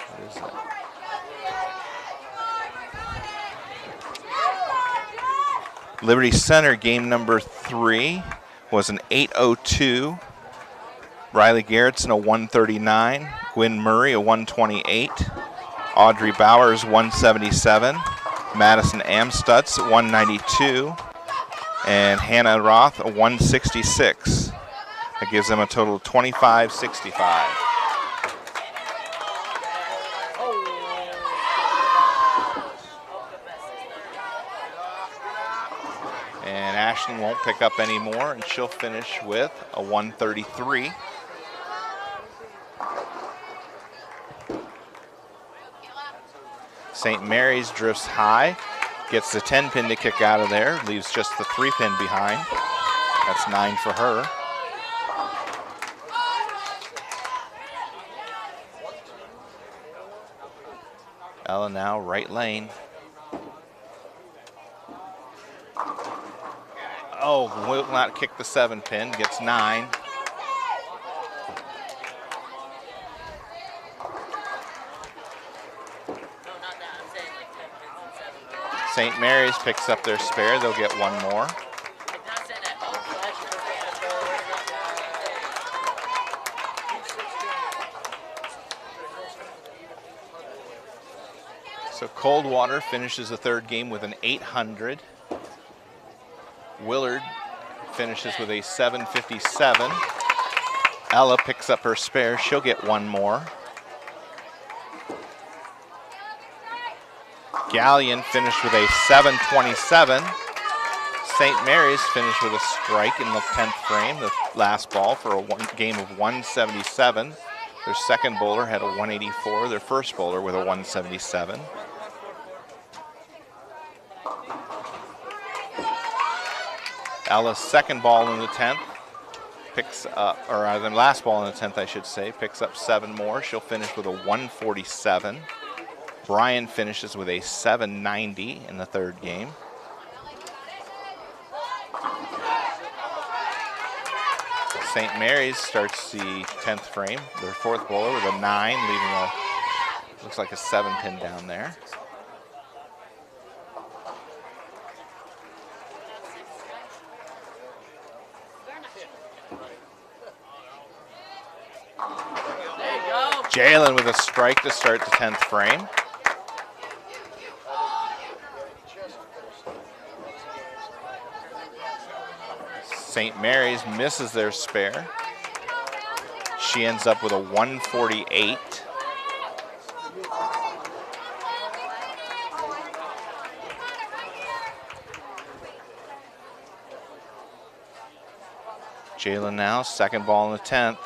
What is that? Liberty Center game number 3 was an 8:02. Riley Garrettson a 139. Gwynn Murray a 128. Audrey Bowers 177. Madison Amstutz 192. And Hannah Roth a 166. That gives them a total of 25-65. And Ashland won't pick up any more, and she'll finish with a 133. St. Mary's drifts high, gets the 10 pin to kick out of there, leaves just the 3 pin behind. That's 9 for her. Ella now right lane. Oh, will not kick the 7 pin, gets 9. St. Mary's picks up their spare. They'll get one more. So Coldwater finishes the third game with an 800. Willard finishes with a 757. Ella picks up her spare. She'll get one more. Galleon finished with a 727. St. Mary's finished with a strike in the 10th frame, the last ball, for a game of 177. Their second bowler had a 184. Their first bowler with a 177. Ella's second ball in the 10th picks up, or the last ball in the 10th, I should say, picks up 7 more. She'll finish with a 147. Brian finishes with a 790 in the third game. St. Mary's starts the 10th frame, their fourth bowler with a 9, leaving a, looks like a 7-pin down there. Jalen with a strike to start the 10th frame. St. Mary's misses their spare. She ends up with a 148. Jalen now, second ball in the 10th.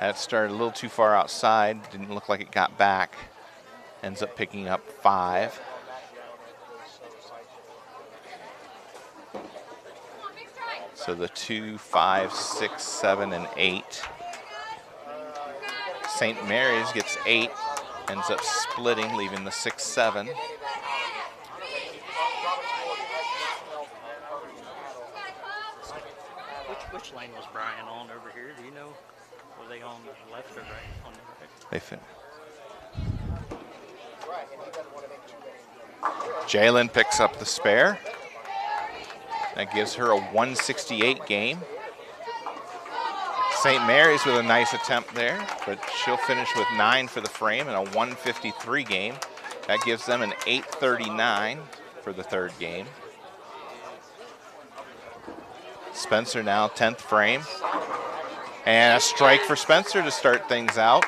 That started a little too far outside, didn't look like it got back. Ends up picking up 5. So the 2, 5, 6, 7, and 8. St. Mary's gets 8, ends up splitting, leaving the 6, 7. Which lane was Brian on over here? Do you know? Were they on the left or right? On the right? They fin. Jalen picks up the spare. That gives her a 168 game. St. Mary's with a nice attempt there, but she'll finish with 9 for the frame and a 153 game. That gives them an 839 for the third game. Spencer now, 10th frame. And a strike for Spencer to start things out.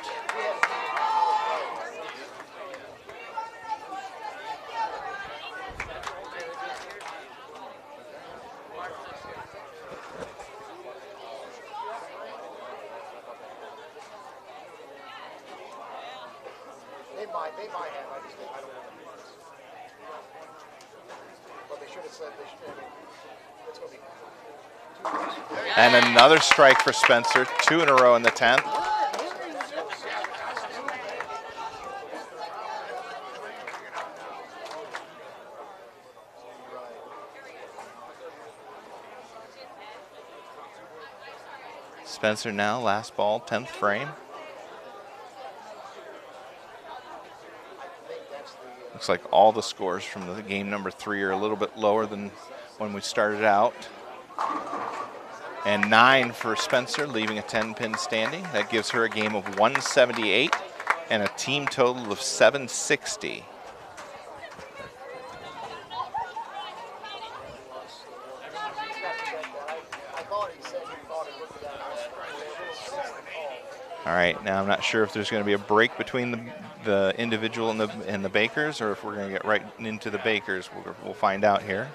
They might have, I just I don't know. But they should have said they should. It's going to be. And another strike for Spencer, 2 in a row in the 10th. Spencer now, last ball, 10th frame. Looks like all the scores from the game number 3 are a little bit lower than when we started out. And 9 for Spencer, leaving a 10-pin standing. That gives her a game of 178 and a team total of 760. All right, now I'm not sure if there's going to be a break between the individual and the Bakers, or if we're going to get right into the Bakers. We'll find out here.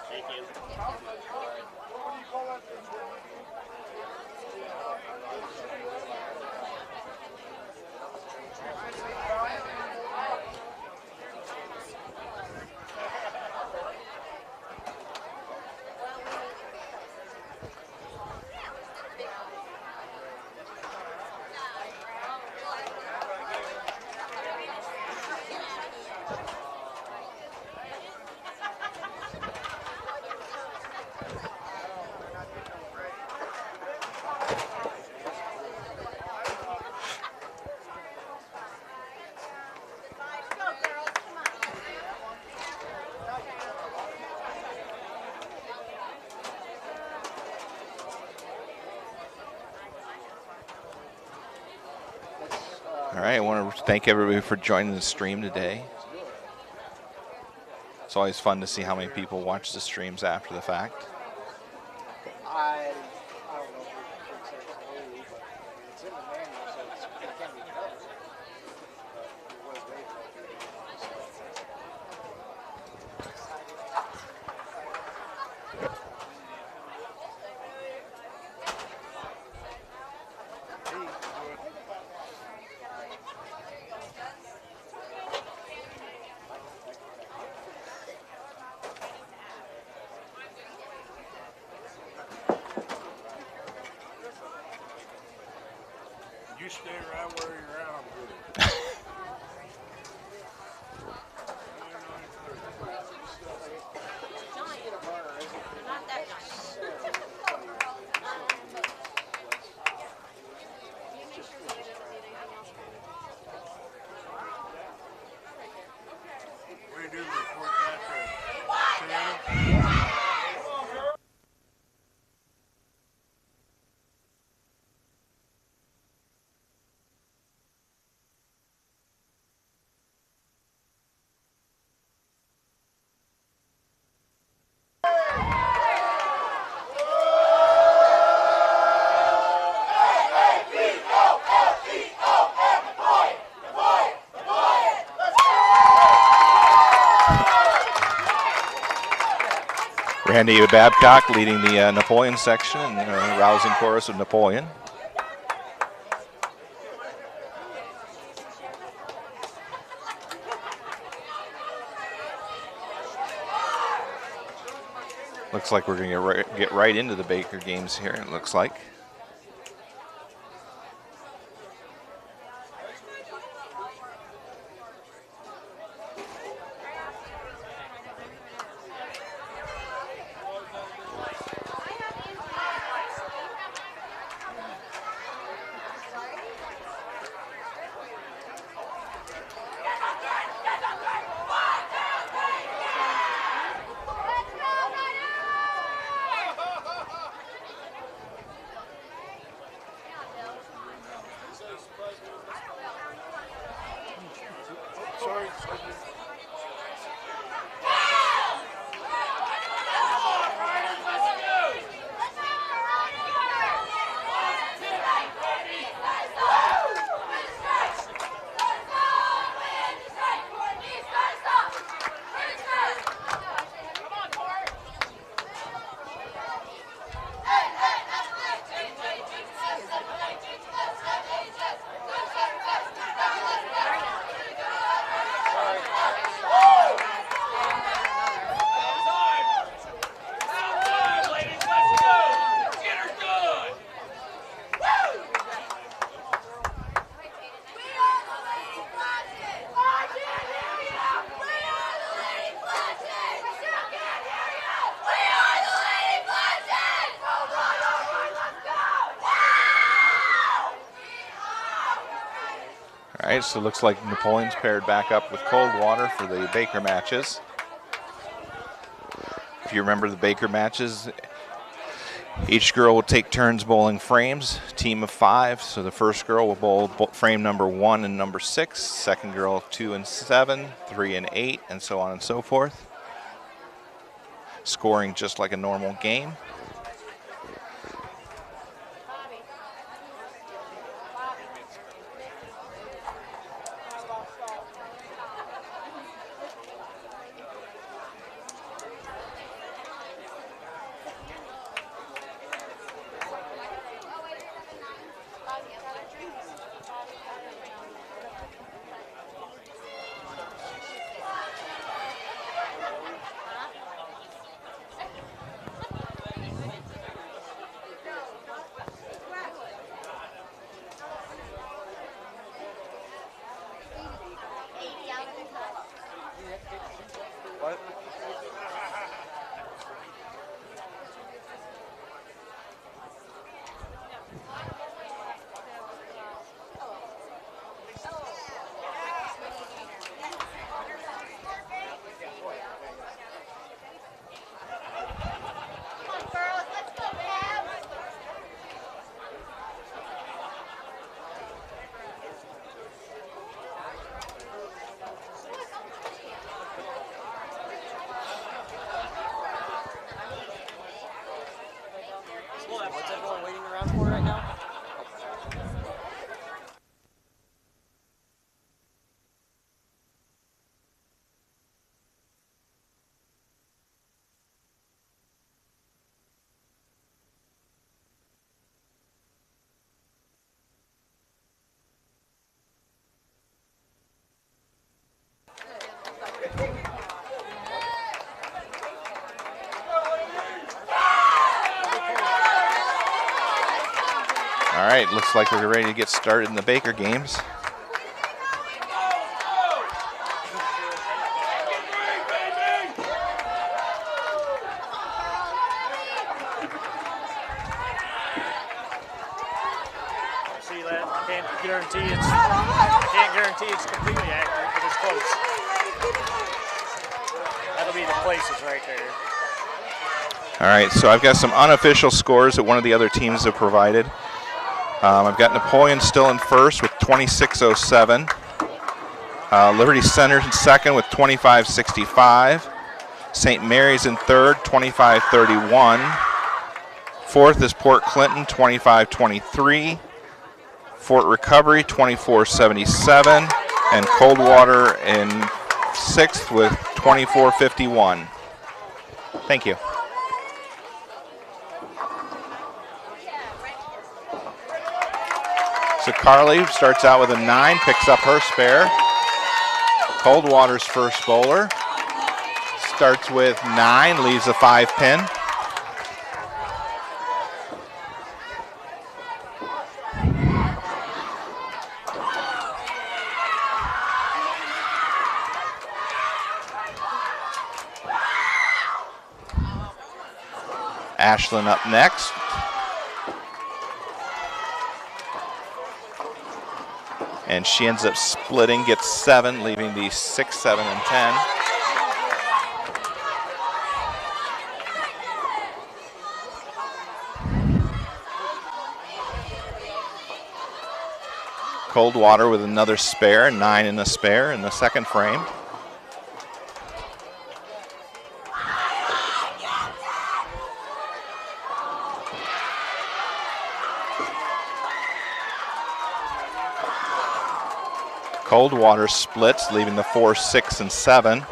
Thank you. All right, I want to thank everybody for joining the stream today. It's always fun to see how many people watch the streams after the fact. I don't know if we should say it's new, but it's in the manual, so it can be covered. But it was waived. You stay right where you're at, I'm good. Not that giant. We do report that to Shannon. Randy Babcock leading the Napoleon section and rousing chorus of Napoleon. Looks like we're going to get right into the Baker games here, it looks like. All right, so it looks like Napoleon's paired back up with Coldwater for the Baker matches. If you remember the Baker matches, each girl will take turns bowling frames, team of 5. So the first girl will bowl frame number 1 and number 6, second girl 2 and 7, 3 and 8, and so on and so forth. Scoring just like a normal game. right now. All right, looks like we're ready to get started in the Baker games. See that? Can't guarantee it's completely accurate, but it's close. That'll be the places right there. All right, so I've got some unofficial scores that one of the other teams have provided. I've got Napoleon still in first with 26.07. Liberty Center in second with 25.65. St. Mary's in third, 25.31. Fourth is Port Clinton, 25.23. Fort Recovery, 24.77. And Coldwater in sixth with 24.51. Thank you. So Carly starts out with a 9, picks up her spare. Coldwater's first bowler starts with 9, leaves a 5-pin. Ashlyn up next. And she ends up splitting, gets 7, leaving the 6, 7, and 10. Coldwater with another spare, 9 in the spare in the second frame. Coldwater splits, leaving the 4, 6, and 7.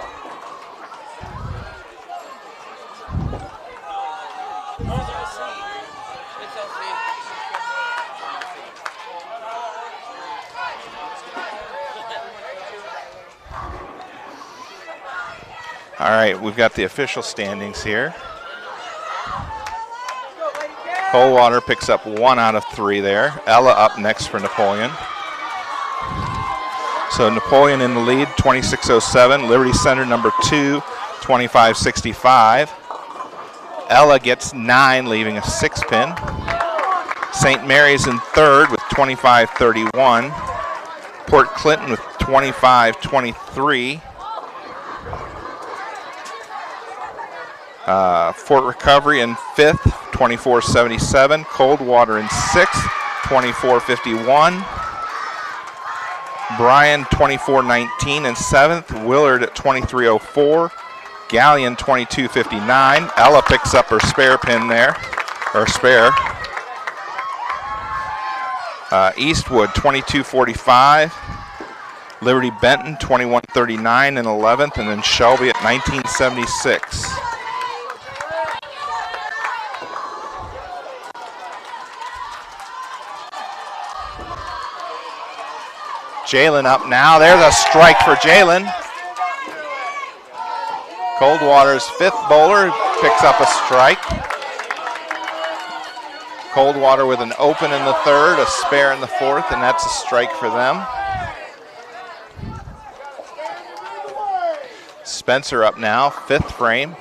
All right, we've got the official standings here. Coldwater picks up 1 out of 3 there. Ella up next for Napoleon. So Napoleon in the lead, 26.07. Liberty Center number 2, 25.65. Ella gets 9, leaving a 6-pin. St. Mary's in third with 25.31. Port Clinton with 25.23. Fort Recovery in fifth, 24.77. Coldwater in sixth, 24.51. Bryan 24.19 in seventh. Willard at 23.04. Galleon 22.59. Ella picks up her spare pin there, or spare. Eastwood 22.45. Liberty Benton 21.39 in 11th, and then Shelby at 19.76. Jalen up now. There's a strike for Jalen. Coldwater's fifth bowler picks up a strike. Coldwater with an open in the third, a spare in the fourth, and that's a strike for them. Spencer up now, fifth frame.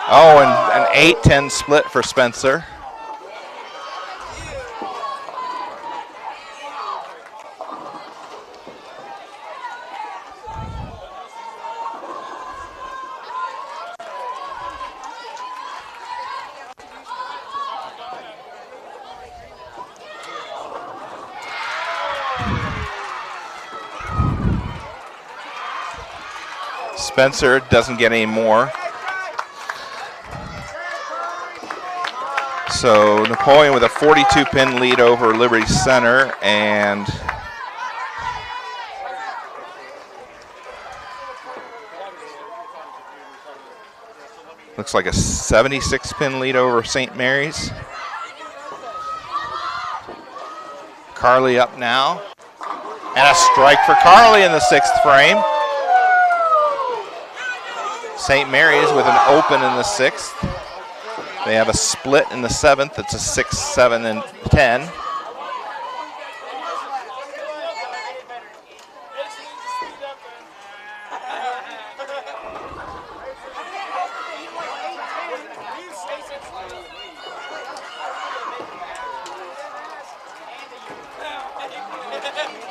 Oh, and an 8-10 split for Spencer. Spencer doesn't get any more. So Napoleon with a 42-pin lead over Liberty Center, and looks like a 76-pin lead over St. Mary's. Carly up now, and a strike for Carly in the 6th frame. St. Mary's with an open in the 6th. They have a split in the 7th. It's a 6, 7, and 10.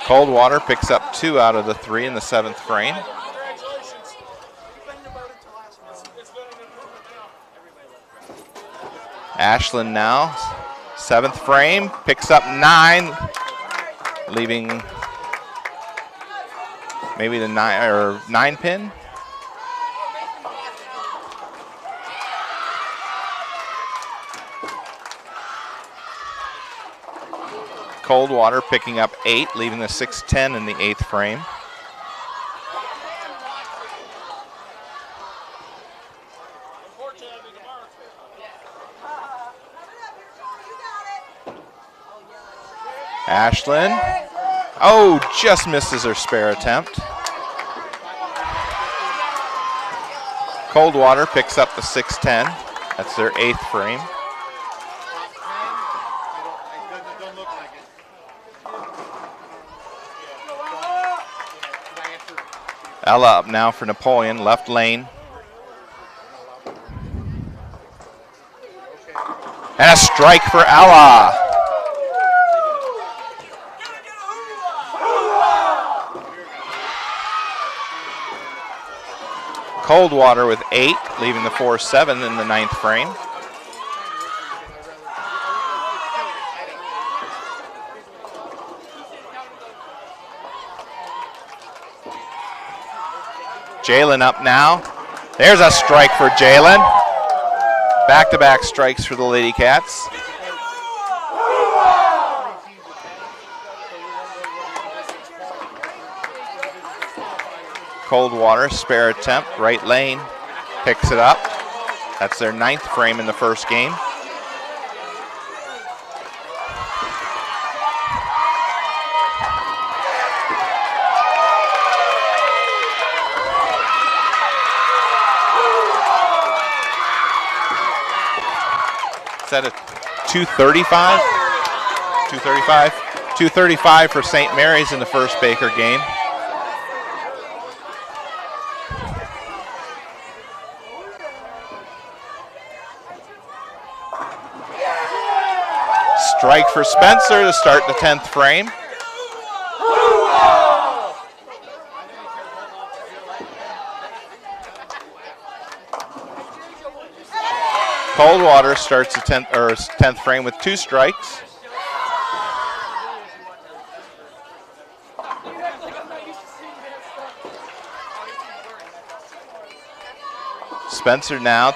Coldwater picks up 2 out of the 3 in the 7th frame. Ashland now, 7th frame, picks up 9, leaving maybe the 9 pin. Coldwater picking up 8, leaving the 6-10 in the 8th frame. Ashland, oh, just misses her spare attempt. Coldwater picks up the 6-10. That's their 8th frame. Ella up now for Napoleon, left lane. And a strike for Ella. Coldwater with 8, leaving the 4-7 in the 9th frame. Jalen up now. There's a strike for Jalen. Back-to-back strikes for the Lady Cats. Coldwater, spare attempt, right lane, picks it up. That's their 9th frame in the first game. Is that a 235? 235? 235 for St. Mary's in the first Baker game. Strike for Spencer to start the 10th frame. Coldwater starts the 10th frame with 2 strikes. Spencer now,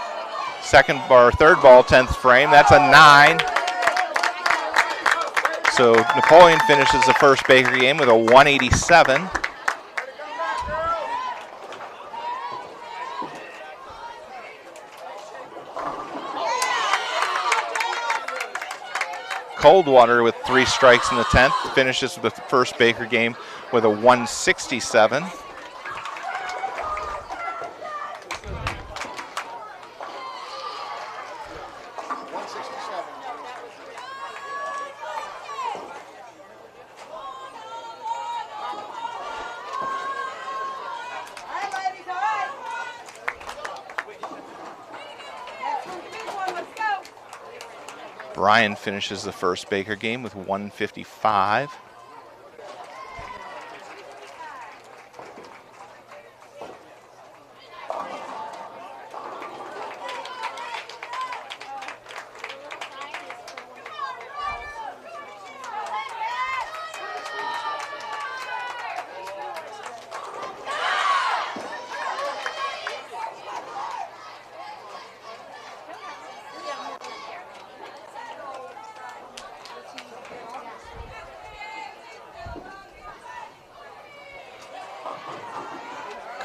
third ball, 10th frame. That's a 9. So Napoleon finishes the first Baker game with a 187. Coldwater with 3 strikes in the 10th finishes the first Baker game with a 167. Brian finishes the first Baker game with 155.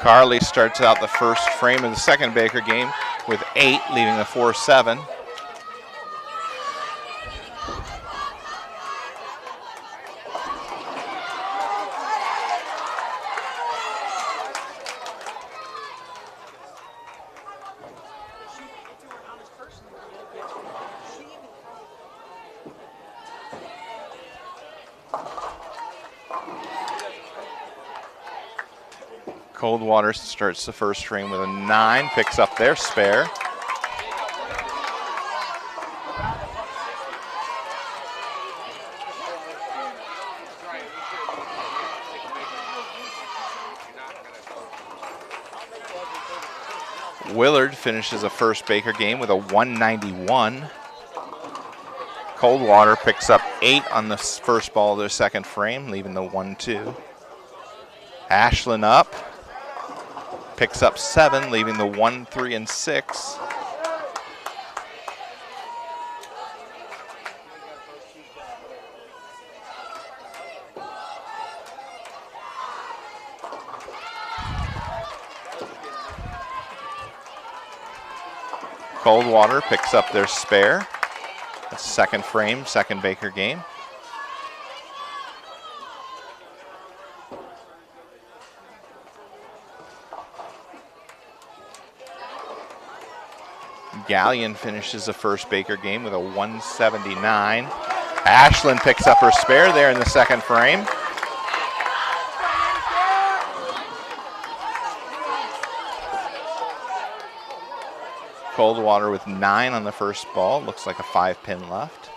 Carly starts out the first frame of the second Baker game with 8, leaving the 4-7. Coldwater starts the first frame with a 9, picks up their spare. Willard finishes a first Baker game with a 191. Coldwater picks up 8 on the first ball of their second frame, leaving the 1-2. Ashland up, picks up 7, leaving the 1, 3, and 6. Coldwater picks up their spare. That's second frame, second Baker game. Galleon finishes the first Baker game with a 179. Ashland picks up her spare there in the second frame. Coldwater with 9 on the first ball. Looks like a 5-pin left.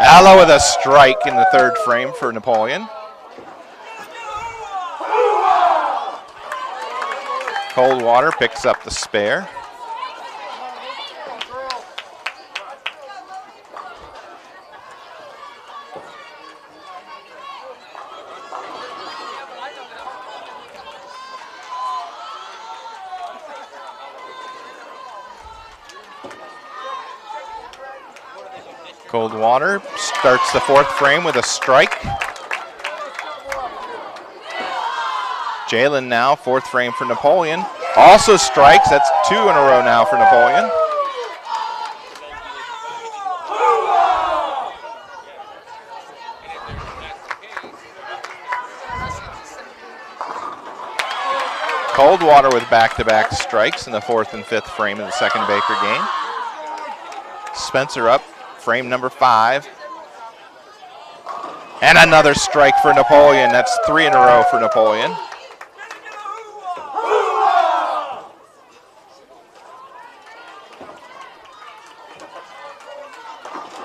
Allo with a strike in the third frame for Napoleon. Coldwater picks up the spare. Coldwater starts the fourth frame with a strike. Jalen now, fourth frame for Napoleon. Also strikes, that's 2 in a row now for Napoleon. Coldwater with back-to-back strikes in the fourth and fifth frame of the second Baker game. Spencer up, frame number 5. And another strike for Napoleon. That's 3 in a row for Napoleon.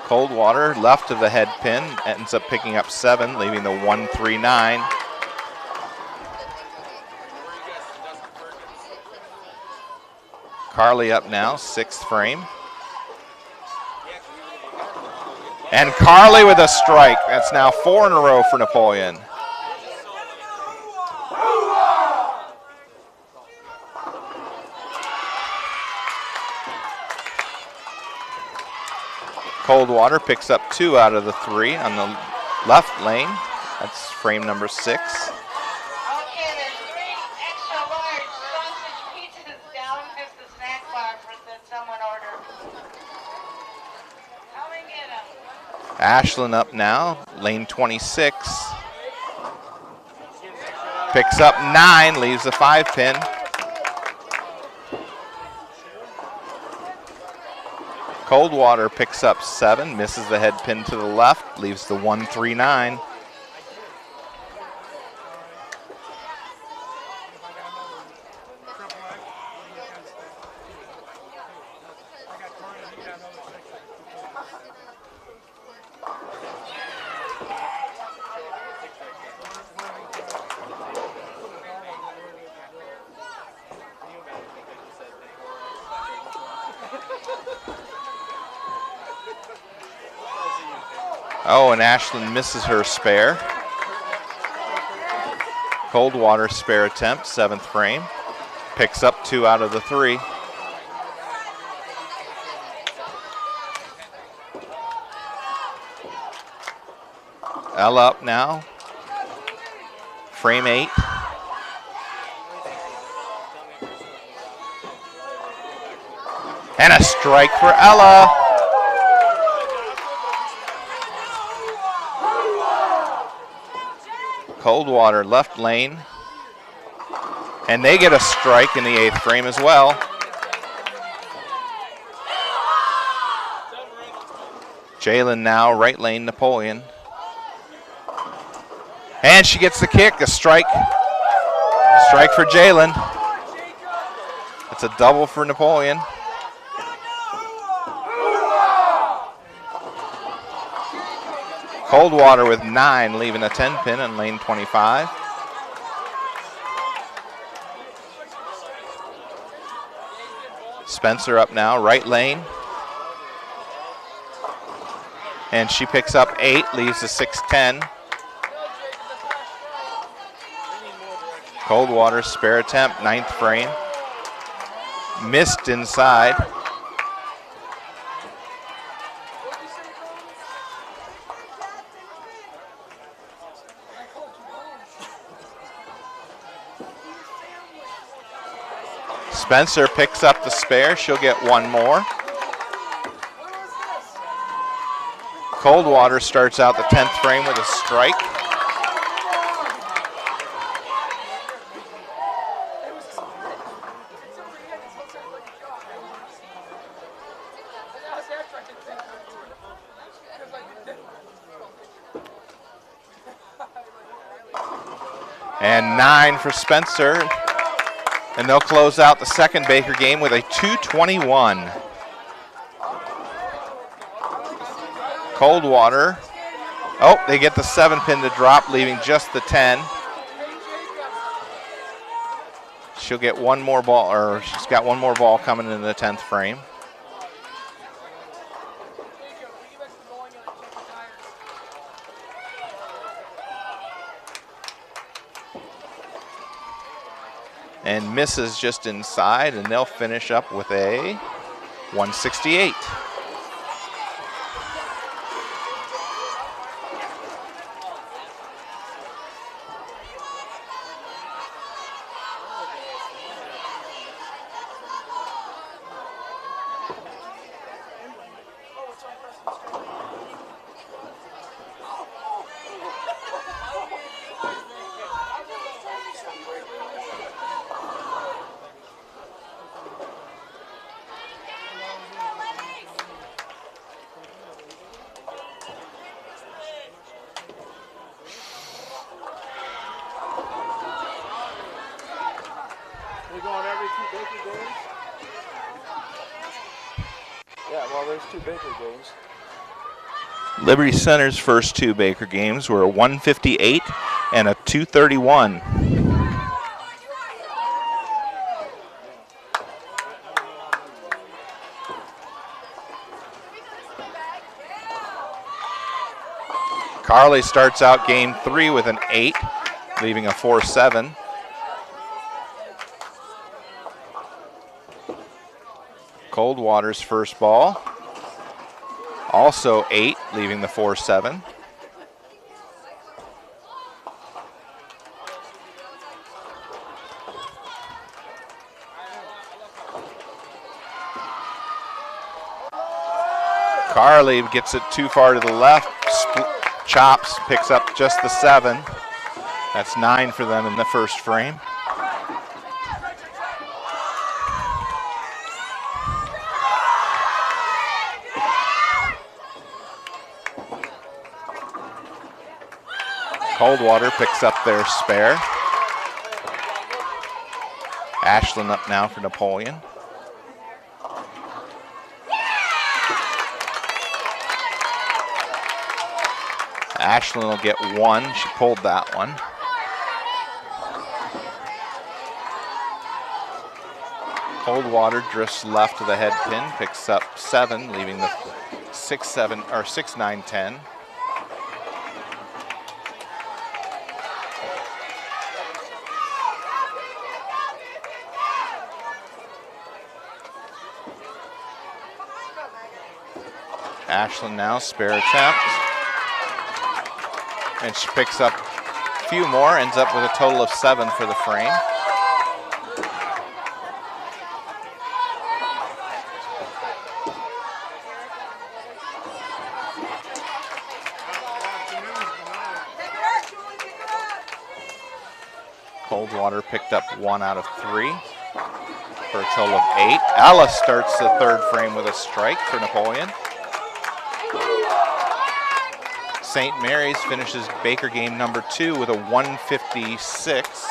Coldwater, left of the head pin, ends up picking up 7, leaving the 1-3-9. Carly up now, 6th frame. And Carly with a strike. That's now 4 in a row for Napoleon. Coldwater picks up 2 out of the 3 on the left lane. That's frame number 6. Okay, there's 3 extra large sausage pizzas down at the snack bar that someone ordered. Come and get them. Ashland up now, lane 26. Picks up 9, leaves the 5-pin. Coldwater picks up 7, misses the head pin to the left, leaves the 1-3-9. Oh, and Ashland misses her spare. Coldwater spare attempt, 7th frame. Picks up 2 out of the 3. Ella up now. Frame 8. And a strike for Ella. Coldwater left lane. And they get a strike in the 8th frame as well. Jaylen now, right lane, Napoleon. And she gets the kick, a strike. Strike for Jaylen. It's a double for Napoleon. Coldwater with 9, leaving a 10 pin in lane 25. Spencer up now, right lane. And she picks up 8, leaves a 6-10. Coldwater spare attempt, 9th frame. Missed inside. Spencer picks up the spare. She'll get 1 more. Coldwater starts out the 10th frame with a strike. And 9 for Spencer. And they'll close out the second Baker game with a 221. Coldwater. Oh, they get the 7 pin to drop, leaving just the 10. She'll get 1 more ball, or she's got 1 more ball coming in the 10th frame. And misses just inside, and they'll finish up with a 168. Liberty Center's first 2 Baker games were a 158 and a 231. Carly starts out game 3 with an 8, leaving a 4-7. Coldwater's first ball. Also 8, leaving the 4-7. Carly gets it too far to the left, chops, picks up just the 7. That's 9 for them in the first frame. Coldwater picks up their spare. Ashlyn up now for Napoleon. Ashlyn will get 1. She pulled that one. Coldwater drifts left to the head pin, picks up 7, leaving the 6-7 or 6-9-10. Ashland now, spare attempt. And she picks up a few more, ends up with a total of 7 for the frame. Coldwater picked up 1 out of 3 for a total of 8. Ella starts the third frame with a strike for Napoleon. St. Mary's finishes Baker game number 2 with a 156.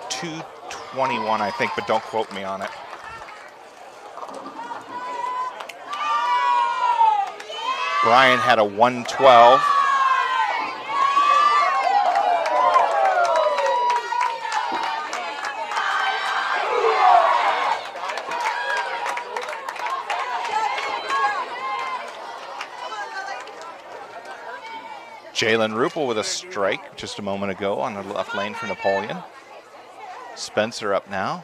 221, I think, but don't quote me on it. Brian had a 112. Jalen Rupel with a strike just a moment ago on the left lane for Napoleon. Spencer up now.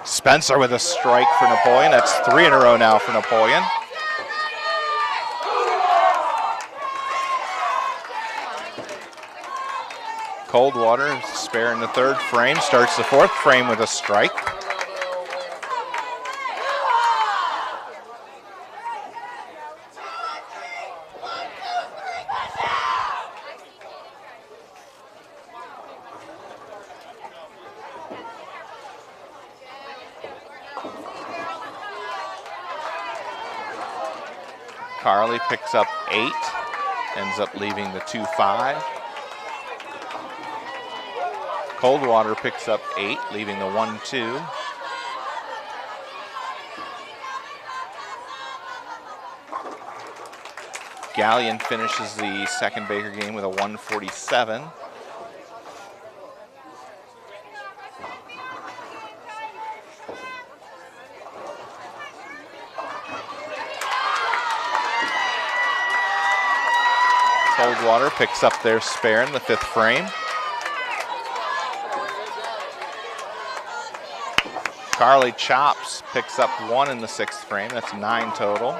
Spencer with a strike for Napoleon. That's 3 in a row now for Napoleon. Coldwater, spare in the third frame, starts the fourth frame with a strike. Carly picks up 8, ends up leaving the 2-5. Coldwater picks up 8, leaving the 1-2. Galleon finishes the second Baker game with a 147. Coldwater picks up their spare in the 5th frame. Carly chops, picks up 1 in the 6th frame. That's 9 total.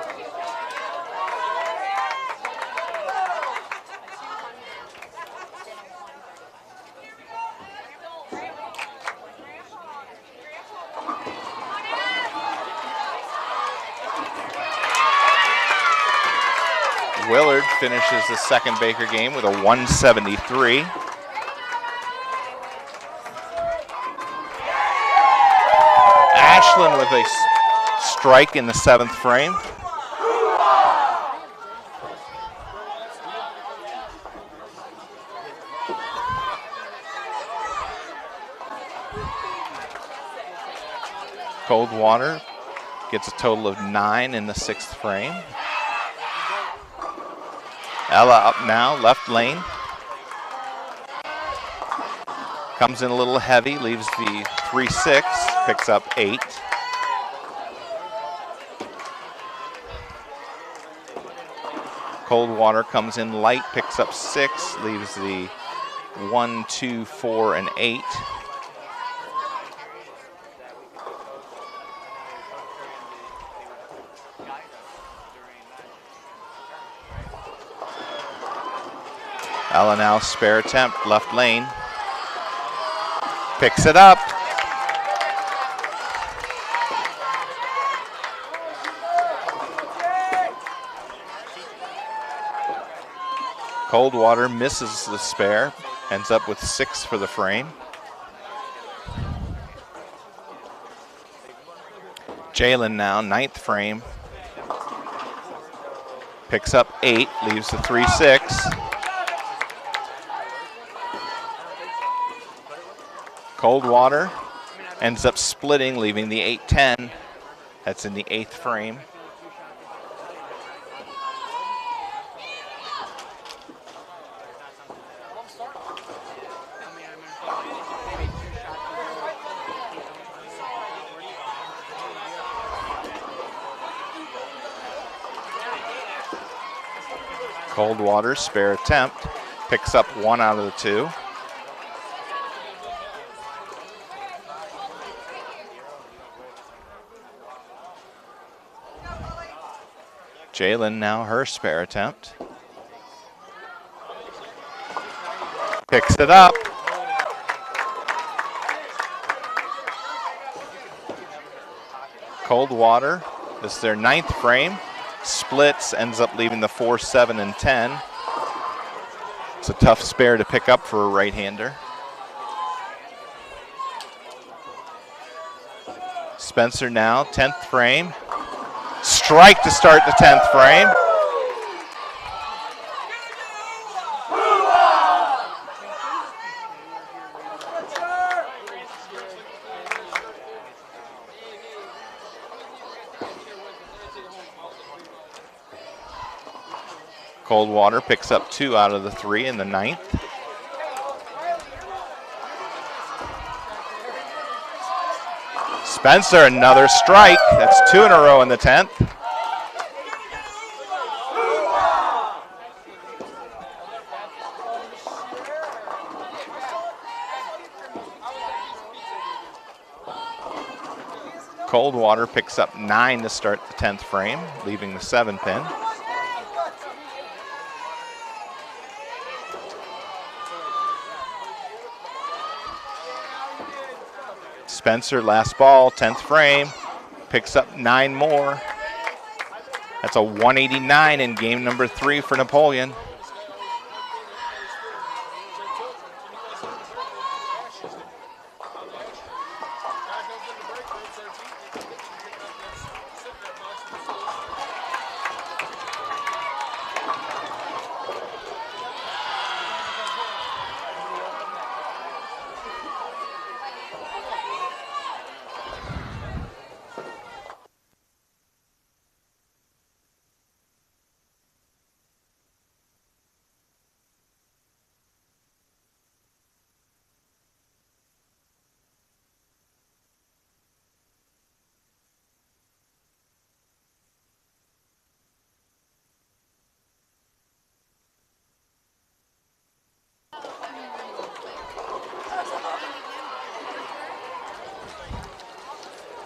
Willard finishes the second Baker game with a 173. Ashland with a strike in the 7th frame. Coldwater gets a total of 9 in the 6th frame. Ella up now, left lane. Comes in a little heavy, leaves the 3-6, picks up 8. Coldwater comes in light, picks up 6, leaves the 1, 2, 4, and 8. Ella now spare attempt, left lane. Picks it up. Coldwater misses the spare, ends up with 6 for the frame. Jalen now, 9th frame. Picks up 8, leaves the 3-6. Coldwater ends up splitting, leaving the 8-10. That's in the 8th frame. Coldwater, spare attempt, picks up 1 out of the 2. Jalen now her spare attempt. Picks it up. Coldwater, this is their 9th frame. Splits, ends up leaving the 4, 7, and 10. It's a tough spare to pick up for a right-hander. Spencer now, 10th frame. Strike to start the 10th frame. Coldwater picks up 2 out of the 3 in the 9th. Spencer, another strike. That's 2 in a row in the 10th. Coldwater picks up 9 to start the 10th frame, leaving the 7 pin. Spencer, last ball, 10th frame, picks up 9 more. That's a 189 in game number 3 for Napoleon.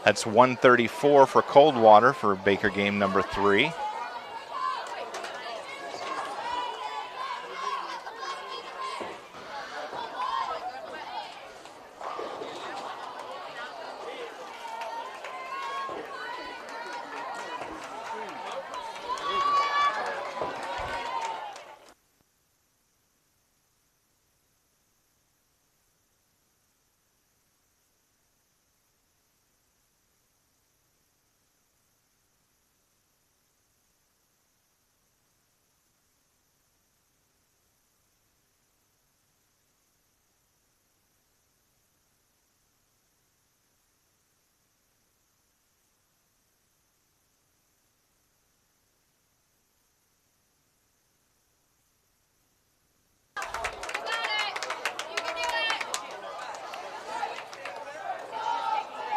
That's 134 for Coldwater for Baker game number 3.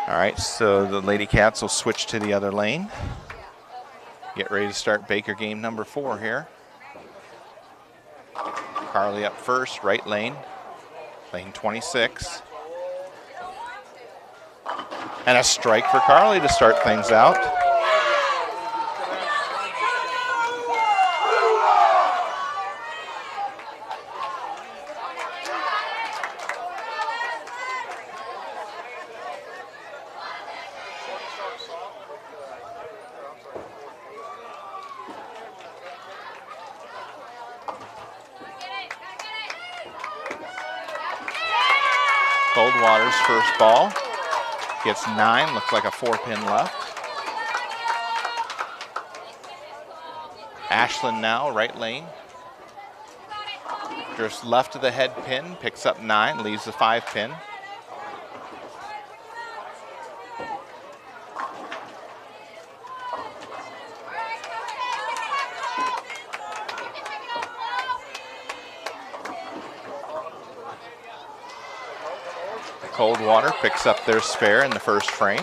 All right, so the Lady Cats will switch to the other lane. Get ready to start Baker game number 4 here. Carly up first, right lane, lane 26. And a strike for Carly to start things out. Coldwater's first ball. Gets 9, looks like a 4-pin left. Ashland now, right lane. Just left of the head pin, picks up 9, leaves the 5-pin. Coldwater picks up their spare in the first frame.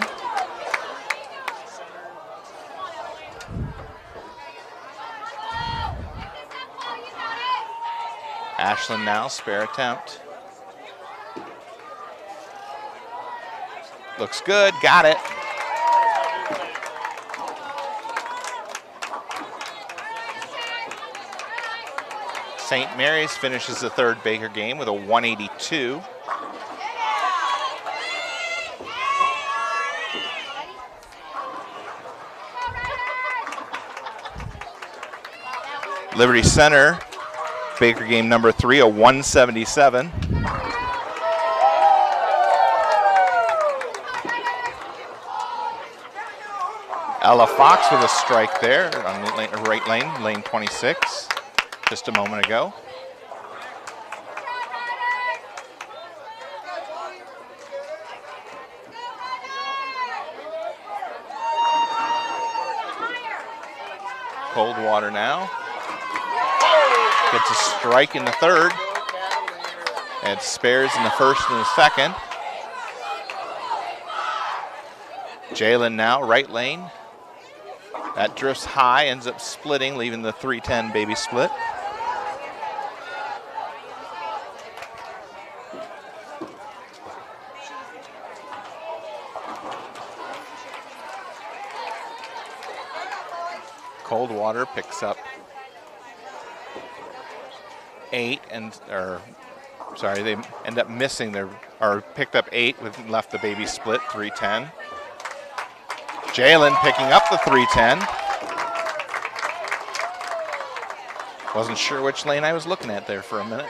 Ashland now, spare attempt. Looks good, got it. St. Mary's finishes the third Baker game with a 182. Liberty Center, Baker game number 3, a 177. Ella Fox with a strike there on the right lane, lane 26, just a moment ago. Coldwater now gets a strike in the third and spares in the first and the second. Jaylen now, right lane. That drifts high, ends up splitting, leaving the 310 baby split. Coldwater picks up 8 they end up missing picked up 8 with left the baby split, 310. Jaylen picking up the 310. Wasn't sure which lane I was looking at there for a minute.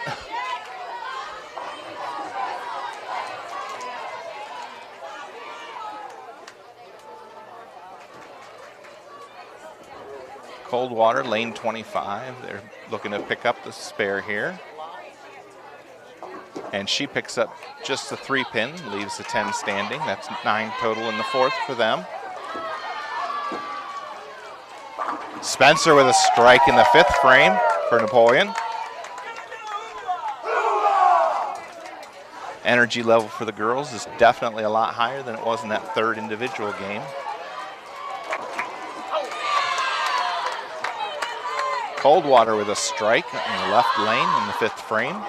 Coldwater, lane 25. They're looking to pick up the spare here. And she picks up just the 3-pin, leaves the 10 standing. That's 9 total in the fourth for them. Spencer with a strike in the 5th frame for Napoleon. Energy level for the girls is definitely a lot higher than it was in that third individual game. Coldwater with a strike in the left lane in the 5th frame.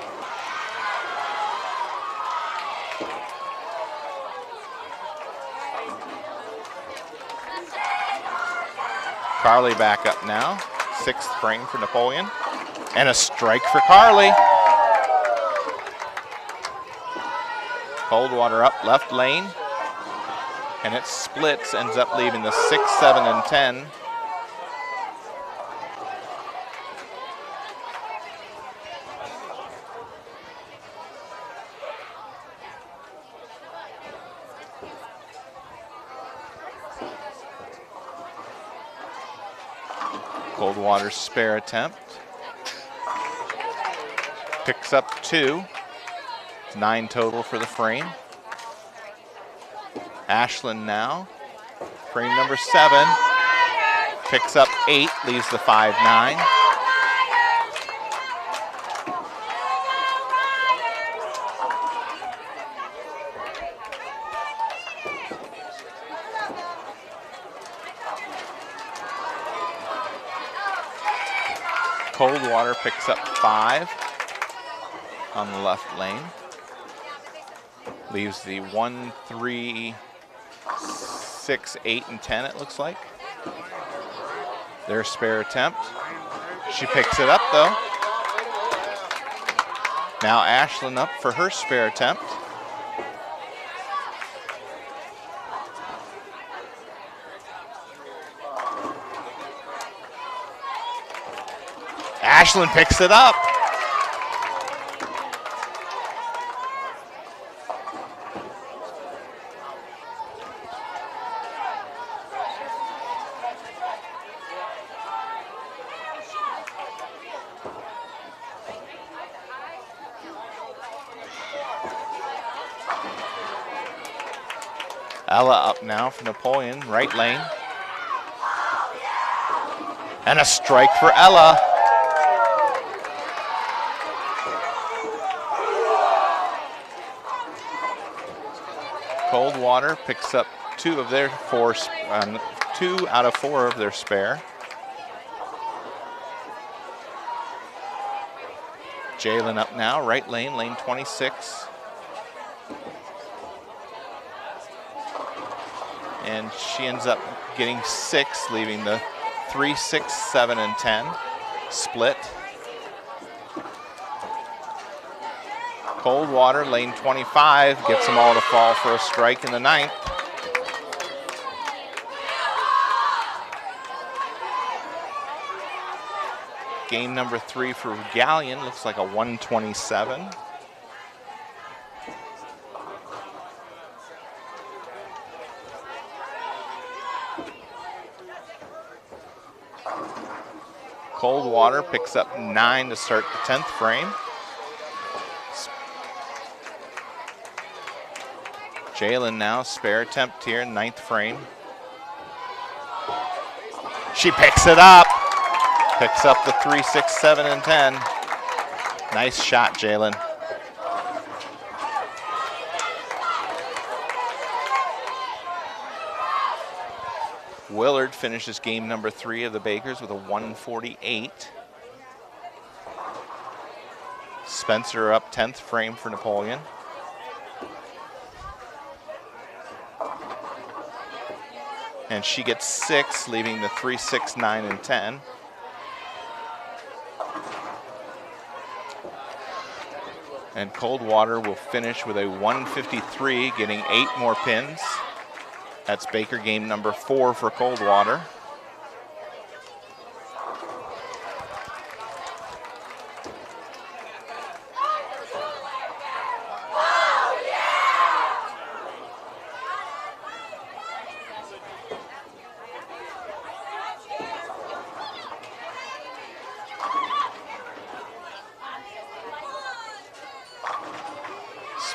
Carly back up now, 6th frame for Napoleon. And a strike for Carly. Coldwater up left lane. And it splits, ends up leaving the 6, 7, and 10. Coldwater's spare attempt. Picks up 2. 9 total for the frame. Ashlyn now. Frame number 7. Picks up 8, leaves the 5-9. Coldwater picks up 5 on the left lane. Leaves the 1, 3, 6, 8, and 10, it looks like. Their spare attempt. She picks it up though. Now Ashlyn up for her spare attempt. Ashlyn picks it up. Ella up now for Napoleon, right lane. And a strike for Ella. Coldwater picks up 2 out of 4 of their spare. Jaylen up now, right lane, lane 26. And she ends up getting 6, leaving the 3, 6, 7, and 10 split. Coldwater, lane 25, gets them all to fall for a strike in the 9th. Game number 3 for Galleon, looks like a 127. Coldwater picks up 9 to start the 10th frame. Jaylen now, spare attempt here, 9th frame. She picks it up. Picks up the 3, 6, 7, and 10. Nice shot, Jaylen. Willard finishes game number 3 of the Bakers with a 148. Spencer up 10th frame for Napoleon. And she gets 6, leaving the 3, 6, 9, and 10. And Coldwater will finish with a 153, getting 8 more pins. That's Baker game number 4 for Coldwater.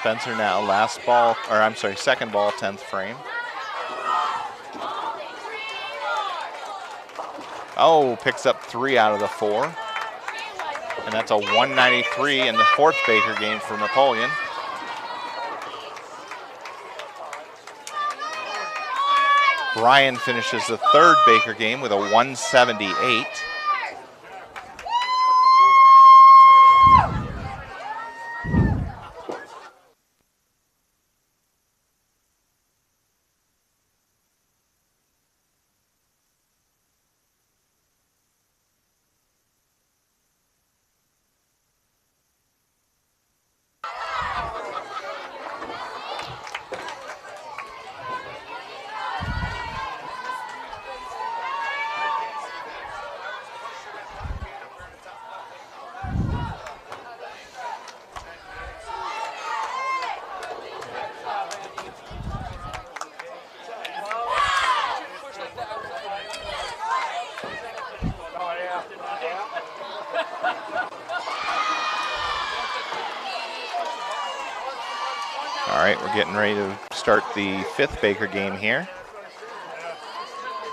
Spencer now, second ball, 10th frame. Oh, picks up 3 out of the 4. And that's a 193 in the 4th Baker game for Napoleon. Brian finishes the 3rd Baker game with a 178. All right, we're getting ready to start the 5th Baker game here.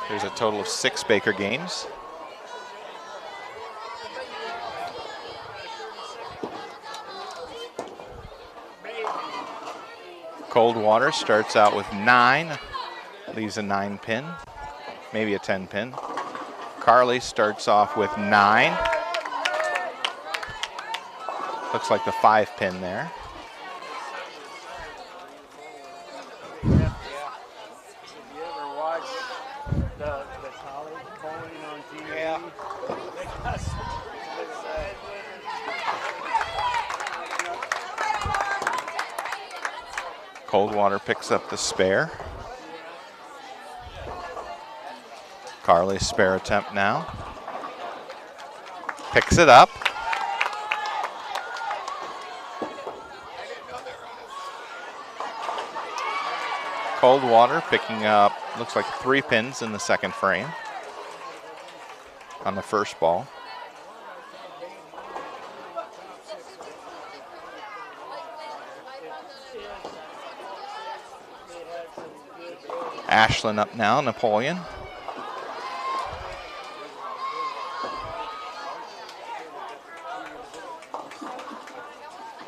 There's a total of 6 Baker games. Coldwater starts out with 9, leaves a 9 pin, maybe a 10 pin. Carly starts off with 9. Looks like the 5 pin there. Coldwater picks up the spare. Carly's spare attempt now. Picks it up. Coldwater picking up, looks like 3 pins in the 2nd frame on the 1st ball. Ashlyn up now, Napoleon.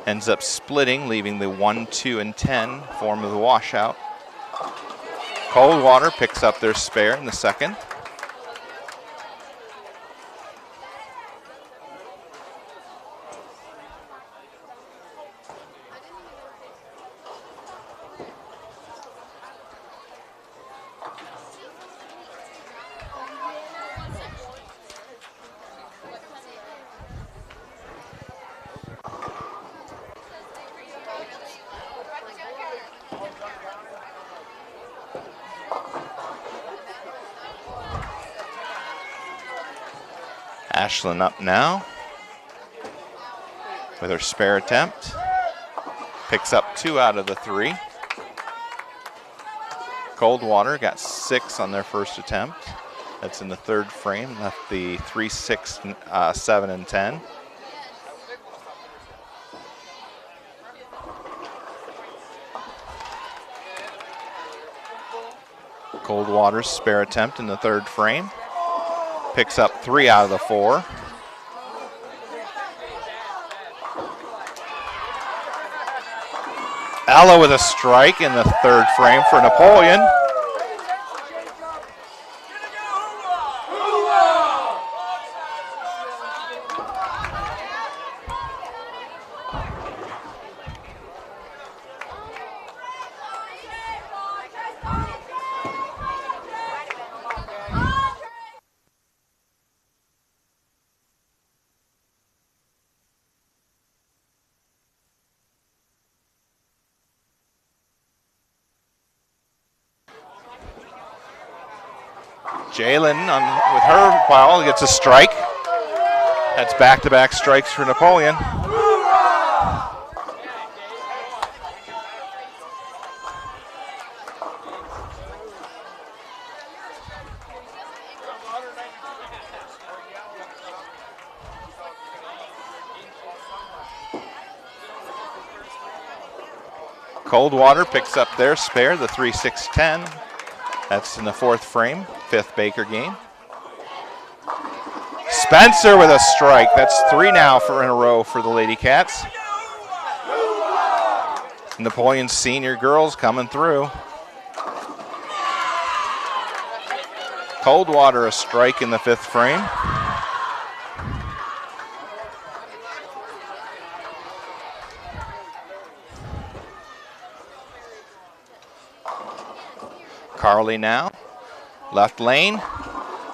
Ends up splitting, leaving the 1, 2, and 10 form of the washout. Coldwater picks up their spare in the 2nd. Ashlyn up now with her spare attempt. Picks up 2 out of the 3. Coldwater got 6 on their first attempt. That's in the 3rd frame, left the 3, 6, 7, and 10. Coldwater's spare attempt in the 3rd frame. Picks up 3 out of the 4. Ella with a strike in the 3rd frame for Napoleon. Jalen with her foul gets a strike. That's back-to-back strikes for Napoleon. Coldwater picks up their spare, the 3, 6, 10. That's in the 4th frame, 5th Baker game. Spencer with a strike. That's 3 now in a row for the Lady Cats. Napoleon senior girls coming through. Coldwater a strike in the 5th frame. Carly now, left lane.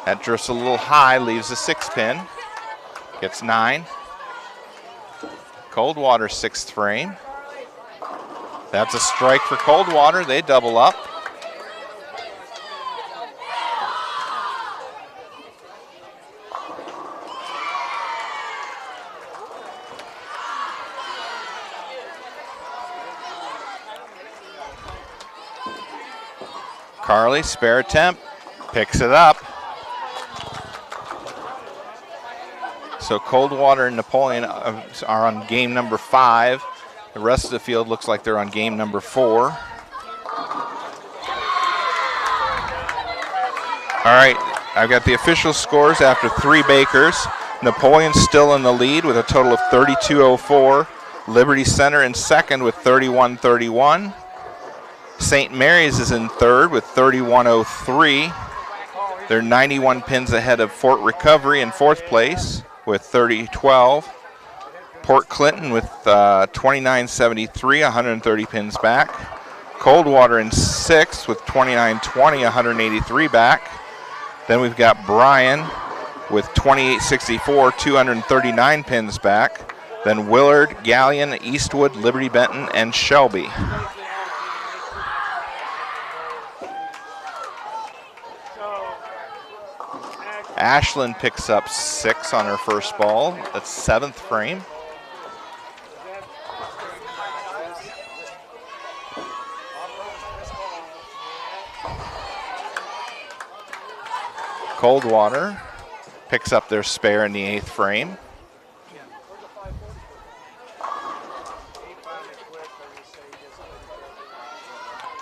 That drifts a little high, leaves a 6-pin. Gets 9. Coldwater 6th frame. That's a strike for Coldwater. They double up. Carly, spare attempt, picks it up. So Coldwater and Napoleon are on game number 5. The rest of the field looks like they're on game number 4. All right, I've got the official scores after 3 Bakers. Napoleon's still in the lead with a total of 32.04. Liberty Center in 2nd with 31.31. St. Mary's is in 3rd with 31.03. They're 91 pins ahead of Fort Recovery in 4th place with 30.12. Port Clinton with 29.73, 130 pins back. Coldwater in 6th with 29.20, 183 back. Then we've got Bryan with 28.64, 239 pins back. Then Willard, Galleon, Eastwood, Liberty Benton, and Shelby. Ashlyn picks up 6 on her first ball. That's 7th frame. Coldwater picks up their spare in the 8th frame.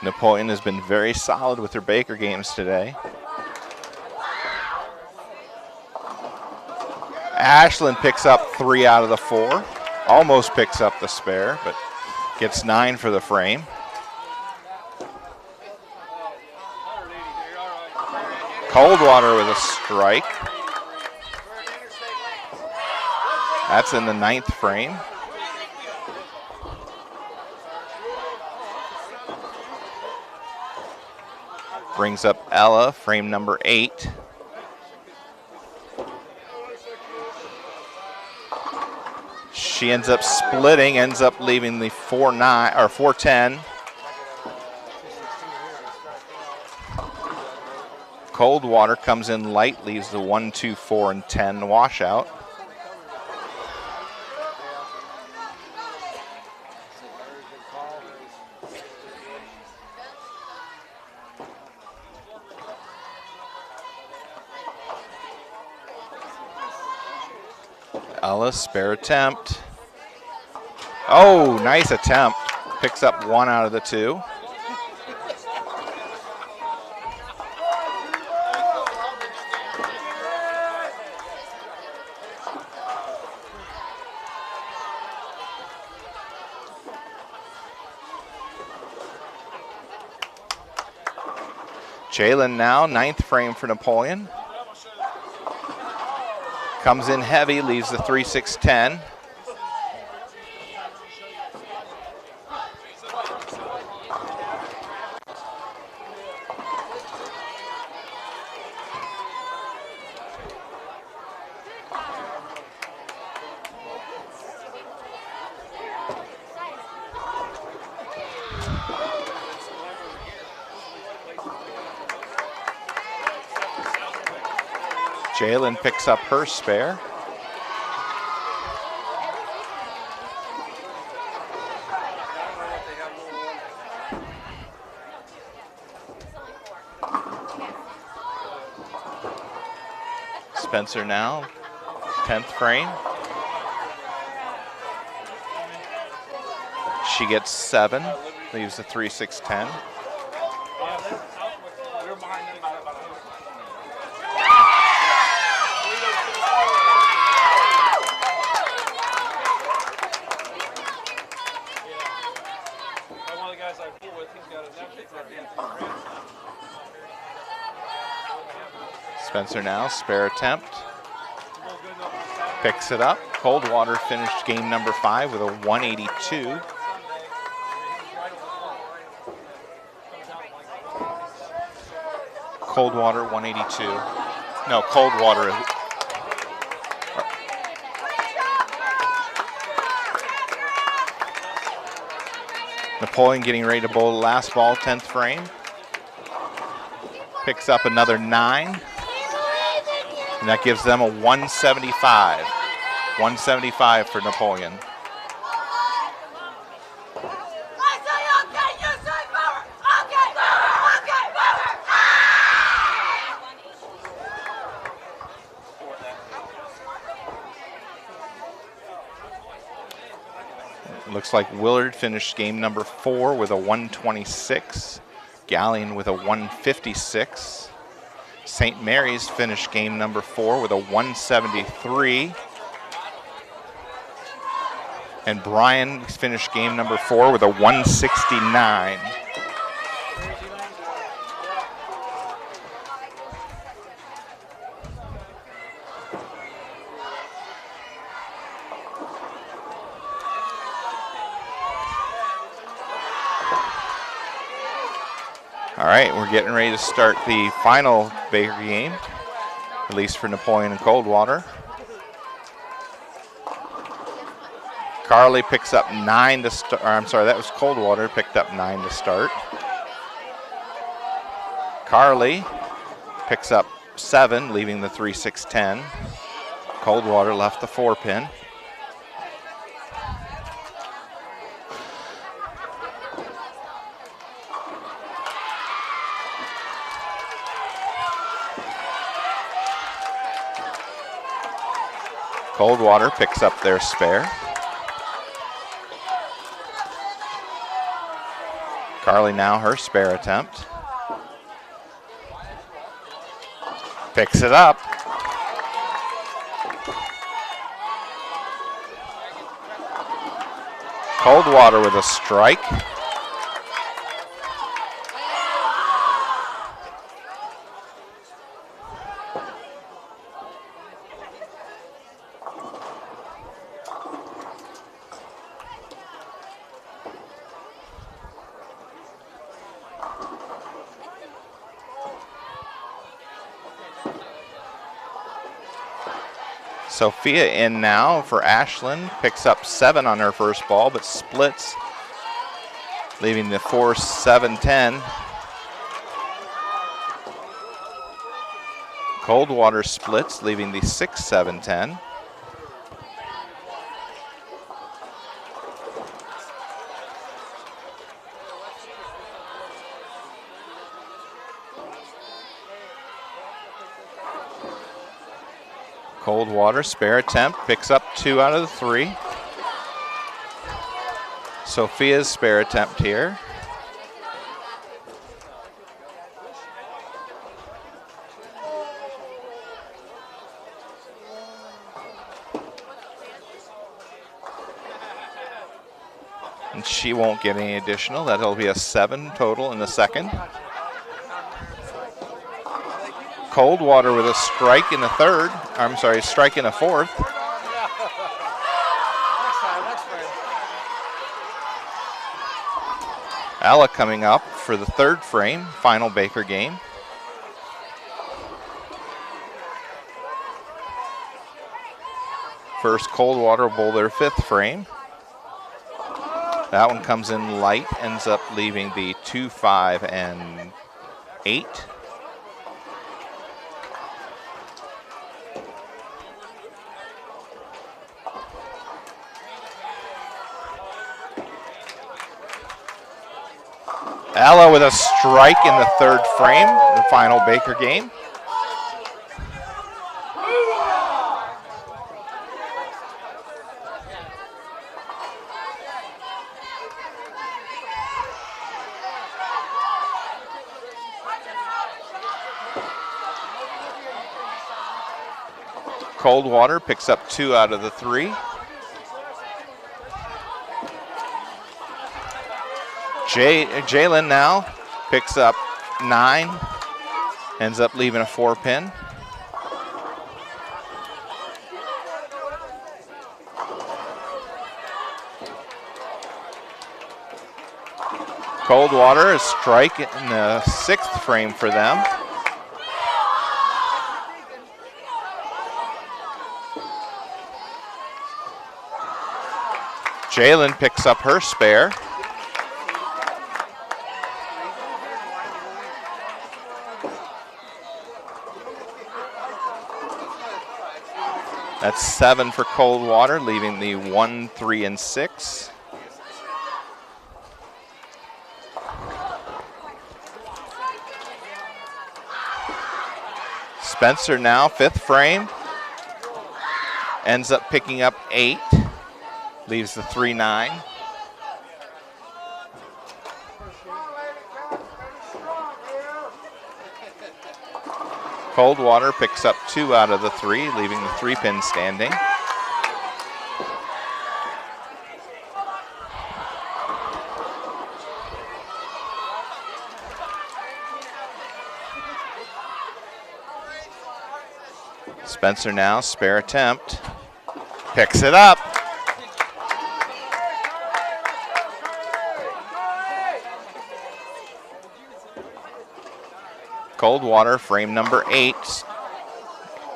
Napoleon has been very solid with their Baker games today. Ashlyn picks up 3 out of the 4. Almost picks up the spare, but gets 9 for the frame. Coldwater with a strike. That's in the 9th frame. Brings up Ella, frame number 8. She ends up splitting, ends up leaving the 4-9 or 4-10. Coldwater comes in light, leaves the 1, 2, 4, and 10 washout. Ellis, spare attempt. Oh, nice attempt. Picks up 1 out of the 2. Jalen now, 9th frame for Napoleon. Comes in heavy, leaves the 3, 6, 10. Jalen picks up her spare. Spencer now, 10th frame. She gets 7, leaves the 3, 6, 10. Spencer now, spare attempt. Picks it up. Coldwater finished game number 5 with a 182. Coldwater 182. No, Coldwater. Napoleon getting ready to bowl the last ball, 10th frame. Picks up another 9. And that gives them a 175. 175 for Napoleon. Looks like Willard finished game number 4 with a 126. Gallion with a 156. St. Mary's finished game number 4 with a 173. And Bryan finished game number 4 with a 169. All right, we're getting ready to start the final Baker game, at least for Napoleon and Coldwater. Carly picks up 9 to start. I'm sorry, that was Coldwater, picked up 9 to start. Carly picks up 7, leaving the 3, 6, 10. Coldwater left the 4-pin. Coldwater picks up their spare. Carly now her spare attempt. Picks it up. Coldwater with a strike. Sophia in now for Ashland, picks up 7 on her first ball, but splits, leaving the 4, 7, 10. Coldwater splits, leaving the 6-7-10. Coldwater, spare attempt, picks up 2 out of the 3. Sophia's spare attempt here. And she won't get any additional. That'll be a 7 total in the second. Coldwater with a strike in the third. I'm sorry, strike in the fourth. Alla coming up for the third frame, final Baker game. First Coldwater will bowl their 5th frame. That one comes in light, ends up leaving the 2-5-8. Alla with a strike in the third frame, the final Baker game. Coldwater picks up 2 out of the 3. Jaylen now picks up 9, ends up leaving a 4-pin. Coldwater, a strike in the 6th frame for them. Jaylen picks up her spare. That's 7 for Coldwater, leaving the 1, 3, and 6. Spencer now, 5th frame. Ends up picking up 8. Leaves the 3-9. Coldwater picks up 2 out of the 3, leaving the 3-pin standing. Spencer now, spare attempt. Picks it up. Coldwater, frame number 8,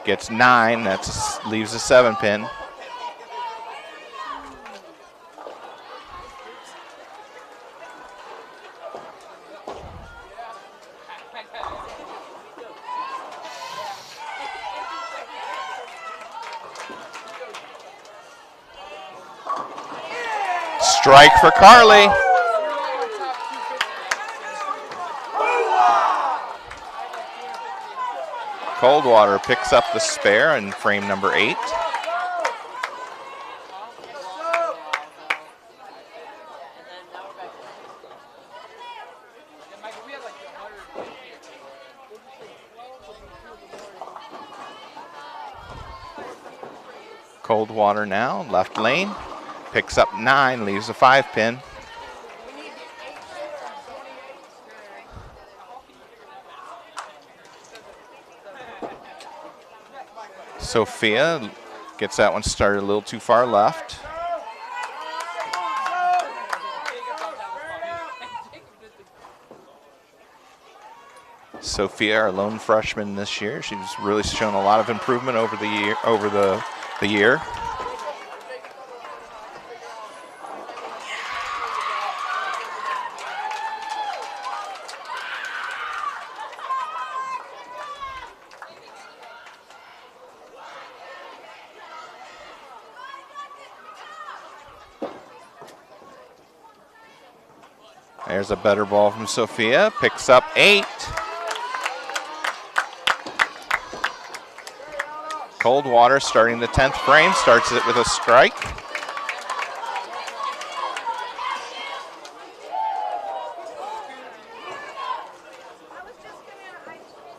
gets 9, that leaves a 7-pin. Strike for Carly. Coldwater picks up the spare in frame number 8. Coldwater now, left lane, picks up 9, leaves a 5-pin. Sophia gets that one started a little too far left. Sophia, our lone freshman this year, she's really shown a lot of improvement over the year. There's a better ball from Sophia. Picks up 8. Coldwater starting the 10th frame. Starts it with a strike.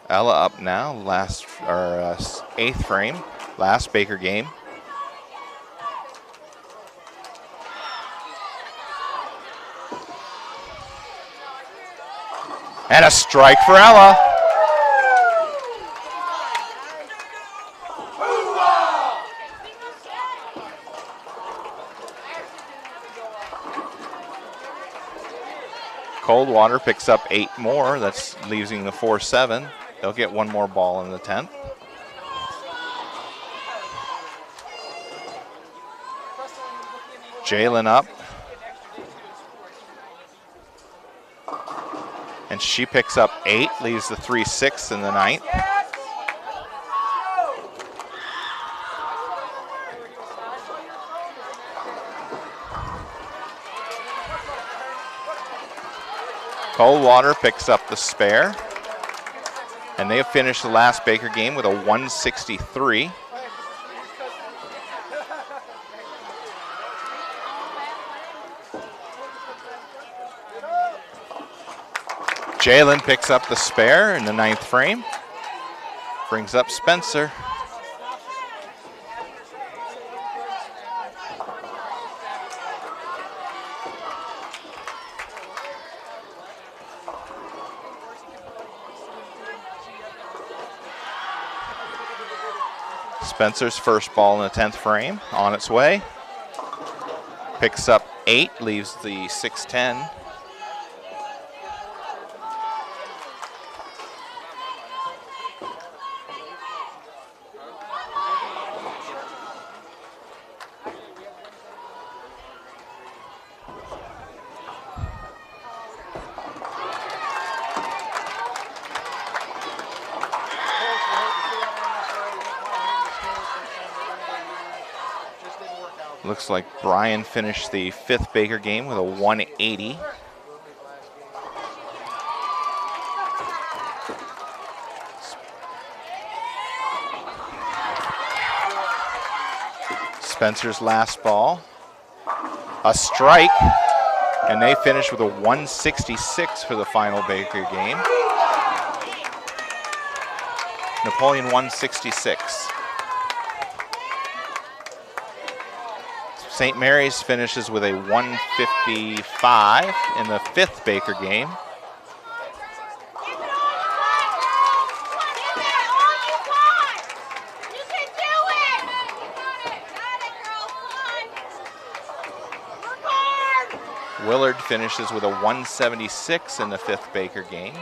Ella up now. Last or 8th frame. Last Baker game. And a strike for Ella. Coldwater picks up 8 more. That's leaving the 4-7. They'll get one more ball in the 10th. Jalen up. And she picks up 8, leaves the 3-6 in the 9th. Coldwater picks up the spare. And they have finished the last Baker game with a 163. Jalen picks up the spare in the 9th frame. Brings up Spencer. Spencer's first ball in the 10th frame, on its way. Picks up 8, leaves the 6-10. Looks like Brian finished the 5th Baker game with a 180. Spencer's last ball. A strike, and they finish with a 166 for the final Baker game. Napoleon 166. St. Mary's finishes with a 155 in the 5th Baker game. Willard finishes with a 176 in the 5th Baker game.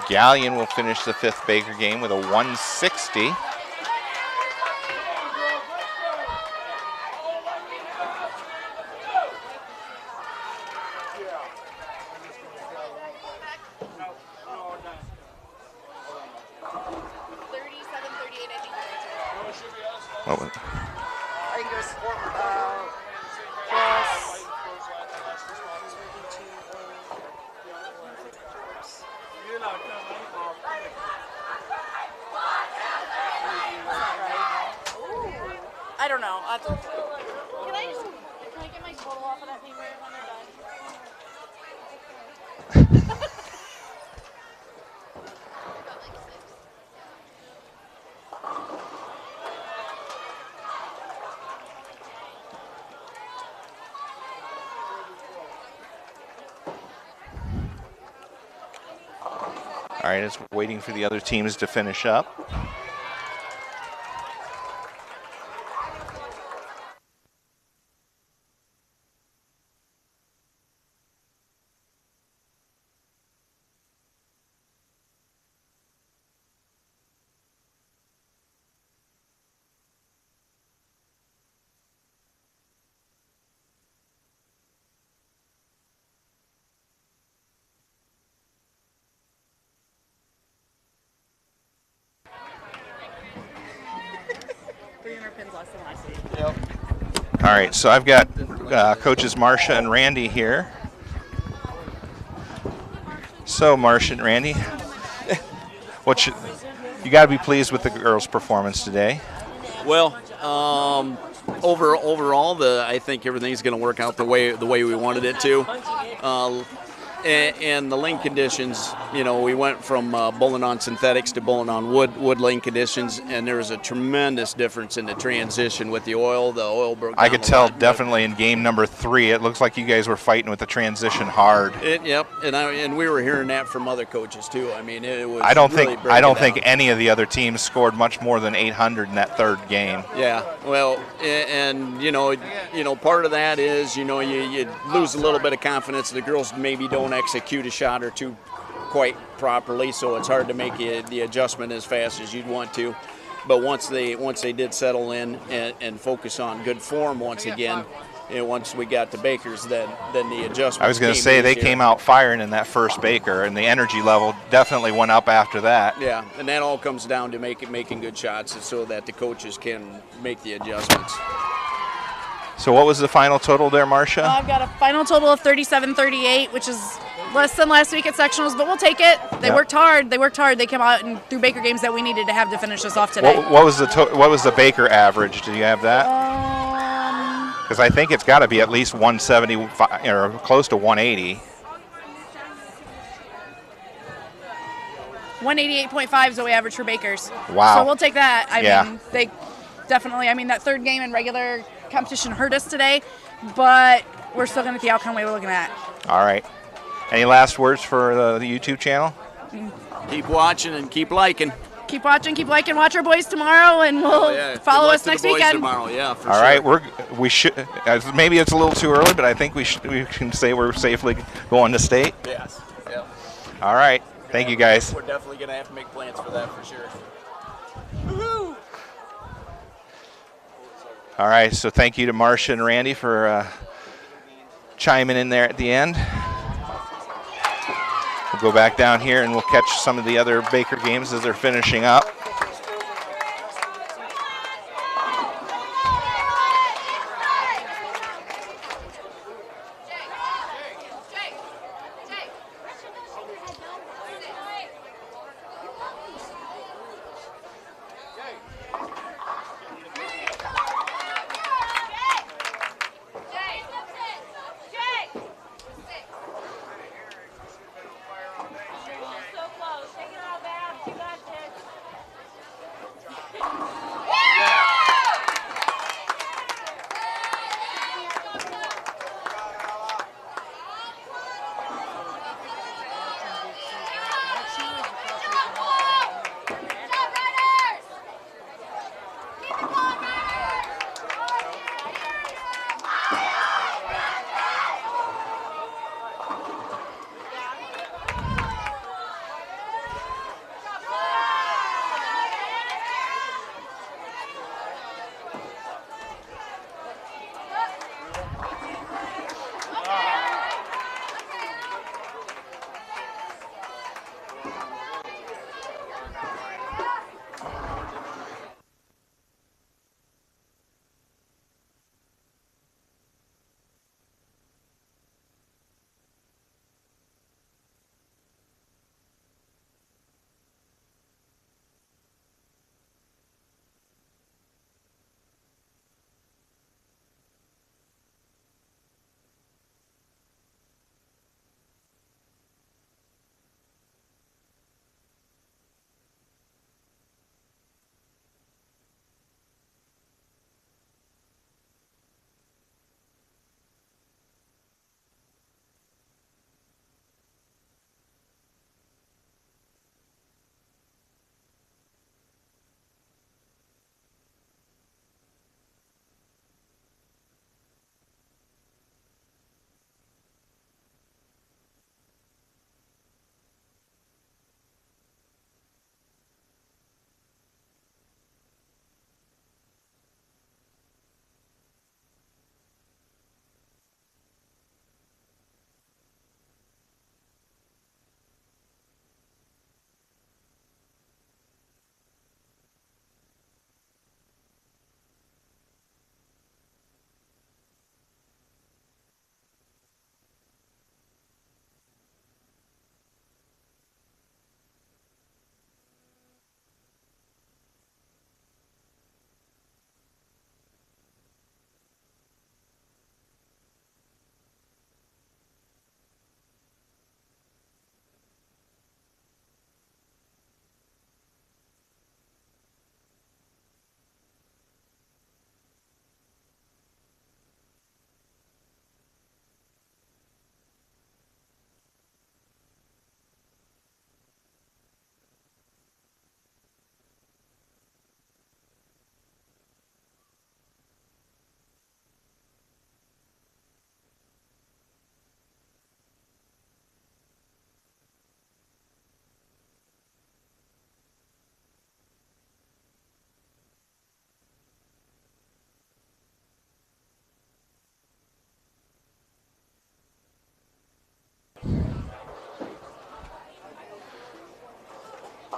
Galleon will finish the 5th Baker game with a 160. What was it? I think it was plus 32. I don't know. Can I get my total off of that paper when they're done? All right, it's waiting for the other teams to finish up. more pins less than last week. Yep. All right, so I've got coaches Marcia and Randy here. So, Marcia and Randy, you got to be pleased with the girls' performance today. Well, overall, I think everything's going to work out the way we wanted it to. And the lane conditions, we went from bowling on synthetics to bowling on wood lane conditions, and there was a tremendous difference in the transition with the oil. The oil broke down. I could tell definitely in game number 3, it looks like you guys were fighting with the transition hard. Yep, and we were hearing that from other coaches too. I mean, it was. I don't think any of the other teams scored much more than 800 in that third game. Yeah, well, and part of that is you lose a little bit of confidence. The girls maybe don't execute a shot or two quite properly, so it's hard to make the adjustment as fast as you'd want to. But once they did settle in and focus on good form once again, once we got to Baker's, then the adjustment. I was going to say they came out firing in that first Baker, and the energy level definitely went up after that. Yeah, and that all comes down to making good shots so that the coaches can make the adjustments. So what was the final total there, Marcia? I've got a final total of 37-38, which is less than last week at sectionals, but we'll take it. They worked hard. They came out and threw Baker games that we needed to have to finish us off today. What was the Baker average? Do you have that? Because I think it's got to be at least 175 or close to 180. 188.5 is what we average for Bakers. Wow. So we'll take that. I mean, they definitely, that third game in regular competition hurt us today, but we're still going to get the outcome we were looking at. All right. Any last words for the YouTube channel? Keep watching and keep liking. Keep watching, keep liking. Watch our boys tomorrow, and we'll follow us next weekend. Tomorrow, yeah, for All sure. right, we should. Maybe it's a little too early, but I think we can say we're safely going to state. Yes. Yeah. All right. Thank you, guys. We're definitely going to have to make plans for that for sure. Woo-hoo! All right, so thank you to Marcia and Randy for chiming in there at the end. We'll go back down here and we'll catch some of the other Baker games as they're finishing up.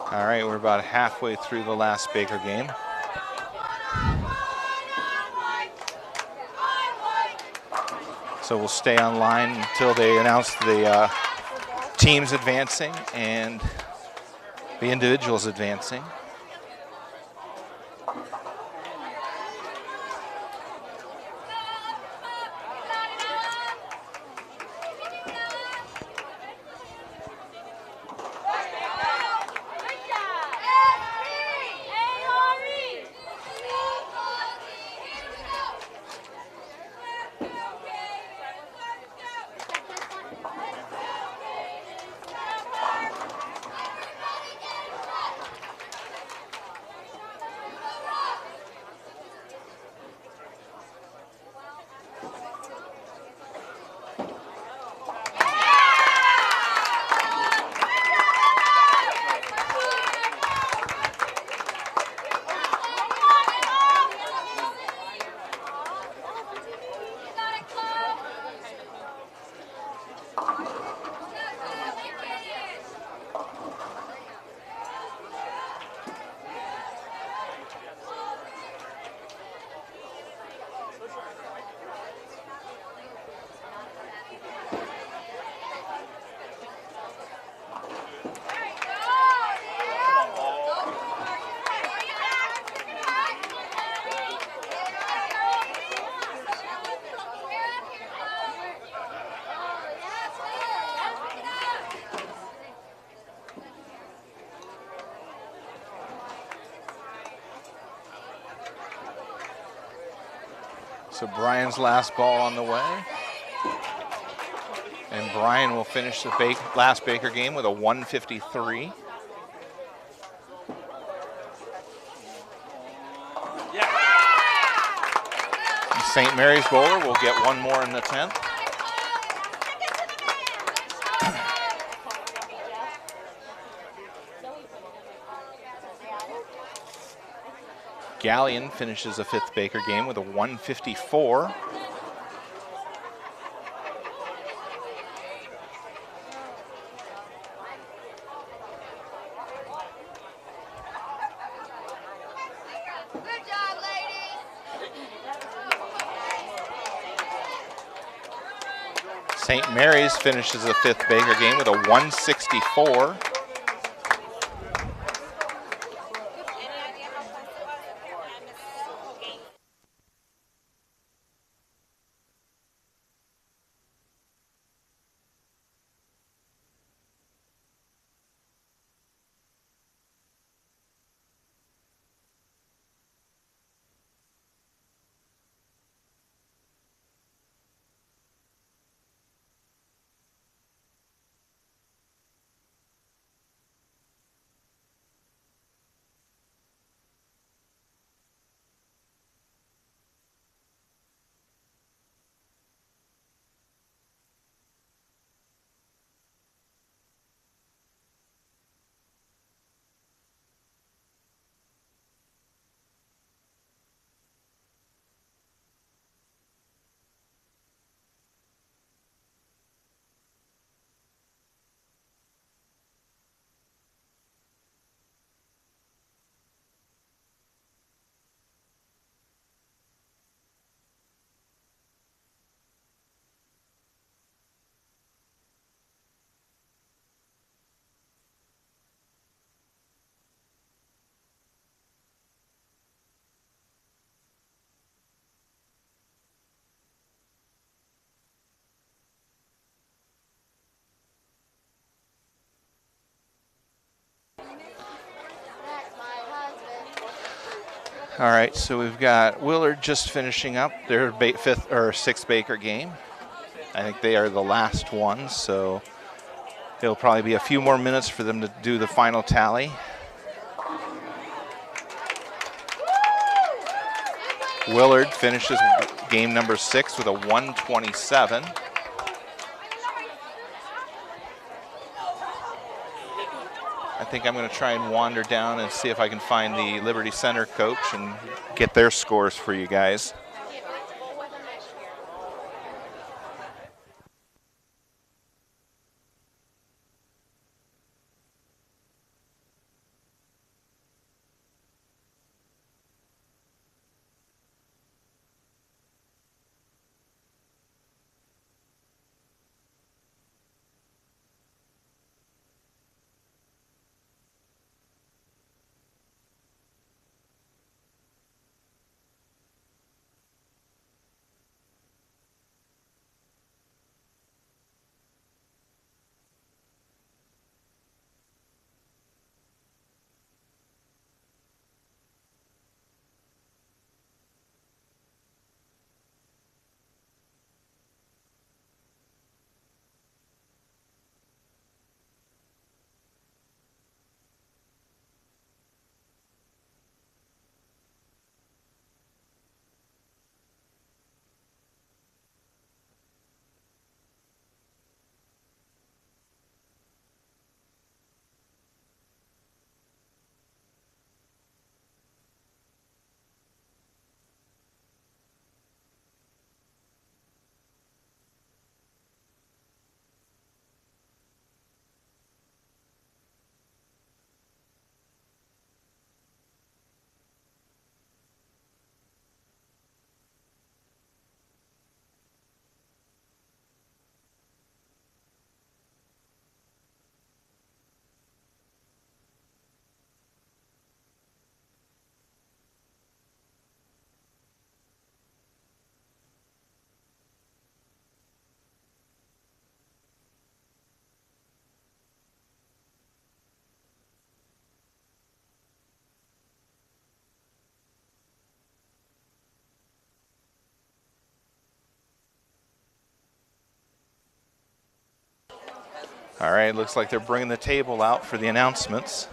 All right, we're about halfway through the last Baker game. So we'll stay online until they announce the teams advancing and the individuals advancing. So Brian's last ball on the way. And Brian will finish the last Baker game with a 153. St. Mary's bowler will get one more in the 10th. Galleon finishes a 5th Baker game with a 154. St. Mary's finishes a 5th Baker game with a 164. All right, so we've got Willard just finishing up their 5th or 6th Baker game. I think they are the last ones, so it'll probably be a few more minutes for them to do the final tally. Willard finishes game number 6 with a 127. I think I'm going to try and wander down and see if I can find the Liberty Center coach and get their scores for you guys. All right, looks like they're bringing the table out for the announcements.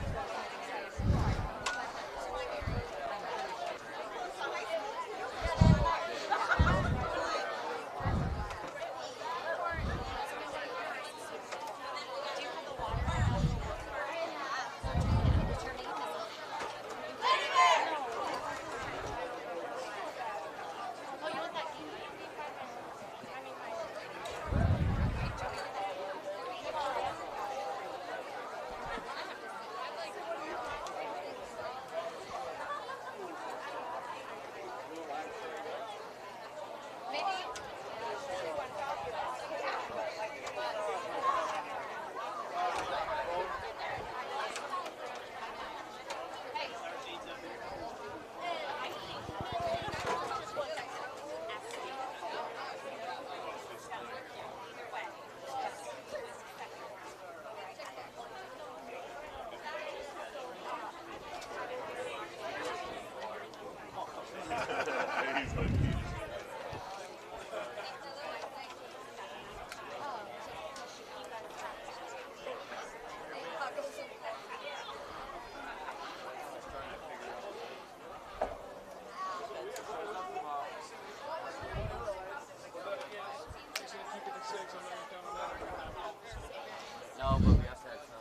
No, but we also had some.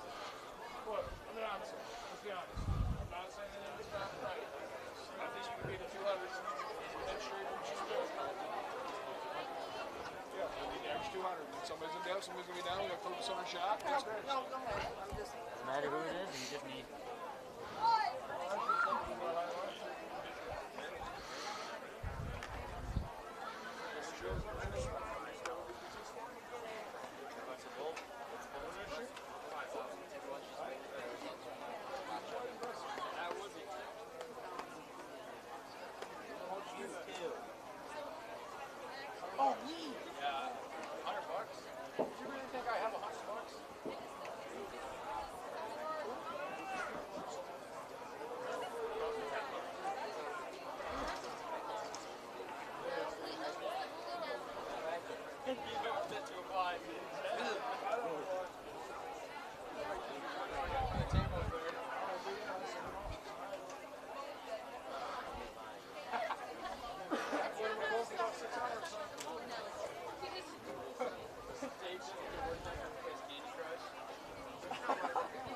Well, I mean, honestly, let's be honest. I'm not saying that it's not right. At least we beat the 200s. Make sure she's good. Yeah, we need to average 200. When somebody's in depth, somebody's going to be down. We got to focus on our shot. That's fair. No, go ahead. Doesn't matter who it is, you just need. Oh, me? Yeah. $100. Do you really think I have $100?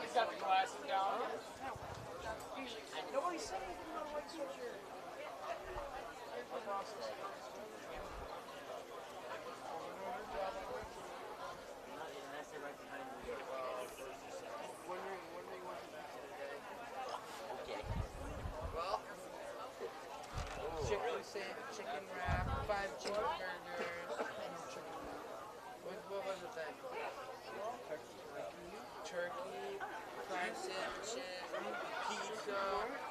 He's got the glasses down. Nobody said anything about white sweatshirt. Well, chicken wrap, 5 cheeseburgers, and chicken. What was it then? Turkey, 5 sandwiches, pizza,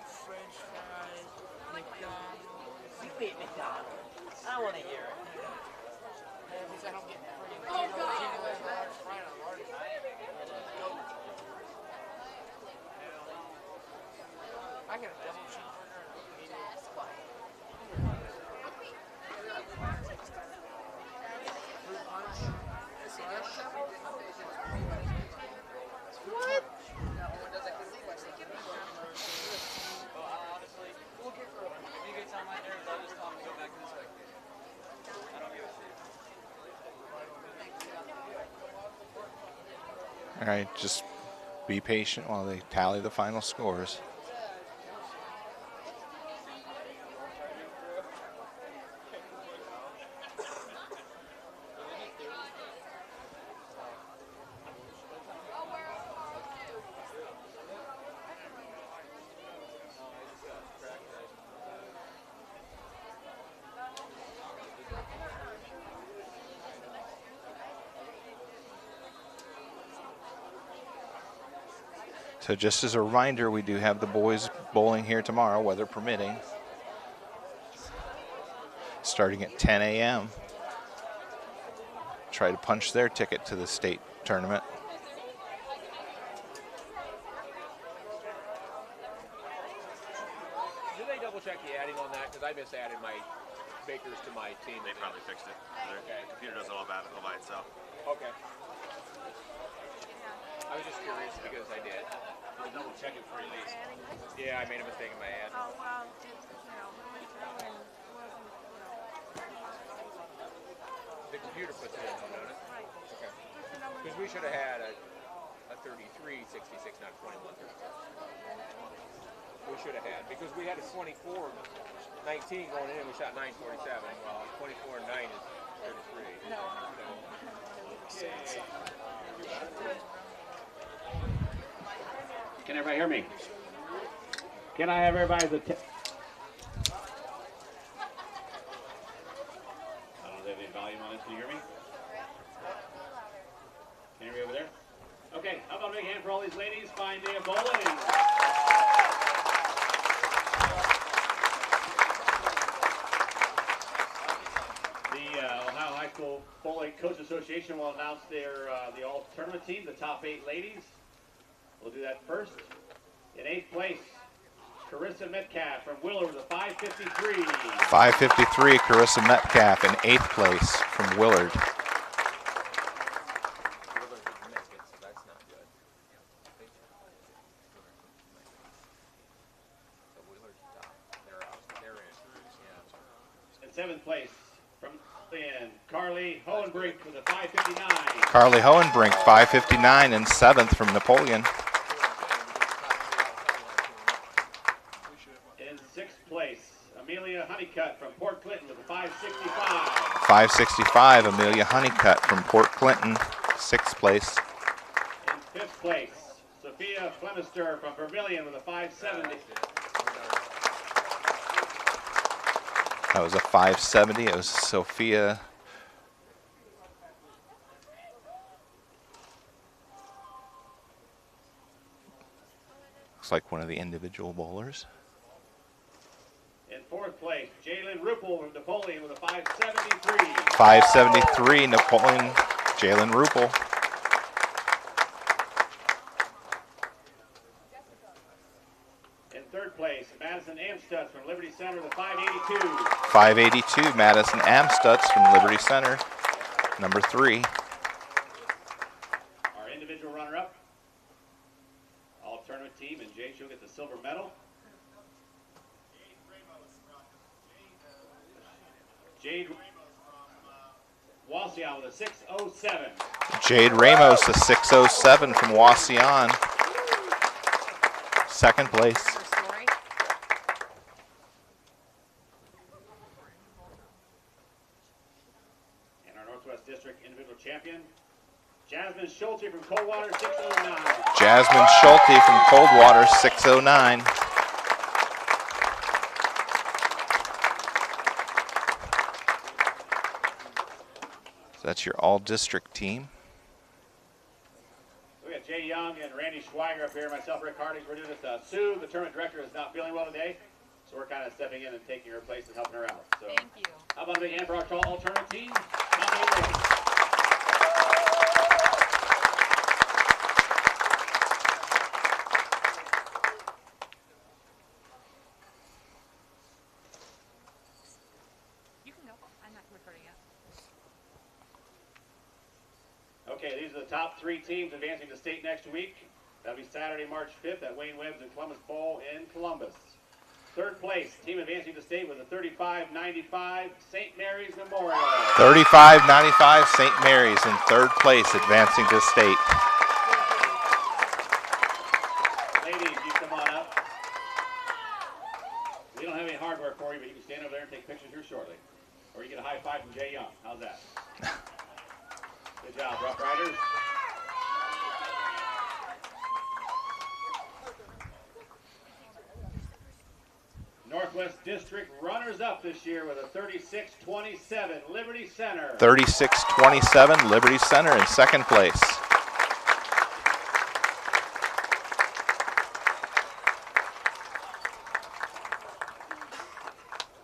French fries, McDonald's. You ate McDonald's. I want to hear it. Because I don't get free $2 large fry on a large night. I got a double cheeseburger and a medium squat. Fruit punch. Slush. What? Honestly, we'll get for if you get on my nerves, I'll just tell them to go back this way. I don't give a shit. All right, just be patient while they tally the final scores. So just as a reminder, we do have the boys bowling here tomorrow, weather permitting, starting at 10 a.m. Try to punch their ticket to the state tournament. Do they double check the adding on that? Because I miss adding my bakers to my team. They probably fixed it. Okay. The computer does it all by itself. Okay. I was just curious because I did. I'll double check it for you, Lise. Yeah, I made a mistake in my ad. Oh, well, went through and wasn't, The computer puts it in, though, don't it? right. Okay. Because we should have had a 3366, not 2136. We should have had, because we had a 24-19 going in, we shot 947. Well, 24-9 is 33. No. Can everybody hear me? Can I have everybody's attention? I don't know if they have any volume on this. Can you hear me? Can you hear me over there? Okay, how about a big hand for all these ladies? Fine day of bowling. The Ohio High School Bowling Coach Association will announce their the all tournament team, the top 8 ladies. We'll do that first. In 8th place, Carissa Metcalf from Willard with a 553. 553, Carissa Metcalf in 8th place from Willard. In 7th place, from Carly Hohenbrink with a 559. Carly Hohenbrink, 559 in 7th from Napoleon. In 6th place, Amelia Honeycutt from Port Clinton with a 565. 565, Amelia Honeycutt from Port Clinton, 6th place. In 5th place, Sophia Flemister from Vermilion with a 570. That was a 570. It was Sophia. Looks like one of the individual bowlers. In 4th place, Jalen Ruppel from Napoleon with a 573. 573, Napoleon, Jalen Ruppel. In 3rd place, Madison Amstutz from Liberty Center with a 582. 582, Madison Amstutz from Liberty Center, number 3. Our individual runner-up, all tournament team, and Jayde, she'll get the silver medal. Jayde Wauseon with a 607. Jayde Ramos, a 607 from Wauseon, 2nd place. And our Northwest District individual champion, Jasmine Schulze from Coldwater, 609. Jasmine Schulze from Coldwater, 609. So that's your all-district team. We got Jay Young and Randy Schweiger up here, myself, Rick Harding. We're doing this. Sue, the tournament director, is not feeling well today, so we're kind of stepping in and taking her place and helping her out. So, Thank you. how about a big hand for our all tournament team? How many ladies? You can go. I'm not recording yet. Okay, these are the top 3 teams advancing to state next week. That'll be Saturday, March 5th at Wayne Webb's and Columbus Bowl in Columbus. 3rd place, team advancing to state with a 35-95 St. Mary's Memorial. 35-95 St. Mary's in 3rd place, advancing to state. Ladies, you come on up. We don't have any hardware for you, but you can stand over there and take pictures here shortly. Or you get a high five from Jay Young. How's that? Good job, Rough Riders. Northwest District runners-up this year with a 36-27 Liberty Center. 36-27 Liberty Center in 2nd place.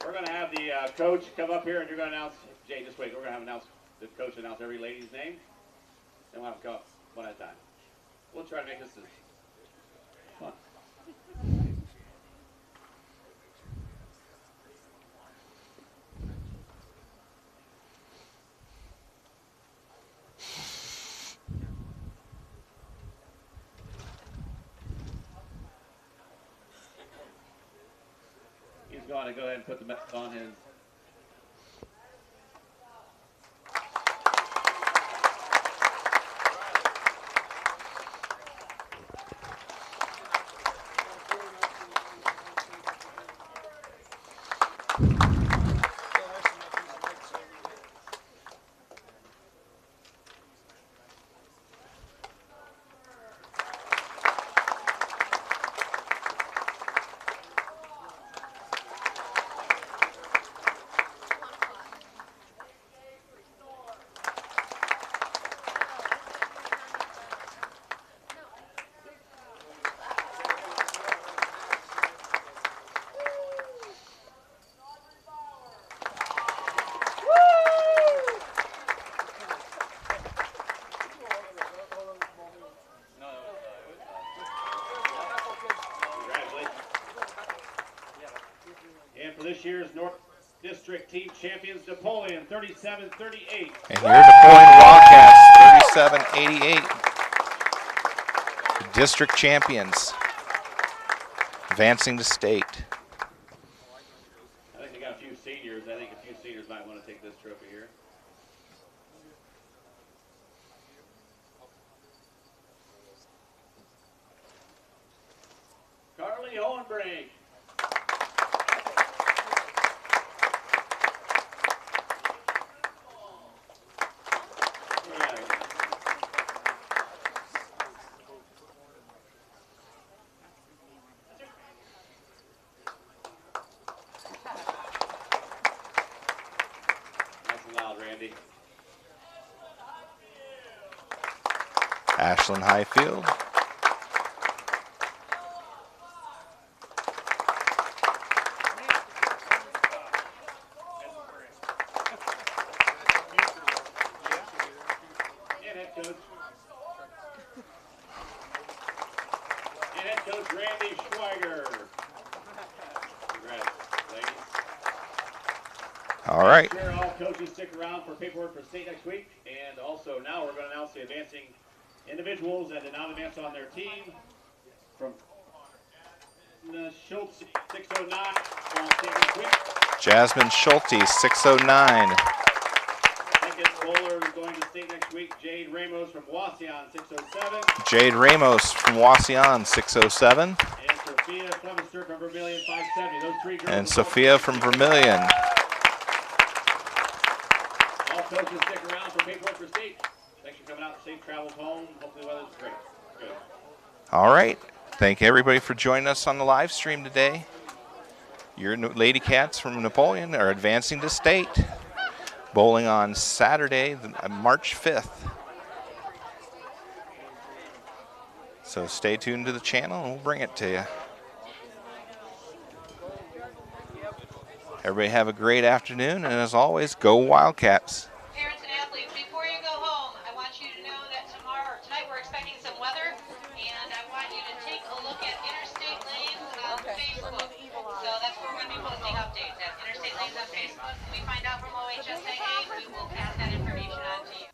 We're going to have the coach come up here, and you're going to announce, Jay, just wait, we're going to have the coach announce every lady's name, and we'll have them come one at a time. We'll try to make this as fun. he's going to go ahead and put the medal on his. And for this year's North District Team Champions, Napoleon, 37-38. And your Napoleon Wildcats, 37-88. The district champions, advancing to state. I think they got a few seniors. I think a few seniors might want to take this trophy here. Carly Hohenbrink. Ashlyn Highfield. And head coach Randy Schweiger. Congrats, ladies. All right. Make sure all coaches stick around for paperwork for state next week. And also now we're going to announce the advancing individuals that did not advance on their team. From Schulze, 609. Jasmine Schulze, 609. Second bowler is going to state next week. Jayde Ramos from Wauseon, 607. Jayde Ramos from Wauseon, 607. And Sophia Flemister from Vermilion, 570. Those three girls. And Sophia from Vermilion. All coaches stick around for paperwork for state. Thanks for coming out. Safe travels home. Hopefully the weather's great. Good. All right. Thank everybody for joining us on the live stream today. Your Lady Cats from Napoleon are advancing to state. Bowling on Saturday, March 5th. So stay tuned to the channel and we'll bring it to you. Everybody have a great afternoon, and as always, go Wildcats. Parents and athletes, before you go home, I want you to know that tonight we're expecting some weather, and I want you to take a look at Interstate Lanes on Facebook. So that's where we're going to be posting updates at Interstate Lanes on Facebook. When we find out from OHSAA, we will pass that information on to you.